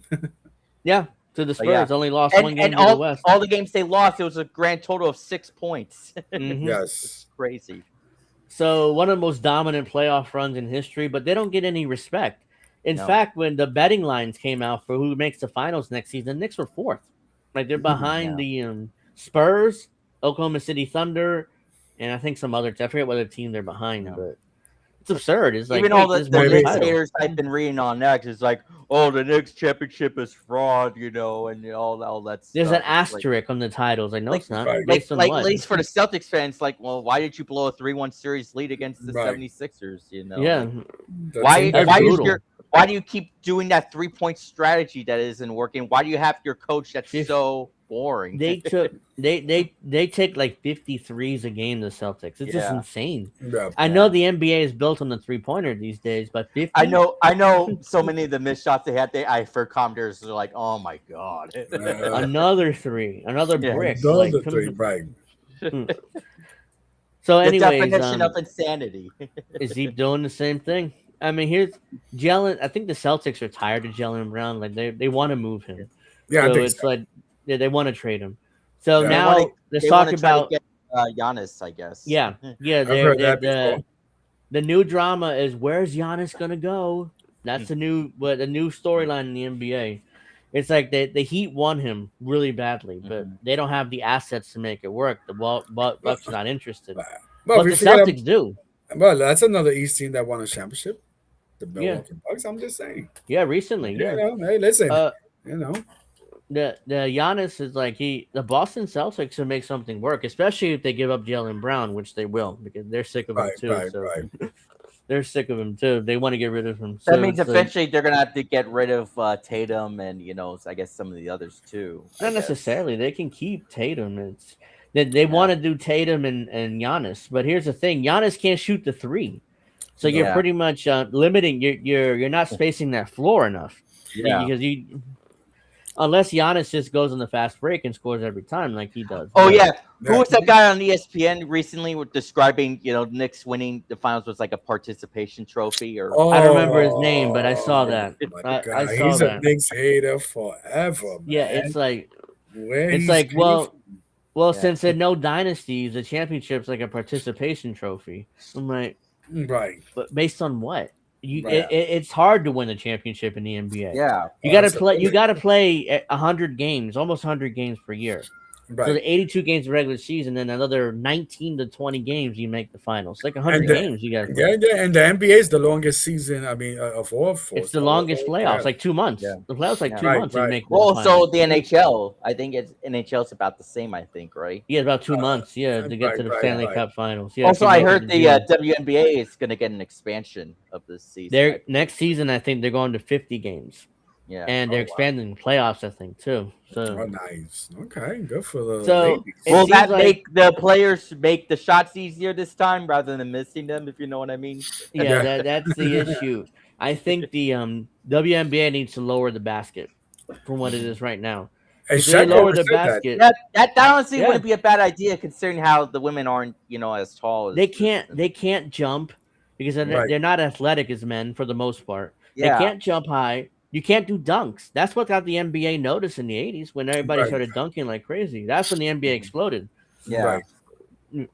A: Yeah, to the
B: But yeah.
A: Spurs, only lost
B: And
A: one
B: and
A: game to the
B: all
A: West.
B: all the games they lost, it was a grand total of 6 points.
A: Hmm.
C: Yes.
B: Crazy.
A: So one of the most dominant playoff runs in history, but they don't get any respect. In
B: No.
A: fact, when the betting lines came out for who makes the finals next season, the Knicks were fourth. Like they're behind
B: Yeah.
A: the Spurs, Oklahoma City Thunder, and I think some other. I forget what other team they're behind,
B: Yeah.
A: but it's absurd. It's like,
B: Even all
A: wait,
B: the,
A: this
B: the
A: won the
C: Maybe.
B: Knicks
A: title.
B: haters I've been reading on X is like, oh, the Knicks championship is fraud, and all that stuff.
A: There's an
B: It's like,
A: asterisk on the titles. Like, no,
B: like,
A: it's not.
C: Right.
A: Based on
B: like
A: what?
B: at least for the Celtics fans, like, well, why did you blow a 3-1 series lead against the
C: Right.
B: 76ers?
A: Yeah,
B: Like,
C: The
B: why
C: team
A: that's
C: that
A: brutal.
B: why do you keep doing that 3-point strategy that isn't working? Why do you have your coach that's
A: Fif-
B: so boring?
A: They took they take like 53s a game. The Celtics. It's just
B: Yeah.
A: insane.
C: yeah.
A: I
B: Yeah.
A: know the NBA is built on the 3-pointer these days, but 50.
B: I know so many of the missed shots they had, for commenters are like, oh my god.
A: Another 3, another
B: Yeah.
A: brick.
C: The
A: Like,
C: other three, right.
A: so,
B: The
A: anyways,
B: definition of insanity.
A: is he doing the same thing? I mean, here's Jalen. I think the Celtics are tired of Jalen Brown. Like they want to move him.
C: Yeah, I
A: So
C: think
A: it's
C: so.
A: like they want to trade him. So
C: Yeah.
B: They
A: now let's
B: they
A: talk
B: want to try to
A: about
B: get Giannis, I guess.
A: yeah.
C: I've heard that before.
A: the new drama is where's Giannis gonna go? That's the new storyline in the NBA. It's like the Heat won him really badly, but they don't have the assets to make it work. The Bucks are not interested,
C: But
A: but
C: we
A: the
C: forget.
A: Celtics do.
C: Well, that's another East team that won a championship. The
A: Yeah,
C: Milwaukee Bucks. I'm just saying.
A: yeah, recently,
C: You
A: yeah.
C: know, hey, listen.
A: Uh,
C: You know,
A: the Giannis is like the Boston Celtics will make something work, especially if they give up Jalen Brown, which they will because they're sick of him
C: right,
A: too.
C: right,
A: So
C: right.
A: they're sick of him too. They want to get rid of him.
B: That
A: So
B: means
A: it's like
B: eventually they're gonna have to get rid of Tatum and I guess some of the others too. I
A: not
B: guess.
A: necessarily. They can keep Tatum. It's they
B: Yeah.
A: want to do Tatum and Giannis, but here's the thing: Giannis can't shoot the three, so you're
C: No.
B: Yeah.
A: pretty much limiting. You're not spacing that floor enough
B: Yeah.
A: because you unless Giannis just goes on the fast break and scores every time like he does.
B: Oh
A: But
B: yeah. Who
C: Yeah.
B: was that guy on ESPN recently with describing, Knicks winning the finals was like a participation trophy or
A: I don't remember his name, but I saw
C: Oh
A: that.
C: my
A: I
C: God,
A: saw
C: he's a
A: that.
C: Knicks hater forever,
A: Yeah,
C: man. Where
A: it's
C: he's
A: like
C: came from.
A: well,
B: Yeah.
A: since there are no dynasties, the championship's like a participation trophy. I'm like,
C: Right,
A: but based on what?
C: right.
A: It's hard to win the championship in the NBA.
B: Yeah.
A: You gotta play. You
C: Absolutely.
A: gotta play 100 games, almost 100 games per year. So
C: Right.
A: the 82 games of regular season, then another 19 to 20 games, you make the finals. It's like 100
C: And the,
A: games you gotta
C: yeah,
A: play.
C: yeah, and the NBA is the longest season. I mean, of all four.
A: It's the
C: So,
A: longest playoffs,
C: yeah.
A: like 2 months.
B: Yeah.
A: The playoffs like
B: Yeah.
A: 2 months. You
C: Right.
A: make the
B: Well,
A: finals.
B: so the NHL, I think NHL's about the same. I think, right?
A: Yeah, about 2 months. Yeah, to get
C: Right,
A: to the
C: right,
A: Stanley
C: right.
A: Cup Finals. Yeah, if
B: Also,
A: you
B: I
A: make it
B: heard
A: to
B: the
A: June.
B: WNBA is going to get an expansion of this season. I
A: They're
B: think.
A: next season. I think they're going to 50 games,
B: Yeah.
A: and they're
C: Oh, wow.
A: expanding the playoffs. I think too.
C: Oh,
A: So,
C: nice. Okay, good for the
A: so
C: ladies.
A: it
B: Will
A: seems
B: that
A: like
B: make the players make the shots easier this time rather than missing them? If you know what I mean.
A: yeah,
C: Yeah.
A: that's the issue. I think the WNBA needs to lower the basket from what it is right now.
C: And
A: If they
C: Shaq
A: lower
C: always
A: the
C: said that.
A: basket,
B: That honestly
A: yeah,
B: wouldn't be a bad idea considering how the women aren't as tall as
A: they can't jump because
C: Right.
A: they're not athletic as men for the most part. They
B: Yeah.
A: can't jump high. You can't do dunks. That's what got the NBA noticed in the 80s when everybody
C: Right.
A: started dunking like crazy. That's when the NBA exploded.
B: Yeah.
C: Right.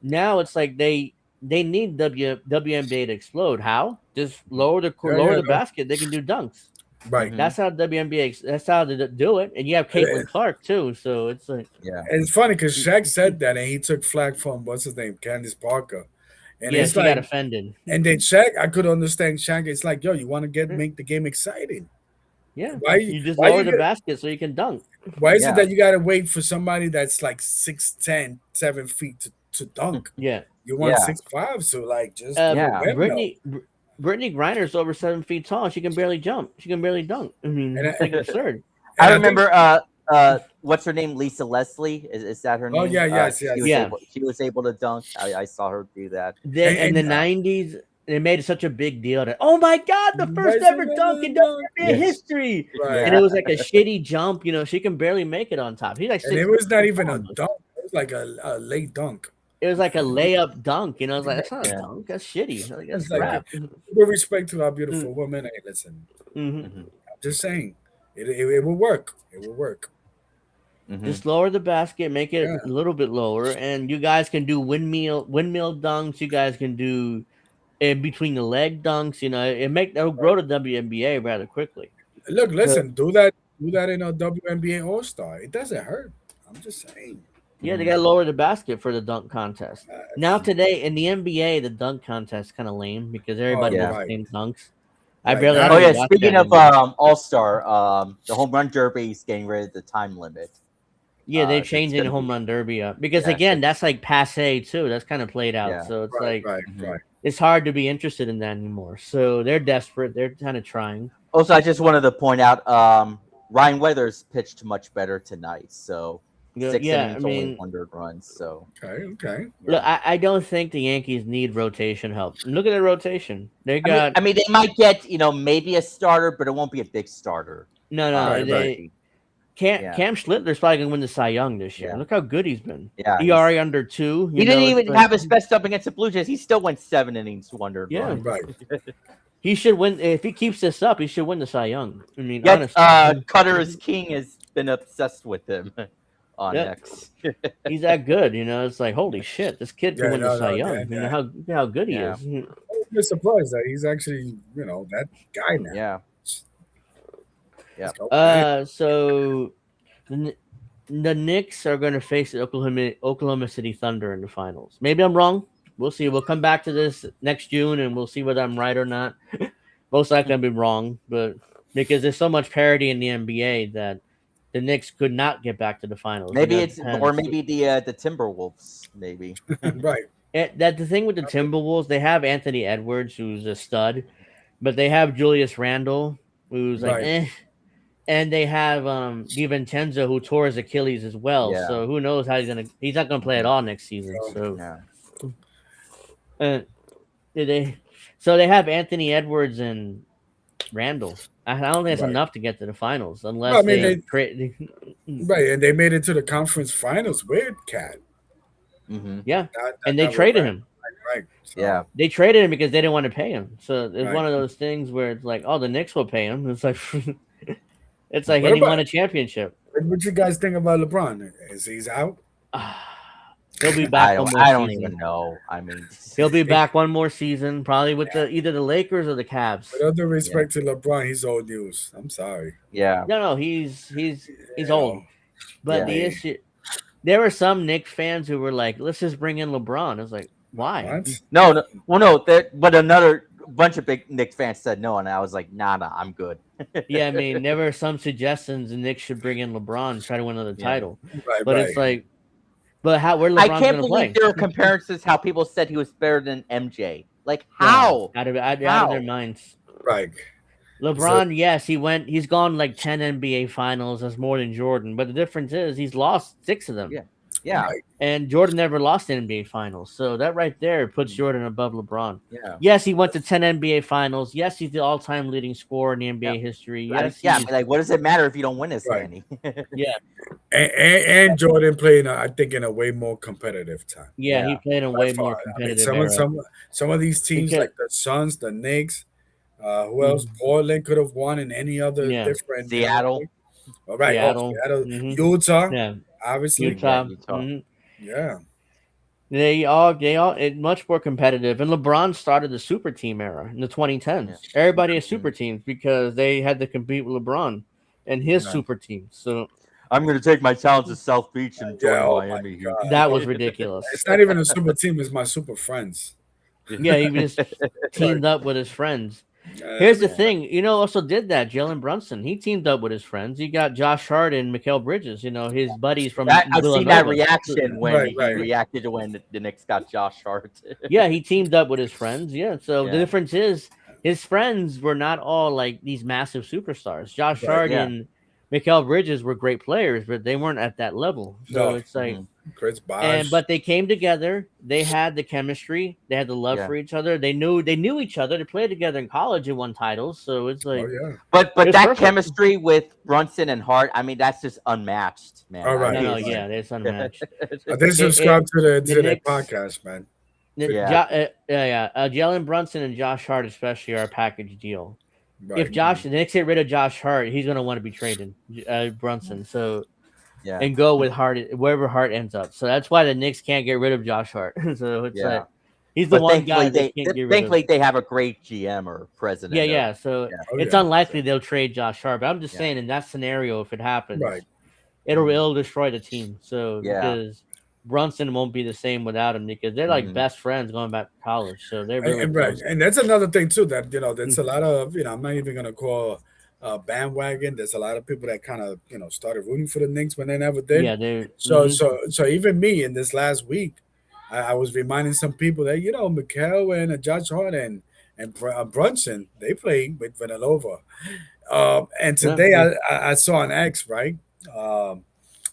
A: Now it's like they need WNBA to explode. How? Just lower the
C: Yeah,
A: lower
C: yeah,
A: the
C: no.
A: basket. They can do dunks.
C: Right.
B: Mhm.
A: That's how WNBA. That's how they do it. And you have Caitlin Clark too. So it's like
B: Yeah.
C: And it's funny because Shaq said that, and he took flack from what's his name, Candace Parker, and
A: yeah,
C: it's
A: she got
C: like,
A: offended.
C: and then Shaq, I could understand Shaq. It's like, yo, you want to make the game exciting.
A: Yeah,
C: Why?
A: you just
C: Why
A: lower
C: you
A: the
C: get,
A: basket so you can dunk.
C: Why is
B: Yeah.
C: it that you gotta wait for somebody that's like 6'10", 7 feet to dunk?
A: Yeah.
C: You want
B: Yeah.
C: 6'5", so like just
B: Yeah.
C: do a windmill.
A: Brittany Griner's over 7 feet tall. She can barely jump. She can barely dunk. I mean,
C: And
A: it's like absurd.
B: I
C: And think-
B: remember. What's her name? Lisa Leslie. Is that her name?
C: Oh, yeah, yes, yes.
A: Yeah.
B: She was able to dunk. I saw her do that.
A: In the
C: And-
A: 90s, they made such a big deal that oh my god, the first
C: Right,
A: ever
C: right,
A: dunk in
C: right,
A: WNBA
C: yes.
A: history.
C: Right.
A: And it was like a shitty jump. She can barely make it on top. He's like
C: And it
A: 6
C: was not even a
A: almost.
C: dunk. It was like a late dunk.
A: It was like a layup dunk. I was like, that's not
B: Yeah.
A: a dunk. That's shitty. Like, that's
C: It's like
A: crap.
C: with respect to our beautiful women. Hey, listen,
A: Mhm.
C: I'm just saying, it will work. It will work.
B: Mhm.
A: Just lower the basket, make it
C: Yeah.
A: a little bit lower, and you guys can do windmill dunks. You guys can do in between the leg dunks. It'll grow the WNBA rather quickly.
C: Look, listen, do that in a WNBA All Star. It doesn't hurt. I'm just saying.
A: Yeah, they gotta lower the basket for the dunk contest. Now today in the NBA, the dunk contest is kind of lame because everybody
B: yeah.
A: does the
C: Right.
A: same dunks. I
C: Right.
A: barely.
C: Oh,
A: I
B: Oh
A: don't
B: yeah.
A: even watch
B: Speaking
A: that
B: of
A: anymore.
B: All Star, the home run derby is getting rid of the time limit.
A: Yeah, they're
B: it's
A: changing
B: gonna
A: the home
B: be-
A: run derby up because
B: Yeah.
A: again, that's like passe too. That's kind of played out.
B: Yeah.
A: So it's
C: Right,
A: like
C: right.
A: it's hard to be interested in that anymore. So they're desperate. They're kind of trying.
B: Also, I just wanted to point out Ryan Weathers pitched much better tonight. So
A: Yeah,
B: 6
A: yeah,
B: innings,
A: I
B: only
A: mean-
B: 100 runs. So
C: Okay.
A: Look, I don't think the Yankees need rotation help. Look at their rotation. They
B: I
A: got
B: mean, they might get maybe a starter, but it won't be a big starter.
A: no.
C: Right,
A: They Cam Schlittler's probably gonna win the Cy Young this year.
B: Yeah.
A: Look how good he's been.
B: Yeah,
A: ERA under 2.
B: He didn't even
A: it's like-
B: have his best up against the Blue Jays. He still went 7 innings, 100
A: Yeah.
B: runs.
C: Right.
A: He should win if he keeps this up. He should win the Cy Young. I mean,
B: Yet,
A: honestly,
B: Cutter is King has been obsessed with him on
A: Yeah.
B: X.
A: he's that good. It's like holy shit, this kid can
C: Yeah,
A: win the
C: no,
A: Cy
C: no,
A: Young.
C: yeah.
A: How good he
B: Yeah.
A: is.
C: I'm surprised that he's actually, that guy now.
B: Yeah.
C: Let's go, man.
A: So the the Knicks are going to face the Oklahoma City Thunder in the finals. Maybe I'm wrong. We'll see. We'll come back to this next June and we'll see whether I'm right or not. Most likely I'll be wrong, but because there's so much parity in the NBA that the Knicks could not get back to the finals.
B: Maybe
A: It
B: it's
A: depends.
B: or maybe the Timberwolves. Maybe.
C: Right.
A: That the thing with the Timberwolves, they have Anthony Edwards, who's a stud, but they have Julius Randle, who's like
C: Right.
A: eh, and they have DiVincenzo, who tore his Achilles as well.
B: Yeah.
A: So who knows how he's not gonna play at all next season. So
B: Yeah.
A: they so they have Anthony Edwards and Randall. I don't think it's
C: Right.
A: enough to get to the finals unless
C: Well, I mean,
A: they create.
C: Right, and they made it to the conference finals with Cat.
B: Mm-hmm.
A: Yeah,
C: Not-
A: and they
C: not with
A: traded
C: Rand.
A: him.
C: Right. So,
B: Yeah.
A: They traded him because they didn't want to pay him. So it's
C: Right.
A: one of those things where it's like, oh, the Knicks will pay him. It's like, it's like,
C: What
A: and he
C: about-
A: won a championship.
C: What you guys think about LeBron? Is he's out?
A: He'll be back one more
B: I don't
A: season.
B: even know. I mean,
A: He'll be back one more season, probably with either the Lakers or the Cavs.
C: With all due respect to LeBron, he's old news. I'm sorry.
B: Yeah.
A: No, he's
C: You
A: old.
C: know,
A: But
B: Yeah.
A: the issue, there were some Knicks fans who were like, let's just bring in LeBron. It's like, why?
C: What?
B: No. Well, no. But another bunch of big Knicks fans said no, and I was like, nah, I'm good.
A: Yeah, I mean, there were some suggestions the Knicks should bring in LeBron and try to win another title.
C: Right,
A: But
C: right.
A: it's like, but where LeBron's
B: I can't
A: going to
B: believe
A: play?
B: there are comparisons how people said he was better than MJ. Like how?
A: Out of their
B: How?
A: minds.
C: right.
A: LeBron, yes, he's gone like 10 NBA finals. That's more than Jordan. But the difference is he's lost 6 of them.
B: Yeah.
C: Right.
A: And Jordan never lost an NBA finals. So that right there puts Jordan above LeBron.
B: Yeah.
A: Yes, he went to 10 NBA finals. Yes, he's the all-time leading scorer in the NBA history. Yes,
B: Yeah.
A: he's-
B: But like, what does it matter if you don't win this,
C: Right.
B: Danny?
C: And Jordan playing, I think, in a way more competitive time.
A: yeah, he
B: Yeah.
A: played in
C: By
A: way
C: far.
A: more
C: I mean,
A: competitive era.
C: some of these teams
A: Because-
C: like the Suns, the Knicks, who else? Portland could have won in any other
A: Yeah.
C: different
B: Seattle.
C: All right,
A: Seattle.
C: Seattle,
A: Mhm.
C: Utah,
A: Yeah,
C: obviously.
A: Utah.
B: Utah.
A: Mhm.
C: Yeah.
A: They all it's much more competitive. And LeBron started the super team era in the 2010s. Everybody has super teams because they had to compete with LeBron and his
C: Right.
A: super team. So
B: I'm going to take my talents to South Beach and join
C: Yeah, oh my
B: Miami. Heat.
C: God.
A: that was ridiculous.
C: It's not even a super team, it's my super friends.
A: Yeah, he just teamed up with his friends.
C: Uh,
A: Here's the thing, also did that. Jalen Brunson, he teamed up with his friends. He got Josh Hart and Mikal Bridges, his buddies from
B: I've seen that
A: Villanova.
B: reaction when
C: Right,
B: he
C: right.
B: reacted to when the Knicks got Josh Hart.
A: Yeah, he teamed up with his friends. Yeah, so the
B: Yeah.
A: difference is his friends were not all like these massive superstars. Josh
C: Right,
A: Hart
B: yeah.
A: and Mikal Bridges were great players, but they weren't at that level. So
C: No.
A: it's like,
C: Chris Bosh.
A: but they came together. They had the chemistry. They had the love
B: Yeah.
A: for each other. They knew each other. They played together in college and won titles. So it's like,
C: Oh yeah.
B: But
A: It's
B: that
A: perfect.
B: chemistry with Brunson and Hart, I mean, that's just unmatched, man.
C: All right.
A: no,
C: Right.
A: yeah, it's unmatched.
C: I did subscribe to
A: the
C: their
A: Knicks-
C: podcast, man.
B: Yeah.
A: Jalen Brunson and Josh Hart especially are a package deal.
C: Right.
A: If the Knicks get rid of Josh Hart, he's going to want to be traded, Brunson. So
B: Yeah.
A: and go with Hart wherever Hart ends up. So that's why the Knicks can't get rid of Josh Hart. So it's
B: Yeah.
A: like he's the
B: But
A: one guy
B: thankfully,
A: they can't get rid of.
B: thankfully they have a great GM or president.
A: Yeah. So
B: Yeah.
C: Oh,
A: it's
C: yeah.
A: unlikely they'll trade Josh Hart. But I'm just
B: Yeah.
A: saying, in that scenario, if it happens,
C: Right.
A: it'll destroy the team. So
B: Yeah.
A: because Brunson won't be the same without him because they're like
B: Mhm.
A: best friends going back to college. So they're really
C: And, right.
A: close.
C: And that's another thing too that there's a lot of I'm not even gonna call bandwagon. There's a lot of people that kind of started rooting for the Knicks when they never did.
A: Yeah, they
C: So so even me in this last week, I was reminding some people that Mikal and Josh Hart and Brunson, they played with Villanova. And today I saw an X, right.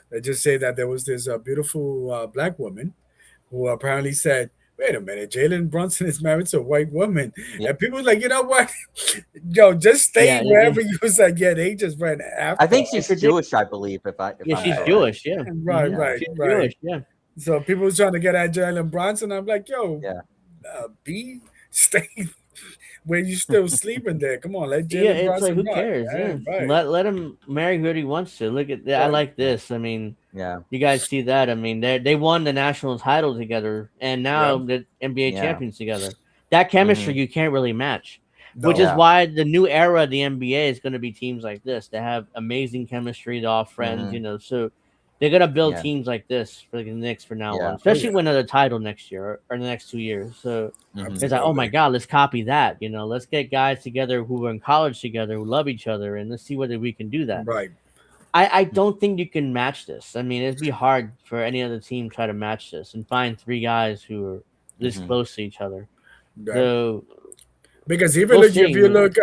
C: They just say that there was this beautiful black woman who apparently said, "Wait a minute, Jalen Brunson is married to a white woman,"
B: Yeah.
C: and people was like, "You know what? Yo, just stay
A: Yeah,
C: wherever you was like." Yeah, they just ran after.
B: I think she's
A: It's
B: Jewish, I believe. If I'm
A: she's
B: correct.
A: Jewish. Yeah,
C: Right,
A: Mhm.
C: right,
A: She's
C: right.
A: Jewish. Yeah.
C: So people was trying to get at Jalen Brunson. I'm like, yo,
B: Yeah.
C: stay where you still sleeping there. Come on, let Jalen
A: Yeah, it's
C: Brunson
A: like who
C: rock,
A: cares?
C: man.
A: Yeah.
C: Right.
A: Let him marry who he wants to. Look at that. I
C: Right.
A: like this. I mean,
B: Yeah.
A: you guys see that? I mean, they won the national title together, and now the NBA
B: Yeah.
A: champions together. that chemistry you can't really match. Which is why the new era of the NBA is going to be teams like this that have amazing chemistry. They're all friends, so they're going to build teams like this for the Knicks for now on, especially win another title next year or the next 2 years. So it's like, oh my God, let's copy that. Let's get guys together who were in college together, who love each other, and let's see whether we can do that.
C: Right.
A: I don't think you can match this. I mean, it'd be hard for any other team to try to match this and find three guys who are this close to each other.
C: Right.
A: So.
C: Because even if you look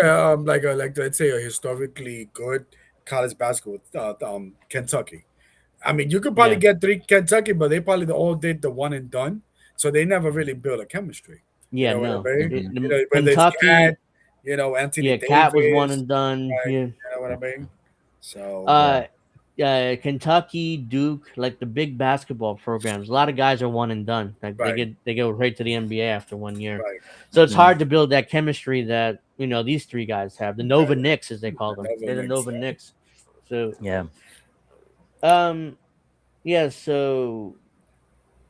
C: like let's say a historically good college basketball, Kentucky. I mean, you could probably get three Kentucky, but they probably all did the one and done, so they never really built a chemistry.
A: Yeah,
C: you know
A: no.
C: what I mean?
A: Kentucky,
C: Cat, Anthony Davis.
A: Cat was one and done.
C: Right?
A: Yeah.
C: You know what I mean? So
A: Kentucky, Duke, like the big basketball programs. A lot of guys are one and done. Like they go right to the NBA after 1 year.
C: Right.
A: So it's hard to build that chemistry that these three guys have. The Nova Knicks, as they call them. They're the Nova Knicks. So so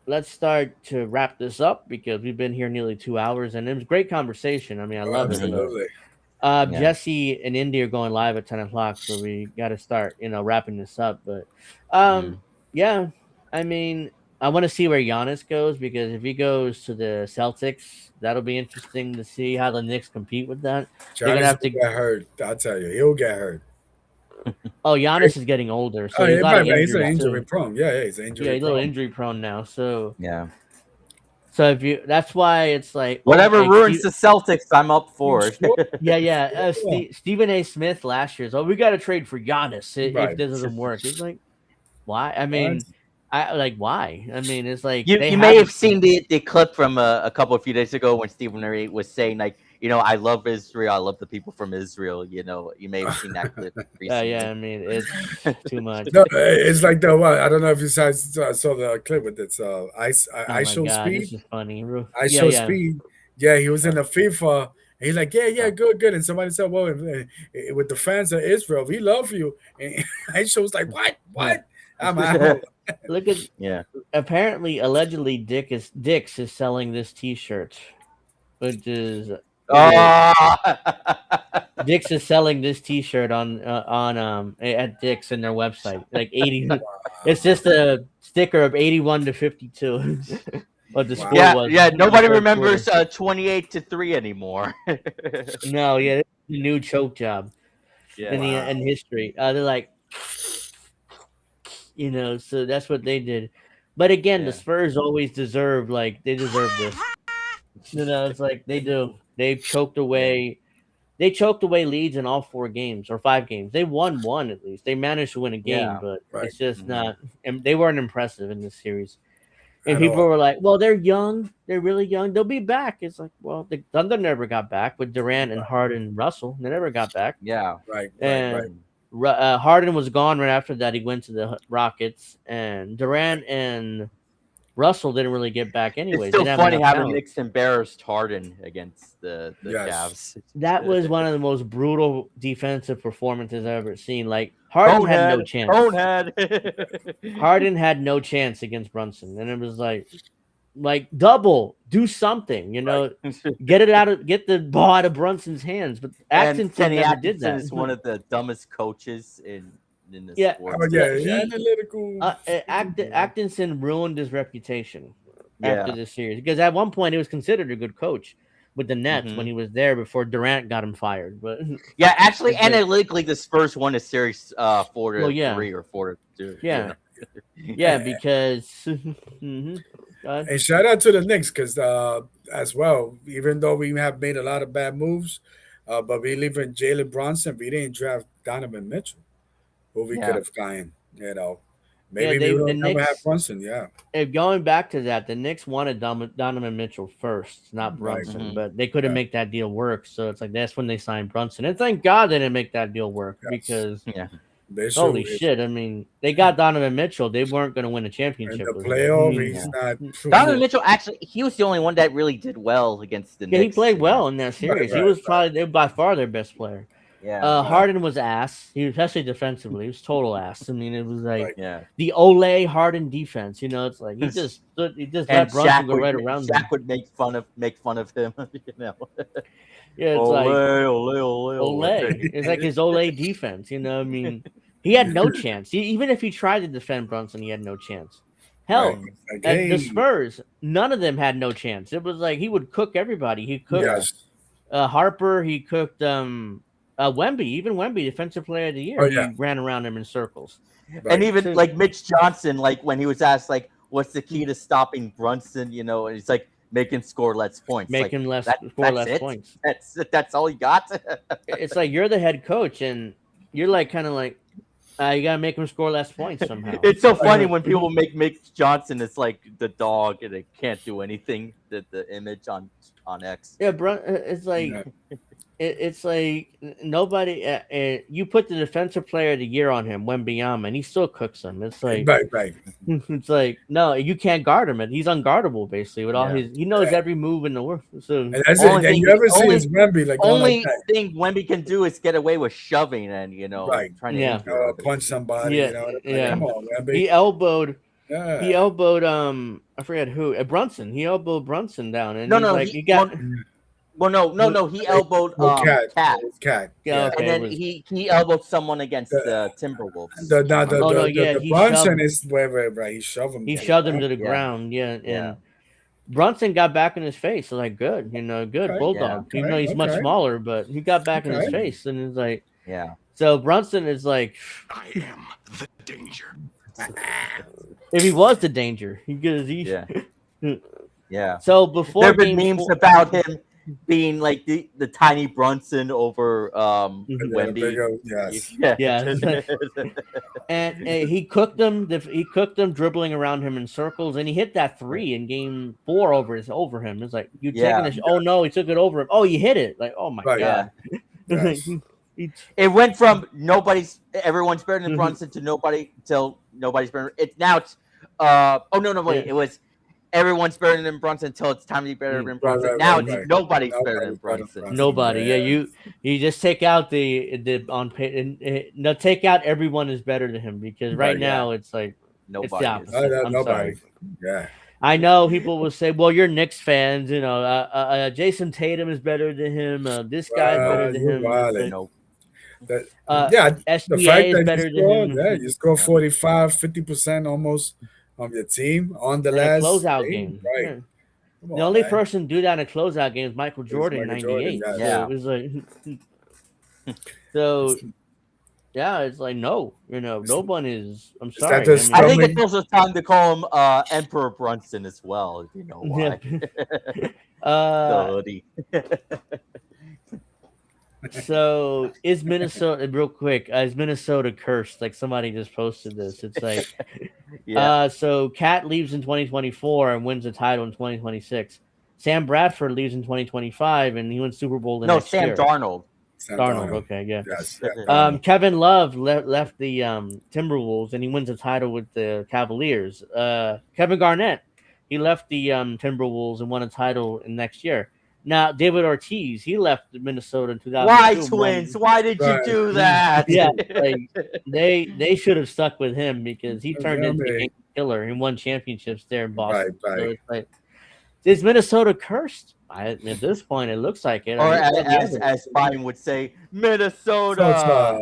A: let's start to wrap this up because we've been here nearly 2 hours and it was a great conversation. I mean, I love
C: absolutely.
A: it. Jesse and Indy are going live at 10 o'clock, so we got to start, wrapping this up. But, I mean, I want to see where Giannis goes because if he goes to the Celtics, that'll be interesting to see how the Knicks compete with that.
C: They're gonna have to get hurt. I'll tell you, he'll get hurt.
A: Oh, Giannis is getting older, so
C: he's an injury prone. Yeah, he's injury.
A: Yeah, he's a little injury prone now. So So that's why it's like
B: whatever ruins the Celtics, I'm up for it.
A: Stephen A. Smith last year. So we got to trade for Giannis if this doesn't work. It's like, why? I mean, why? I mean, it's like
B: you may have seen the clip from a couple of few days ago when Stephen A. was saying like, I love Israel. I love the people from Israel. You may have seen that clip recently.
A: I mean, it's too much.
C: No, it's like I don't know if you saw the clip with it. I show speed.
A: This is funny.
C: I show speed. Yeah, he was in the FIFA. And he's like, good. And somebody said, well, with the fans of Israel, we love you. And I show's like, what? I'm out.
A: Look at apparently, allegedly, Dix is selling this T-shirt, which is. Dix is selling this T-shirt on at Dix in their website, like 80. It's just a sticker of 81 to 52. What the score was?
B: Yeah. Nobody remembers 28-3 anymore.
A: No, it's a new choke job in history. They're like, so that's what they did. But again, the Spurs always deserve this. It's like they do. They choked away leads in all 4 games or 5 games. They won 1 at least. They managed to win a game, but it's just not. And they weren't impressive in this series. And people were like, "Well, they're young. They're really young. They'll be back." It's like, well, the Thunder never got back with Durant and Harden and Russell. They never got back.
B: Yeah,
A: right. Harden was gone right after that. He went to the Rockets, and Durant and Russell didn't really get back anyway.
B: It's still funny how the Knicks embarrassed Harden against the Cavs.
A: That was one of the most brutal defensive performances I've ever seen. Like Harden had no chance. Harden had no chance against Brunson, and it was like double, do something, get the ball out of Brunson's hands. But Atkinson never did that.
B: Is one of the dumbest coaches in the sports.
C: Analytical.
A: Atkinson ruined his reputation after this series because at one point he was considered a good coach with the Nets when he was there before Durant got him fired. But
B: actually, analytically, the Spurs won a series 4-3 or 4-2.
A: Because.
C: And shout out to the Knicks because as well, even though we have made a lot of bad moves, but we live in Jalen Brunson, we didn't draft Donovan Mitchell, who we could have gotten. Maybe we will never have Brunson.
A: If going back to that, the Knicks wanted Donovan Mitchell first, not Brunson, but they couldn't make that deal work. So it's like that's when they signed Brunson, and thank God they didn't make that deal work because. Holy shit! I mean, they got Donovan Mitchell. They weren't going to win a championship.
C: In the playoff, he's not.
B: Donovan Mitchell actually, he was the only one that really did well against the Knicks.
A: He played well in that series. He was probably by far their best player.
B: Yeah.
A: Harden was ass. He was especially defensively. He was total ass. I mean, it was like
B: Yeah.
A: the Ole Harden defense. It's like he just
B: And
A: let Brunson go right around him.
B: Shaq would make fun of him.
A: Yeah, it's
B: Ole,
A: like
B: ole, ole, ole.
A: Ole. It's like his Ole defense. I mean, he had no chance. Even if he tried to defend Brunson, he had no chance. Hell,
C: Like,
A: at the
C: hey,
A: Spurs, none of them had no chance. It was like he would cook everybody. He cooked
C: yes.
A: Harper. He cooked Wemby. Even Wemby, defensive player of the year.
C: Oh, yeah.
A: He ran around him in circles.
B: And
C: Right.
B: even like Mitch Johnson, like when he was asked, like, what's the key to stopping Brunson? And he's like, make him score less points.
A: Make
B: Like,
A: him score
B: that's
A: less
B: it?
A: points.
B: That's all you got.
A: It's like you're the head coach, and you're like kind of like you gotta make him score less points somehow.
B: It's so funny when people make Mitch Johnson it's like the dog and it can't do anything. The image on X.
A: Yeah, it's like
C: Yeah.
A: it's like nobody. You put the defensive player of the year on him, Wembanyama, and he still cooks him. It's like
C: Right.
A: it's like no, you can't guard him. He's unguardable basically with all
B: Yeah.
A: he knows every move in the world. So
C: And that's
B: Only
C: it.
B: thing-
C: You ever see
B: only-
C: his Wemby like going
B: Only
C: like that?
B: thing Wemby can do is get away with shoving and
C: Right.
B: trying to
A: Yeah.
B: injure others.
C: Punch somebody.
A: Yeah,
C: Like,
A: yeah.
C: come on, Wemby.
A: he elbowed
C: Yeah.
A: I forget who Brunson. He elbowed Brunson down, and
B: No,
A: he's
B: no,
A: like
B: he-
A: he got.
B: no. He elbowed
C: Cat.
B: Cat,
C: Cat.
A: Yeah,
B: and
A: okay,
B: then
A: it was-
B: he elbowed someone against the Timberwolves.
C: The
A: he
C: Brunson
A: shoved-
C: is where right. He shoved him.
A: He
C: to the
A: shoved him to
C: ground.
A: the
B: Yeah.
A: ground, yeah, and
B: Yeah.
A: Brunson got back in his face. So like, good, good
C: Okay,
A: bulldog.
C: yeah,
A: Even though he's much
C: okay.
A: smaller, but he got back in his
C: Okay.
A: face, and it's like,
B: Yeah.
A: so Brunson is like,
D: I am the danger.
A: if he was the danger, because he.
B: Yeah. Yeah.
A: So before
B: There have been
A: game
B: memes
A: four-
B: about him being like the tiny Brunson over
A: Mhm.
C: Yeah,
B: Wemby.
C: bigger, yes.
A: Yeah. and he cooked them. He cooked them dribbling around him in circles, and he hit that three in game 4 over him. It's like you
B: Yeah.
A: taking oh no, he took it over him. Oh, you hit it. Like, oh my
C: Right.
A: god.
C: Yes.
B: It went from everyone's better than
A: Mhm.
B: Brunson to nobody till nobody's better. It's now it's wait.
A: Yeah.
B: It was everyone's better than Brunson until it's time to be better than
C: Right,
B: Brunson.
C: right,
B: Now
C: right,
B: it's
C: right.
B: nobody's better
C: Nobody's
B: than
C: better than
B: Brunson.
C: Brunson.
A: Nobody. Yeah,
C: Yeah.
A: you just take out the on pay. No, take out everyone is better than him because right
C: Right,
A: now it's like
B: Nobody.
A: opposite. I'm
C: Nobody.
A: sorry.
C: Yeah.
A: I know people will say, "Well, you're Knicks fans, Jason Tatum is better than him. This guy's better than
C: you're
A: him.
C: wild.
A: It's like,
C: No. That,
A: yeah,
C: the
A: SGA
C: fact
A: is
C: that
A: better
C: you score,
A: than him.
C: yeah, you score 45, 50% almost of your team on the
A: in a
C: last
A: closeout game.
C: Right.
A: Yeah.
C: Come
A: The
C: on,
A: only
C: man.
A: person to do that in a closeout game is Michael Jordan in
C: Michael Jordan,
A: '98.
C: yeah.
A: So it was like, so yeah, it's like no one is. I'm
C: that
A: sorry.
C: just-
B: I think
C: Coming-
B: it's also time to call him Emperor Brunson as well. If you know why. The hoodie.
A: So is Minnesota real quick? Is Minnesota cursed? Like somebody just posted this. It's like,
B: Yeah.
A: so Cat leaves in 2024 and wins the title in 2026. Sam Bradford leaves in 2025 and he wins Super Bowl the
B: No,
A: next
B: Sam
A: year.
B: Darnold.
C: Sam
A: Darnold. Okay, yeah.
C: Yes. Yeah,
A: Kevin Love left the Timberwolves and he wins a title with the Cavaliers. Kevin Garnett, he left the Timberwolves and won a title in next year. Now David Ortiz, he left Minnesota in 2002.
B: Why
A: and
B: twins?
A: won-
B: Why did you
C: Right.
B: do that?
A: Yeah, like they should have stuck with him because he turned into a
C: Remember.
A: game killer and won championships there in Boston.
C: Right.
A: So it's like, is Minnesota cursed? At this point, it looks like it.
B: Or
A: I mean,
B: as Biden would say, Minnesota.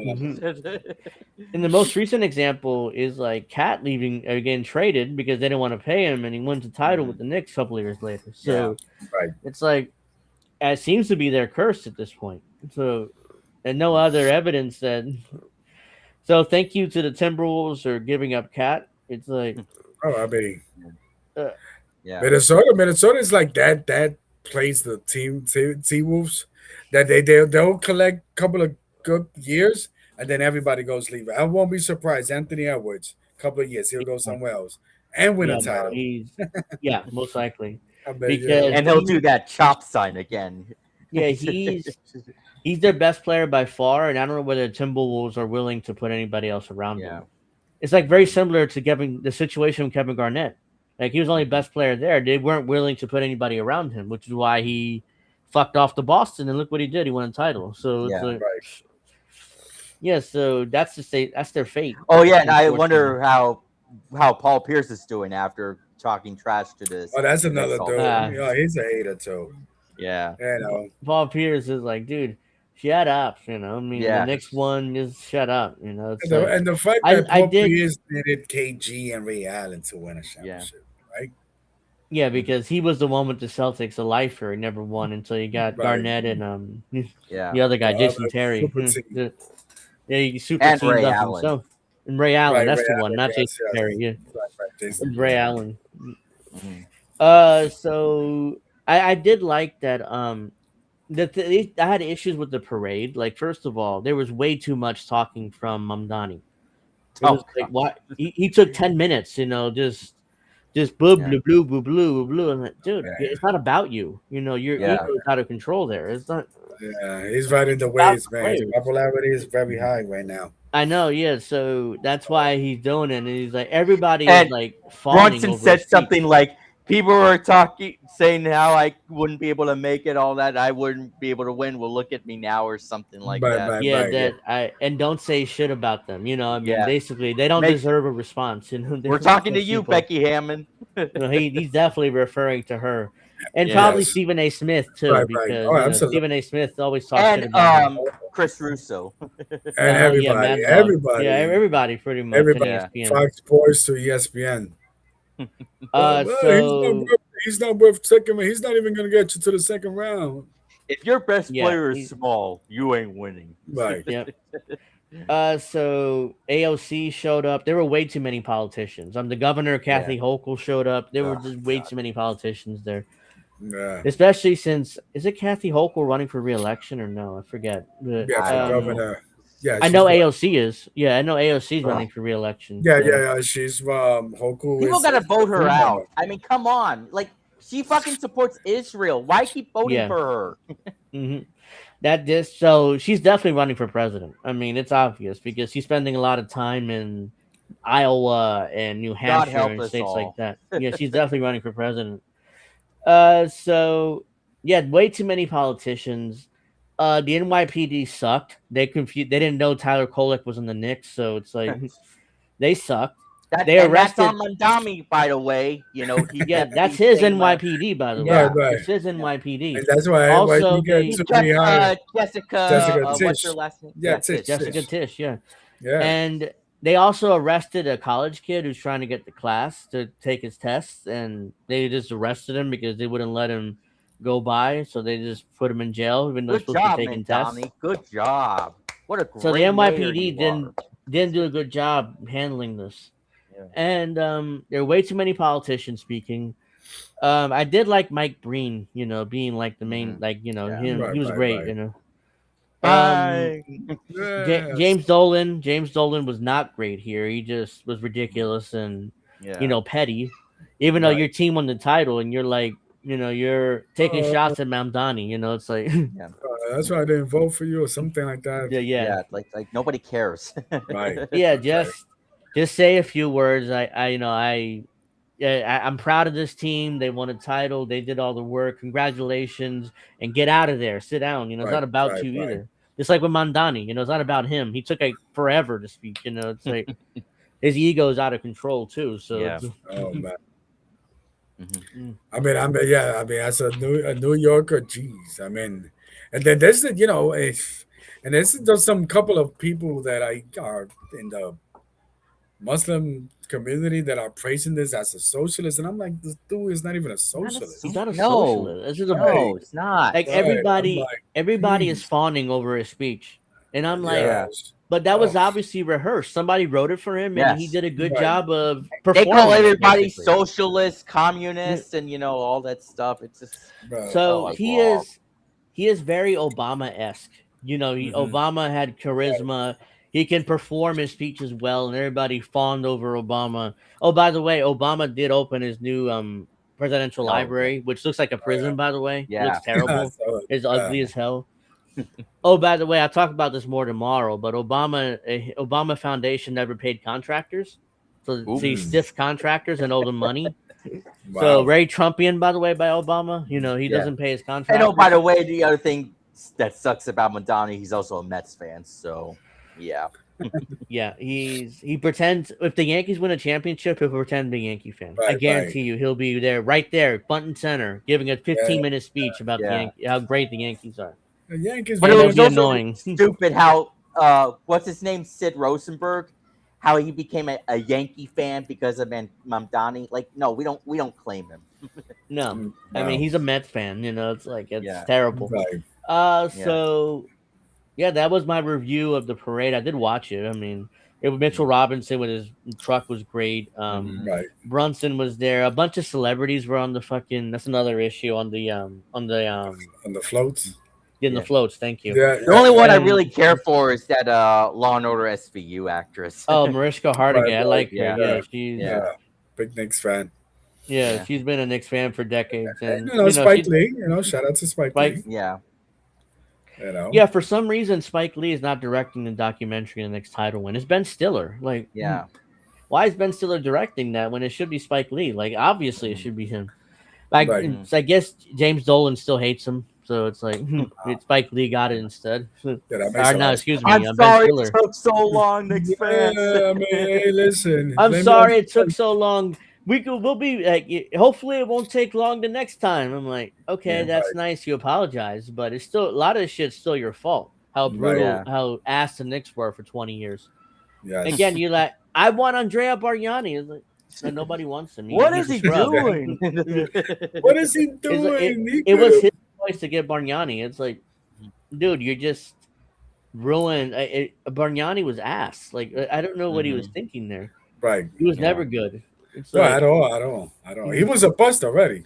A: and the most recent example is like Cat leaving again traded because they didn't want to pay him, and he wins the title with the Knicks a couple of years later. So
C: Right.
A: it's like it seems to be their curse at this point. So and no other evidence that. So thank you to the Timberwolves for giving up Cat. It's like
C: Oh, I mean,
B: Yeah.
C: Minnesota is like that. That plays the T Wolves. That they'll collect a couple of good years, and then everybody goes leave. I won't be surprised. Anthony Edwards, couple of years, he'll go somewhere else and win a title.
A: Yeah, most likely.
C: I bet,
A: because-
B: And he'll do that chop sign again.
A: Yeah, he's their best player by far, and I don't know whether the Timberwolves are willing to put anybody else around
B: Yeah.
A: him. It's like very similar to the situation with Kevin Garnett. Like he was only best player there. They weren't willing to put anybody around him, which is why he fucked off to Boston. And look what he did. He won a title. So it's
B: Yeah,
A: like,
C: right.
A: Yeah, so that's that's their fate.
B: Oh yeah, and I
A: Unfortunately.
B: wonder how Paul Pierce is doing after talking trash to
C: Oh, that's
B: the Knicks
C: another
B: all the
C: dude.
B: time.
A: Uh,
C: Yeah, he's a hater too.
B: Yeah,
C: You know.
A: Paul Pierce is like, dude, shut up. I mean, the
B: yeah.
A: next one is shut up. It's
C: And the,
A: like
C: and the fact
A: I
C: that
A: I
C: Paul
A: did.
C: Pierce needed KG and Ray Allen to win a
B: Yeah.
C: championship, right?
A: Yeah, because he was the one with the Celtics, a lifer. He never won until you got
C: Right.
A: Garnett and
B: Yeah.
A: the other
C: The
A: guy,
C: other
A: Jason Terry.
C: super team.
A: Yeah, he super
B: And
A: teamed
B: Ray
A: up
B: Allen.
A: himself. And Ray Allen,
C: Right,
A: that's
C: Ray
A: the one,
C: Allen.
A: not Jason
C: Yes, yes.
A: Terry. Yeah,
C: Right, Jason.
A: it's Ray Allen.
B: Mhm.
A: So I did like that. I had issues with the parade. Like, first of all, there was way too much talking from Mamdani. It was
B: Oh
A: like,
B: god.
A: what? He took 10 minutes, just blue,
B: Yeah.
A: blue, blue, blue, blue, blue. I'm like, dude,
C: Man.
A: it's not about you. Your ego
B: Yeah.
A: is out of control there. It's not.
C: Yeah, he's riding the
A: It's about
C: waves,
A: the
C: man. His
A: players.
C: popularity is very high right now.
A: I know, yeah. So that's why he's doing it. And he's like, everybody is
B: And
A: like fawning
B: Brunson
A: over his
B: said something
A: speech.
B: like, "People were talking, saying how I wouldn't be able to make it, all that I wouldn't be able to win. Well, look at me now," or something like that.
A: Yeah,
C: Yeah.
A: that I and don't say shit about them. I mean,
B: Yeah.
A: basically, they don't
B: Make
A: deserve a response.
B: We're talking to
A: Those
B: you,
A: people.
B: Becky Hammond.
A: He's definitely referring to her, and
B: Yeah.
A: probably
C: Yes.
A: Stephen A. Smith too,
C: Right.
A: because
C: Oh, absolutely.
A: Stephen A. Smith always talks shit
B: And
A: about him.
B: Chris Russo.
C: And
A: Yeah,
C: everybody,
A: Mad Dog. Yeah,
C: everybody,
A: everybody pretty much in
C: everybody,
B: Yeah.
A: ESPN.
C: Fox Sports to ESPN.
A: So
C: He's not worth second. He's not even gonna get you to the second round.
B: If your best
A: yeah,
B: player is small, you ain't winning.
C: Right.
A: yep. So AOC showed up. There were way too many politicians. The governor, Kathy Hochul, showed up. There were
C: Oh,
A: just way too many politicians there.
C: Yeah.
A: Especially since is it Kathy Hochul running for re-election or no? I forget. But,
C: Yeah,
B: I
C: for
B: don't know.
C: governor. Yeah,
A: I
C: she's
A: know
C: right.
A: AOC is. Yeah, I know AOC is running for re-election.
C: Yeah,
A: so.
C: yeah. She's Hoku
B: People
C: is
B: gotta vote her
C: the
B: out. I mean, come on. Like, she fucking supports Israel. Why keep voting
A: Yeah.
B: for her?
A: hmm So she's definitely running for president. I mean, it's obvious because she's spending a lot of time in Iowa and New
B: God
A: Hampshire
B: help
A: and
B: us
A: states like
B: all.
A: that. Yeah, she's definitely running for president. So yeah, way too many politicians. The NYPD sucked. They confused. They didn't know Tyler Kolek was in the Knicks, so it's like they sucked. They
B: That's
A: arrested.
B: on Mandami, by the way. He
A: Yeah,
B: kept
A: that's his
B: saying,
A: NYPD, by the
B: yeah.
A: way.
C: Right.
A: It's his NYPD.
C: And that's why
A: Also,
C: you get
B: He
C: to
B: kept
C: rehire
B: Jessica.
C: Jessica
B: What's her
C: Tish.
B: last name?
C: Yeah, Tish.
A: Jessica Tish, yeah.
C: Yeah.
A: And they also arrested a college kid who's trying to get to class to take his tests, and they just arrested him because they wouldn't let him go by, so they just put him in jail even though he's
B: Good
A: supposed to
B: job,
A: be taking tests.
B: Mandami. Good job. What a great
A: So the
B: mayor
A: NYPD
B: you are.
A: didn't do a good job handling this.
B: Yeah.
A: And there are way too many politicians speaking. I did like Mike Breen, being like the main,
B: Yeah.
A: him. He was great,
C: Right.
B: Bye.
C: Yes.
A: James Dolan was not great here. He just was ridiculous and
B: Yeah.
A: petty. Even though
C: Right.
A: your team won the title and you're like, you're taking shots at Mamdani. It's like
C: That's why I didn't vote for you or something like that.
A: yeah.
B: Yeah. Like nobody cares.
C: Right.
A: Yeah, just say a few words. I'm proud of this team. They won a title. They did all the work. Congratulations, and get out of there. Sit down. It's not about you either. Just like with Mandani, it's not about him. He took forever to speak. It's like his ego is out of control too. So
B: Yeah.
C: Oh man.
B: Mhm.
C: I mean, as a New Yorker, geez, I mean, and then there's and there's some couple of people that are in the Muslim community that are praising this as a socialist, and I'm like, this dude is not even a socialist.
A: he's not a
B: No.
A: socialist. This is a
B: No, it's not.
A: like
C: Right.
A: everybody.
C: I'm like,
A: Everybody is
C: geez.
A: fawning over his speech, and I'm like,
C: Yes.
A: but that was
C: Oh.
A: obviously rehearsed. Somebody wrote it for him, and he
B: Yes.
A: did a good
C: Right.
A: job of
B: They
A: performing.
B: call
A: it,
B: everybody
A: basically.
B: socialist, communist, and all that stuff. It's just
C: Bro.
A: So
B: Oh my
A: he
B: God.
A: is very Obama-esque. Obama had charisma. He can perform his speeches well, and everybody fawned over Obama. Oh, by the way, Obama did open his new presidential
B: Oh,
A: library, which looks like a prison. By the way,
B: Yeah.
A: it looks terrible.
C: So,
A: It's ugly as hell. Oh, by the way, I'll talk about this more tomorrow. But Obama Foundation never paid contractors, so he
C: Oops.
A: stiffed contractors and owed them money.
C: wow.
A: So very Trumpian, by the way, by Obama. He
B: Yeah.
A: doesn't pay his
B: And
A: contractors.
B: by the way, the other thing that sucks about Madonna, he's also a Mets fan. So Yeah.
A: Yeah, he pretends if the Yankees win a championship, he'll pretend to be a Yankee fan. I
C: Right,
A: guarantee you, he'll be there, right there, front and center, giving a
C: Yeah.
A: 15-minute speech about the
B: Yeah.
A: how great the Yankees are,
C: The Yankees
B: But
A: and
B: it
A: it'll
B: was
A: be
C: won.
B: also
A: annoying.
B: stupid how what's his name, Sid Rosenberg, how he became a Yankee fan because of Mamdani. Like, no, we don't claim him.
A: No, I mean
C: Wow.
A: he's a Mets fan. It's like it's
B: Yeah.
A: terrible.
C: Right.
B: Yeah.
A: So yeah, that was my review of the parade. I did watch it. I mean, it was Mitchell Robinson with his truck was great.
C: Right.
A: Brunson was there. A bunch of celebrities were on the fucking. That's another issue on the
C: On the floats.
A: in the
B: Yeah.
A: floats. Thank you.
C: Yeah.
B: The only one I
A: And-
B: really care for is that Law and Order SVU actress.
A: Oh, Mariska Hargitay. I
C: Right,
A: like her.
B: yeah.
A: Yeah, she's
B: Yeah.
C: Big Knicks fan.
A: yeah, she's been a Knicks fan for decades, and
C: Spike
A: she-
C: Lee. Shout out to Spike Lee.
B: Yeah.
A: Yeah, for some reason, Spike Lee is not directing the documentary the next title win. It's Ben Stiller. Like,
B: Yeah.
A: why is Ben Stiller directing that when it should be Spike Lee? Like, obviously, it should be him. Like,
C: Right.
A: I guess James Dolan still hates him, so it's like Spike Lee got it instead.
C: Yeah, that makes
A: Or
C: a
A: no,
C: lot of
A: excuse me,
B: I'm
A: Ben
B: sorry
A: Stiller.
B: it took so long, Knicks fans.
C: Yeah, I mean, hey, listen.
A: I'm
C: blame
A: sorry
C: on-
A: it took so long. We'll be like, hopefully it won't take long the next time. I'm like, okay,
B: Yeah,
A: that's nice. You apologize, but it's still a lot of this shit's still your fault. How
C: Right.
A: brutal,
B: Yeah.
A: how ass the Knicks were for 20 years.
C: Yes.
A: Again, you like, I want Andrea Bargnani. It's like, and nobody wants him.
B: What
A: He's
B: is
A: a
B: he
A: scrub.
B: doing?
C: What is he
A: It's
C: doing?
A: like-
C: He
A: It was
C: could've-
A: his choice to get Bargnani. It's like, dude, you're just ruined. Bargnani was ass. Like, I don't know what he was thinking there.
C: right.
A: He was
B: Yeah.
A: never good. It's
C: No,
A: like,
C: at all. He was a bust already.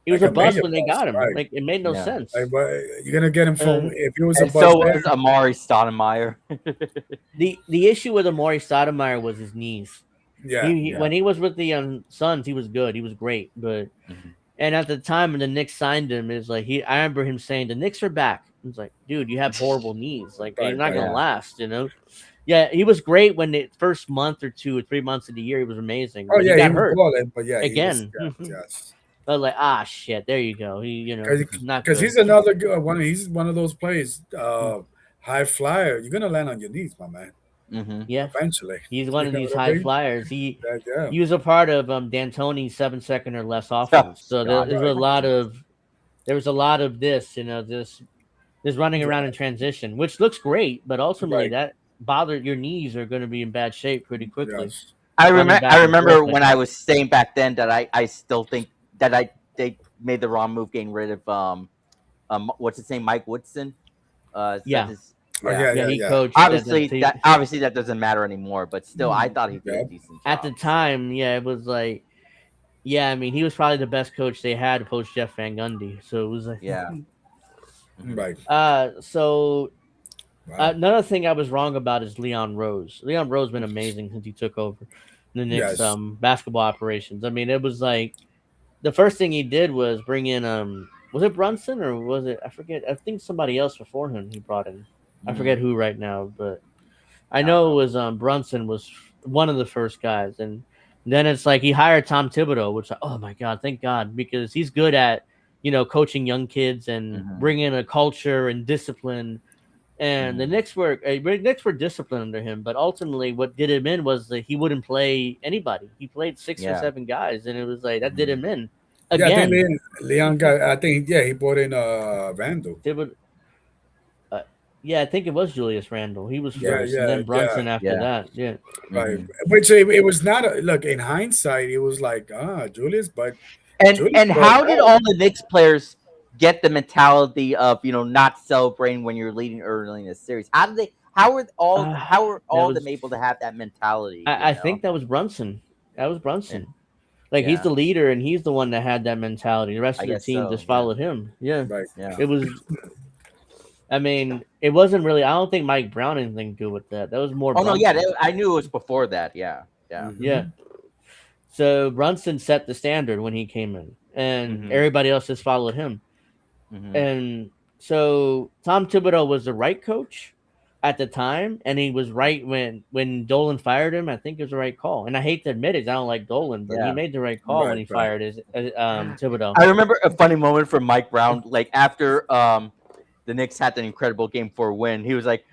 A: he was
C: like
A: a
C: a
A: bust
C: major
A: when they
C: bust,
A: got him.
C: right.
A: Like, it made no
B: Yeah.
A: sense.
C: Like, but you're gonna get him from if he was a
B: And
C: bust.
B: so
C: there,
B: was Amari Stoudemire.
A: The issue with Amari Stoudemire was his knees.
C: yeah,
A: When he was with the Suns, he was good. He was great. But and at the time when the Knicks signed him, is like I remember him saying the Knicks are back. It's like, dude, you have horrible knees. Like
C: Right,
A: you're not gonna
B: yeah.
A: last. Yeah, he was great when the first month or 2 or 3 months of the year he was amazing.
C: Oh
A: But
C: yeah,
A: he got
C: was
A: hurt
C: balling, but yeah,
A: again.
C: Yes,
A: I was like, shit, there you go. Not
C: because
A: good.
C: he's another good one. He's one of those players, high flyer. You're gonna land on your knees, my man.
A: Yeah,
C: Eventually,
A: he's one of
C: You know
A: these
C: what I
A: high
C: mean?
A: flyers.
C: Yeah.
A: He was a part of D'Antoni's 7-second or less offense. So
B: God,
A: there was a lot of this, this running around in transition, which looks great, but ultimately
C: Right.
A: that bothered your knees are going to be in bad shape pretty quickly.
C: Yes.
B: I
A: Running back and
B: remember
A: forth like
B: when
A: that.
B: I was saying back then that I still think that they made the wrong move getting rid of what's his name, Mike Woodson.
A: Yeah.
C: Yeah.
A: He coached
B: Obviously that doesn't matter anymore, but still I thought he did
C: Yeah.
B: a decent job.
A: at the time. Yeah, it was like, yeah, I mean, he was probably the best coach they had post Jeff Van Gundy. So it was like,
B: Yeah.
C: Right.
A: So
C: Wow.
A: another thing I was wrong about is Leon Rose. Leon Rose been amazing since he took over the Knicks
C: Yes.
A: basketball operations. I mean, it was like the first thing he did was bring in was it Brunson or was it I forget? I think somebody else before him he brought in. I forget who right now, but I know it was Brunson was one of the first guys, and then it's like he hired Tom Thibodeau, which oh my god, thank God, because he's good at coaching young kids and bringing a culture and discipline. And the Knicks were disciplined under him, but ultimately what did him in was that he wouldn't play anybody. He played 6 or 7 guys, and it was like that did him in.
C: Yeah, I
A: Again,
C: think Leon got. I think he brought in Randall.
A: yeah, I think it was Julius Randle. He was first,
C: Yeah,
A: and then Brunson
C: yeah.
A: after
B: Yeah.
A: that. Yeah,
C: Right. Which it was not look in hindsight. It was like Julius, but
B: And how did all the Knicks players get the mentality of not celebrating when you're leading early in the series? How are all of them able to have that mentality?
A: I think that was Brunson. That was Brunson. Like he's
B: Yeah.
A: the leader, and he's the one that had that mentality. The rest
B: I
A: of the
B: guess
A: team
B: so,
A: just
B: yeah.
A: followed him. Yeah,
C: right.
B: Yeah.
A: it was. I mean, it wasn't really. I don't think Mike Brown had anything to do with that. That was more.
B: Oh no,
A: Brunson.
B: yeah, I knew it was before that. Yeah.
A: Yeah. So Brunson set the standard when he came in, and
B: Mhm.
A: everybody else just followed him. And so Tom Thibodeau was the right coach at the time, and he was right when Dolan fired him. I think it was the right call. And I hate to admit it, I don't like Dolan, but he
B: Yeah.
A: made the right call when he
C: Right.
A: fired his Thibodeau.
B: I remember a funny moment from Mike Brown, like after the Knicks had an incredible game 4 win. He was like,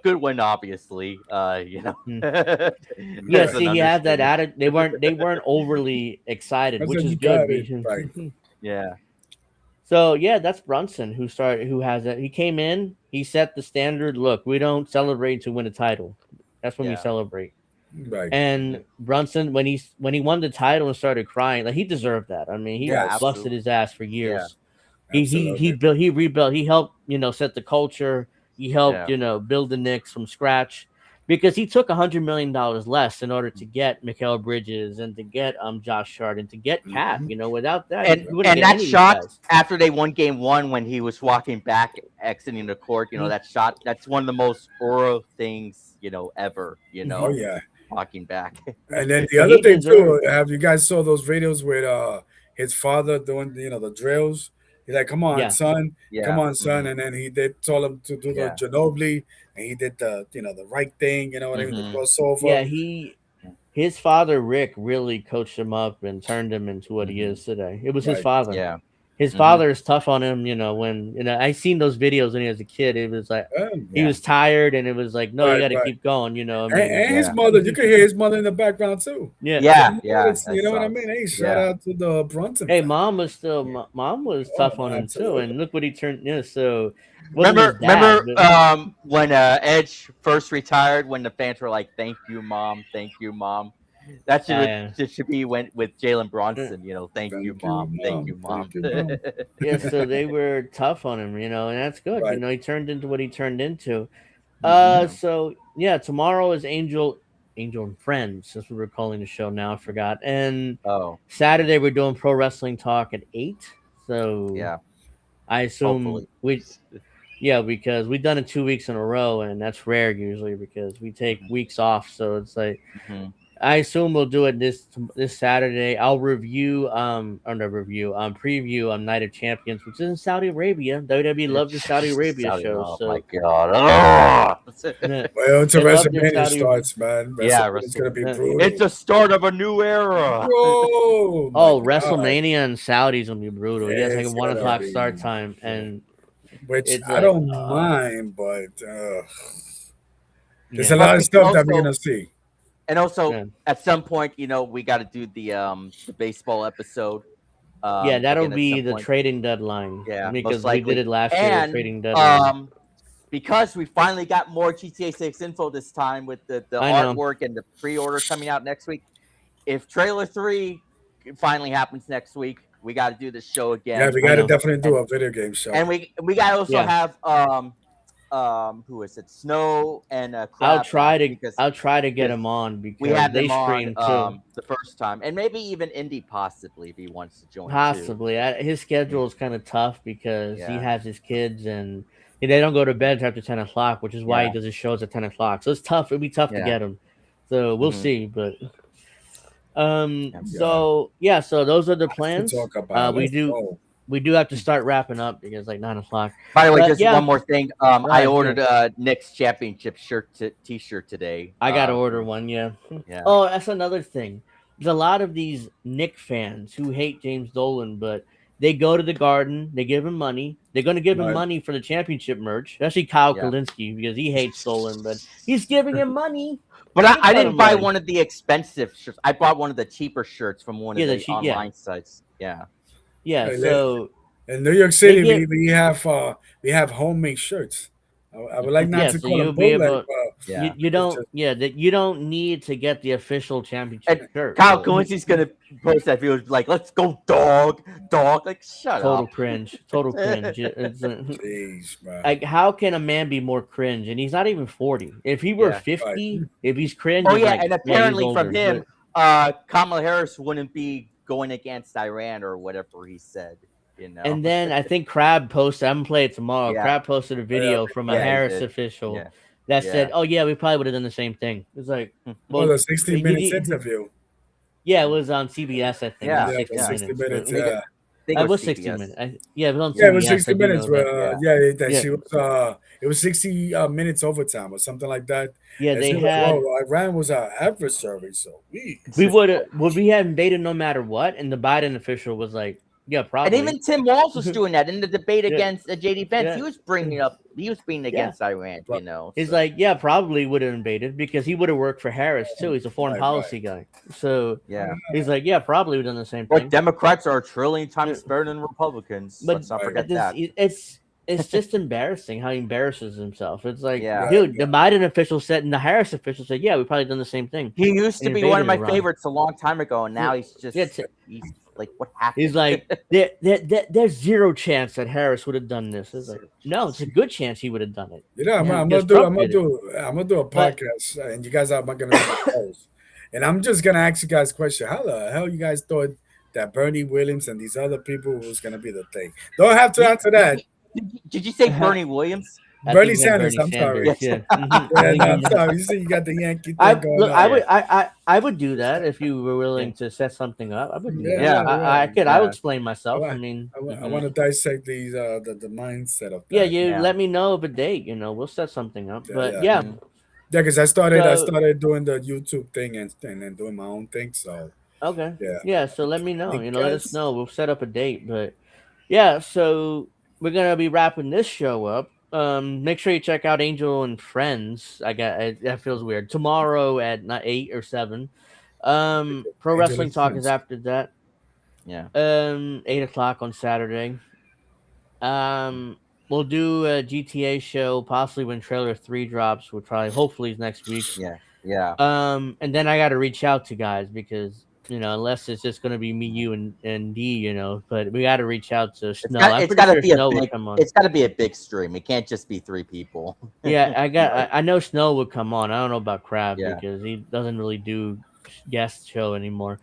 B: Good win, obviously.
A: Yeah,
B: There's an
A: see, he had that
B: understatement.
A: attitude. They weren't overly excited,
C: I
A: which
C: said
A: is
C: you
A: good.
C: got it. Right.
B: Yeah,
A: So yeah, that's Brunson who has it. He came in, he set the standard. Look, we don't celebrate to win a title. That's when we
B: yeah,
A: celebrate.
C: Right.
A: And Brunson, when he won the title and started crying, like he deserved that. I mean, he
B: yeah,
C: Yes.
A: busted
B: absolutely.
A: his ass for
B: Yeah,
A: years. He
C: Absolutely.
A: built, he rebuilt, he helped, set the culture. He helped,
B: yeah.
A: build the Knicks from scratch because he took $100 million less in order to get Mikal Bridges and to get Josh Hart and to get Cap.
C: Mhm.
A: Without that,
B: And
A: he wouldn't
B: and
A: get
B: that
A: any of these
B: shot
A: guys.
B: after they won game one when he was walking back, exiting the court,
A: Mhm.
B: that shot, that's one of the most Oro things, ever,
C: Oh yeah.
B: walking back.
C: And then the
A: But
C: other
A: he
C: thing too,
A: deserved.
C: have you guys saw those videos with his father doing the drills? He's like, "Come on,
A: Yeah,
C: son, come
B: Yeah.
C: on, son,"
B: Hmm.
C: and then they told him to do the
B: Yeah.
C: Ginobili, and he did the right thing. You know what I mean? The
B: Hmm.
C: crossover.
A: yeah. His father Rick really coached him up and turned him into what he
B: Hmm.
A: is today. It was his
C: Right.
A: father.
B: Yeah.
A: His
B: Hmm.
A: father is tough on him, when I seen those videos when he was a kid. It was like he
B: Yeah.
A: was tired, and it was like, no, you
C: Right.
A: got to
C: Right.
A: keep going. I
C: And
A: mean,
C: his
B: Yeah.
C: mother, you can hear his mother in the background too.
A: yeah.
C: So
B: Yeah. Yeah. I
C: you know what
B: saw
C: I
B: it.
C: mean? Hey, shout
B: Yeah.
C: out to the Brunson
A: Hey,
C: family.
A: mom was
C: Oh
A: tough
C: no,
A: on him too,
C: absolutely.
A: and look what he turned. So wasn't his
B: Remember,
A: dad, but
B: when Edge first retired, when the fans were like, "Thank you, mom. Thank you, mom." That
A: yeah,
B: should be went with Jalen
A: uh,
B: Bronson. Thank you,
C: Thank you,
B: mom. Thank
C: mom.
B: you, mom.
C: Thank you, mom.
A: yeah. So they were tough on him, and that's good.
C: Right.
A: He turned into what he turned into.
C: Hmm.
B: Yeah.
A: So yeah, tomorrow is Angel and Friends. That's what we're calling the show now. I forgot. And
B: Oh,
A: Saturday we're doing pro wrestling talk at 8. So
B: yeah.
A: I assume
B: Hopefully.
A: because we've done it 2 weeks in a row, and that's rare usually because we take weeks off. So it's like
B: Hmm.
A: I assume we'll do it this Saturday. I'll review or no review preview Night of Champions, which is in Saudi Arabia. WWE loves the Saudi Arabia show,
B: Oh my
A: so
B: god.
A: yeah,
C: Well, until
A: they love their
C: WrestleMania
A: Saudi.
C: starts, man.
B: Yeah,
C: WrestleMania's gonna be
B: it's
C: brutal.
B: the start of a new era.
C: Oh my
A: Oh,
C: god.
A: WrestleMania and Saudi's gonna be brutal. Yeah, it's like a
C: It's
A: one
C: gonna
A: o'clock start
C: be,
A: time, and
C: which
A: it's
C: I
A: like,
C: don't mind, but there's a
A: yeah,
C: lot
B: But
C: of
B: we
C: stuff that we're
B: also
C: gonna see.
B: and also
A: yeah,
B: at some point, we got to do the baseball episode
A: yeah. That'll
B: again at
A: be
B: some
A: the
B: point.
A: trading deadline
B: Yeah, most
A: because we did
B: likely.
A: it last year. The
B: And
A: trading deadline.
B: because we finally got more GTA 6 info this time with the
A: I know.
B: artwork and the pre-order coming out next week. If trailer 3 finally happens next week, we got to do this show
C: Yeah,
B: again.
C: we
A: I
C: gotta
A: know.
C: definitely do
B: And
C: a video game show.
B: and we got to also
A: Yeah,
B: have who is it? Snow and
A: I'll
B: Crab
A: try
B: back
A: to
B: because
A: I'll try to get
B: because
A: him on
B: we
A: because
B: had
A: they
B: them on
A: stream too.
B: the first time, and maybe even Indy possibly if he wants to join too.
A: Possibly, his schedule is kind of tough because he
B: Yeah,
A: has his kids and they don't go to bed after 10 o'clock, which is why he
B: yeah,
A: does his shows at 10 o'clock. So it's tough. It'd be tough to
B: yeah.
A: get him. So we'll
B: Hmm.
A: see, but
C: Yeah,
A: so those are the
C: to
A: plans.
C: talk about.
A: We
C: Let's
A: do
C: go.
A: we do have to start wrapping up because it's like 9 o'clock.
B: By the way,
A: But
B: just one
A: yeah,
B: more thing.
A: go
B: I
A: ahead. Yeah,
B: ordered a Knicks championship T-shirt today.
A: I gotta order one. Yeah.
B: Yeah,
A: Oh, that's another thing. There's a lot of these Nick fans who hate James Dolan, but they go to the Garden, they give him money. They're going to give him
C: Right.
A: money for the championship merch. Especially Kyle
B: yeah.
A: Kalinske because he hates Dolan, but he's giving him money.
B: But
A: Give
B: I
A: that
B: didn't buy
A: money.
B: one of the expensive shirts. I bought one of the cheaper shirts from one
A: Yeah,
B: of the
A: yeah,
B: online sites. Yeah.
A: yeah.
C: And
A: So
C: in New York
A: they
C: City,
A: give
C: we have homemade shirts. I would like not
A: yeah.
C: to
A: So
C: call them
A: you'll be
C: bootleg,
A: able.
C: but
B: Yeah.
A: You
C: it's
A: don't
C: just
A: that you don't need to get the official championship
B: And
A: shirt.
B: Kyle
A: So
B: Kalinski's gonna post that video like, "Let's go, dog, dog." Like, shut
A: total
B: up.
A: cringe. Total cringe. It's
C: jeez, man.
A: like how can a man be more cringe? And he's not even 40. If he were
B: Yeah.
C: Right.
A: 50, if he's cringe,
B: Oh
A: it's
B: yeah,
A: like
B: and
A: yeah, he's
B: apparently
A: older.
B: from him, Kamala Harris wouldn't be going against Iran or whatever he said.
A: And then I think Crab posted. I'm gonna play it tomorrow.
B: Yeah.
A: Crab posted a video from a
B: Yeah, he
A: Harris
B: did.
A: official
B: Yeah.
A: that
B: Yeah.
A: said, "Oh yeah, we probably would have done the same thing." It's like,
C: Oh,
A: well,
C: the 60
A: did
C: minutes
A: you?
C: interview.
A: Yeah, it was on CBS. I think it
B: Yeah.
A: was
C: Yeah, for
A: 60
B: Yeah.
C: 60
A: minutes.
C: minutes.
A: But
B: I
C: Yeah.
B: think
A: it
B: it was
A: was 60
B: CBS.
A: minutes. Yeah, it was on
C: Yeah, it
A: CBS.
C: was 60
A: I do
C: minutes.
A: know that.
C: Yeah, that
A: Yeah,
C: she was. It was 60 minutes overtime or something like that.
A: yeah,
C: And
A: they
C: she was like,
A: had.
C: "Well, Iran was our adversary, so we."
A: We would have. Would we have invaded no matter what? And the Biden official was like, Yeah,
B: And
A: probably.
B: even Tim Walz was doing that in the debate
A: Yeah.
B: against JD Vance.
A: Yeah.
B: He was being against Iran, you know.
A: He's
B: so.
A: like, yeah, probably would have invaded because he would have worked for Harris too. He's a foreign policy guy. So
B: yeah,
A: he's like, yeah, probably would have done the same
B: but
A: thing.
B: Democrats are a trillion times better than Republicans.
A: But
B: Let's not forget that.
A: It's just embarrassing how he embarrasses himself. It's like,
B: Yeah.
A: dude, the Biden official said and the Harris official said, yeah, we probably done the same thing.
B: He used to
A: And
B: be one of my
A: invaded Iran.
B: favorites a long time ago, and now he's just he's like, what happened?
A: He's like, there's zero chance that Harris would have done this. It's like, no, it's a good chance he would have done it.
C: You know, I'm gonna
A: because
C: do
A: Trump did it.
C: a podcast, and you guys are gonna be my host. And I'm just gonna ask you guys a question: how the hell you guys thought that Bernie Williams and these other people was gonna be the thing? Don't have to answer that.
B: Did you say Bernie Williams?
A: I
C: Bernie
A: think you meant
C: Sanders, I'm sorry.
A: Yeah.
C: Yeah, no, I'm sorry. You see, you got the Yankee thing going
A: Look,
C: on.
A: I would do that if you were willing to set something up. I would do that.
B: Yeah.
A: I could.
B: Yeah.
A: I would explain myself.
C: I
A: I mean,
C: I want to dissect these the mindset of that.
A: yeah, you
B: Yeah.
A: let me know of a date. We'll set something up.
C: Yeah,
A: But
C: yeah.
A: yeah,
B: Mhm.
C: Yeah, because I started
A: So-
C: doing the YouTube thing and then doing my own thing. So
A: okay,
C: yeah.
A: yeah. So let me know.
C: Think
A: Let us
C: guys-
A: know. We'll set up a date. But yeah, so we're gonna be wrapping this show up. Make sure you check out Angel and Friends. That feels weird. Tomorrow at 8 or 7. Pro
C: Angel
A: Wrestling
C: and
A: Talk
C: Friends.
A: is after that.
B: Yeah.
A: 8 o'clock on Saturday. We'll do a GTA show possibly when trailer 3 drops. We'll hopefully next week.
B: Yeah. Yeah.
A: And then I got to reach out to guys because unless it's just gonna be me, you, and D, but we got to reach out to Snow.
B: It's got to be
A: Snow
B: a
A: would
B: big.
A: come on.
B: It's got to be a big stream. It can't just be 3 people.
A: Yeah, I know Snow would come on. I don't know about Crab
B: Yeah.
A: because he doesn't really do guest show anymore.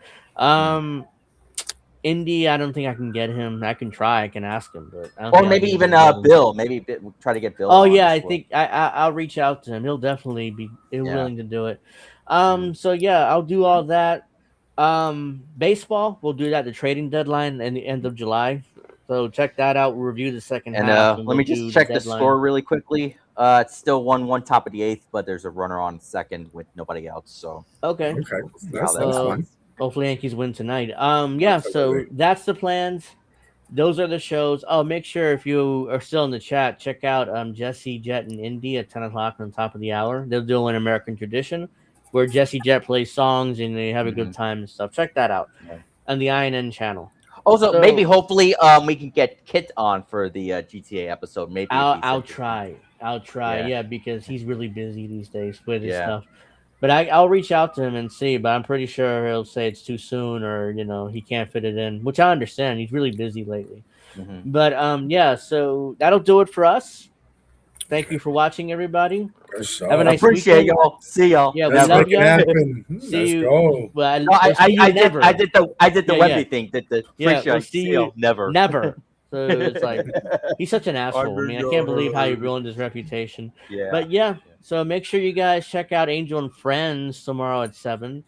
A: Indy, I don't think I can get him. I can try. I can ask him, but I don't
B: Or
A: think I
B: maybe
A: can
B: even
A: get him.
B: Bill. Maybe we'll try to get Bill.
A: Oh
B: on
A: yeah,
B: as
A: I
B: well.
A: think I'll reach out to him. He'll definitely be
B: Yeah.
A: willing to do it. So yeah, I'll do all that. Baseball, we'll do that the trading deadline and the end of July. So check that out. We'll review the second
B: And
A: half.
B: let
A: we'll
B: me
A: do
B: just check the
A: deadline.
B: score really quickly. It's still 1-1 top of the 8th, but there's a runner on second with nobody else. So
A: Okay.
C: Okay,
B: see how
C: that's
B: that
C: fun.
B: goes.
A: Hopefully Yankees win tonight. Yeah, so
C: Absolutely.
A: that's the plans. Those are the shows. Oh, make sure if you are still in the chat, check out Jesse, Jet, and Indy at 10 o'clock on top of the hour. They're doing American Tradition, where Jesse Jet plays songs and they have a good time and stuff. Check that out.
B: Yeah.
A: On the INN channel.
B: Also,
A: So-
B: maybe hopefully we can get Kit on for the GTA episode. Maybe if he's
A: I'll
B: interested.
A: try. I'll try.
B: Yeah.
A: Yeah, because he's really busy these days with his
B: Yeah.
A: stuff. But I'll reach out to him and see. But I'm pretty sure he'll say it's too soon or he can't fit it in, which I understand. He's really busy lately.
B: Mhm.
A: But yeah, so that'll do it for us. Thank you for watching, everybody.
C: For sure.
A: Have a nice
B: Appreciate
A: weekend.
B: y'all. See y'all.
A: Yeah, we
C: Let's
A: love
C: make it
A: you.
C: happen.
A: See
C: Let's
A: you.
C: go.
A: Well,
B: No,
A: we'll see you never.
B: I did the
A: Yeah,
B: Wemby
A: yeah.
B: thing. Did the
A: Yeah,
B: appreciate
A: we'll see you
B: never.
A: Never. So it's like he's such an asshole. I mean, I can't believe how he
B: Never.
A: ruined his reputation.
B: Yeah.
A: But yeah, so make sure you guys check out Angel and Friends tomorrow at 7.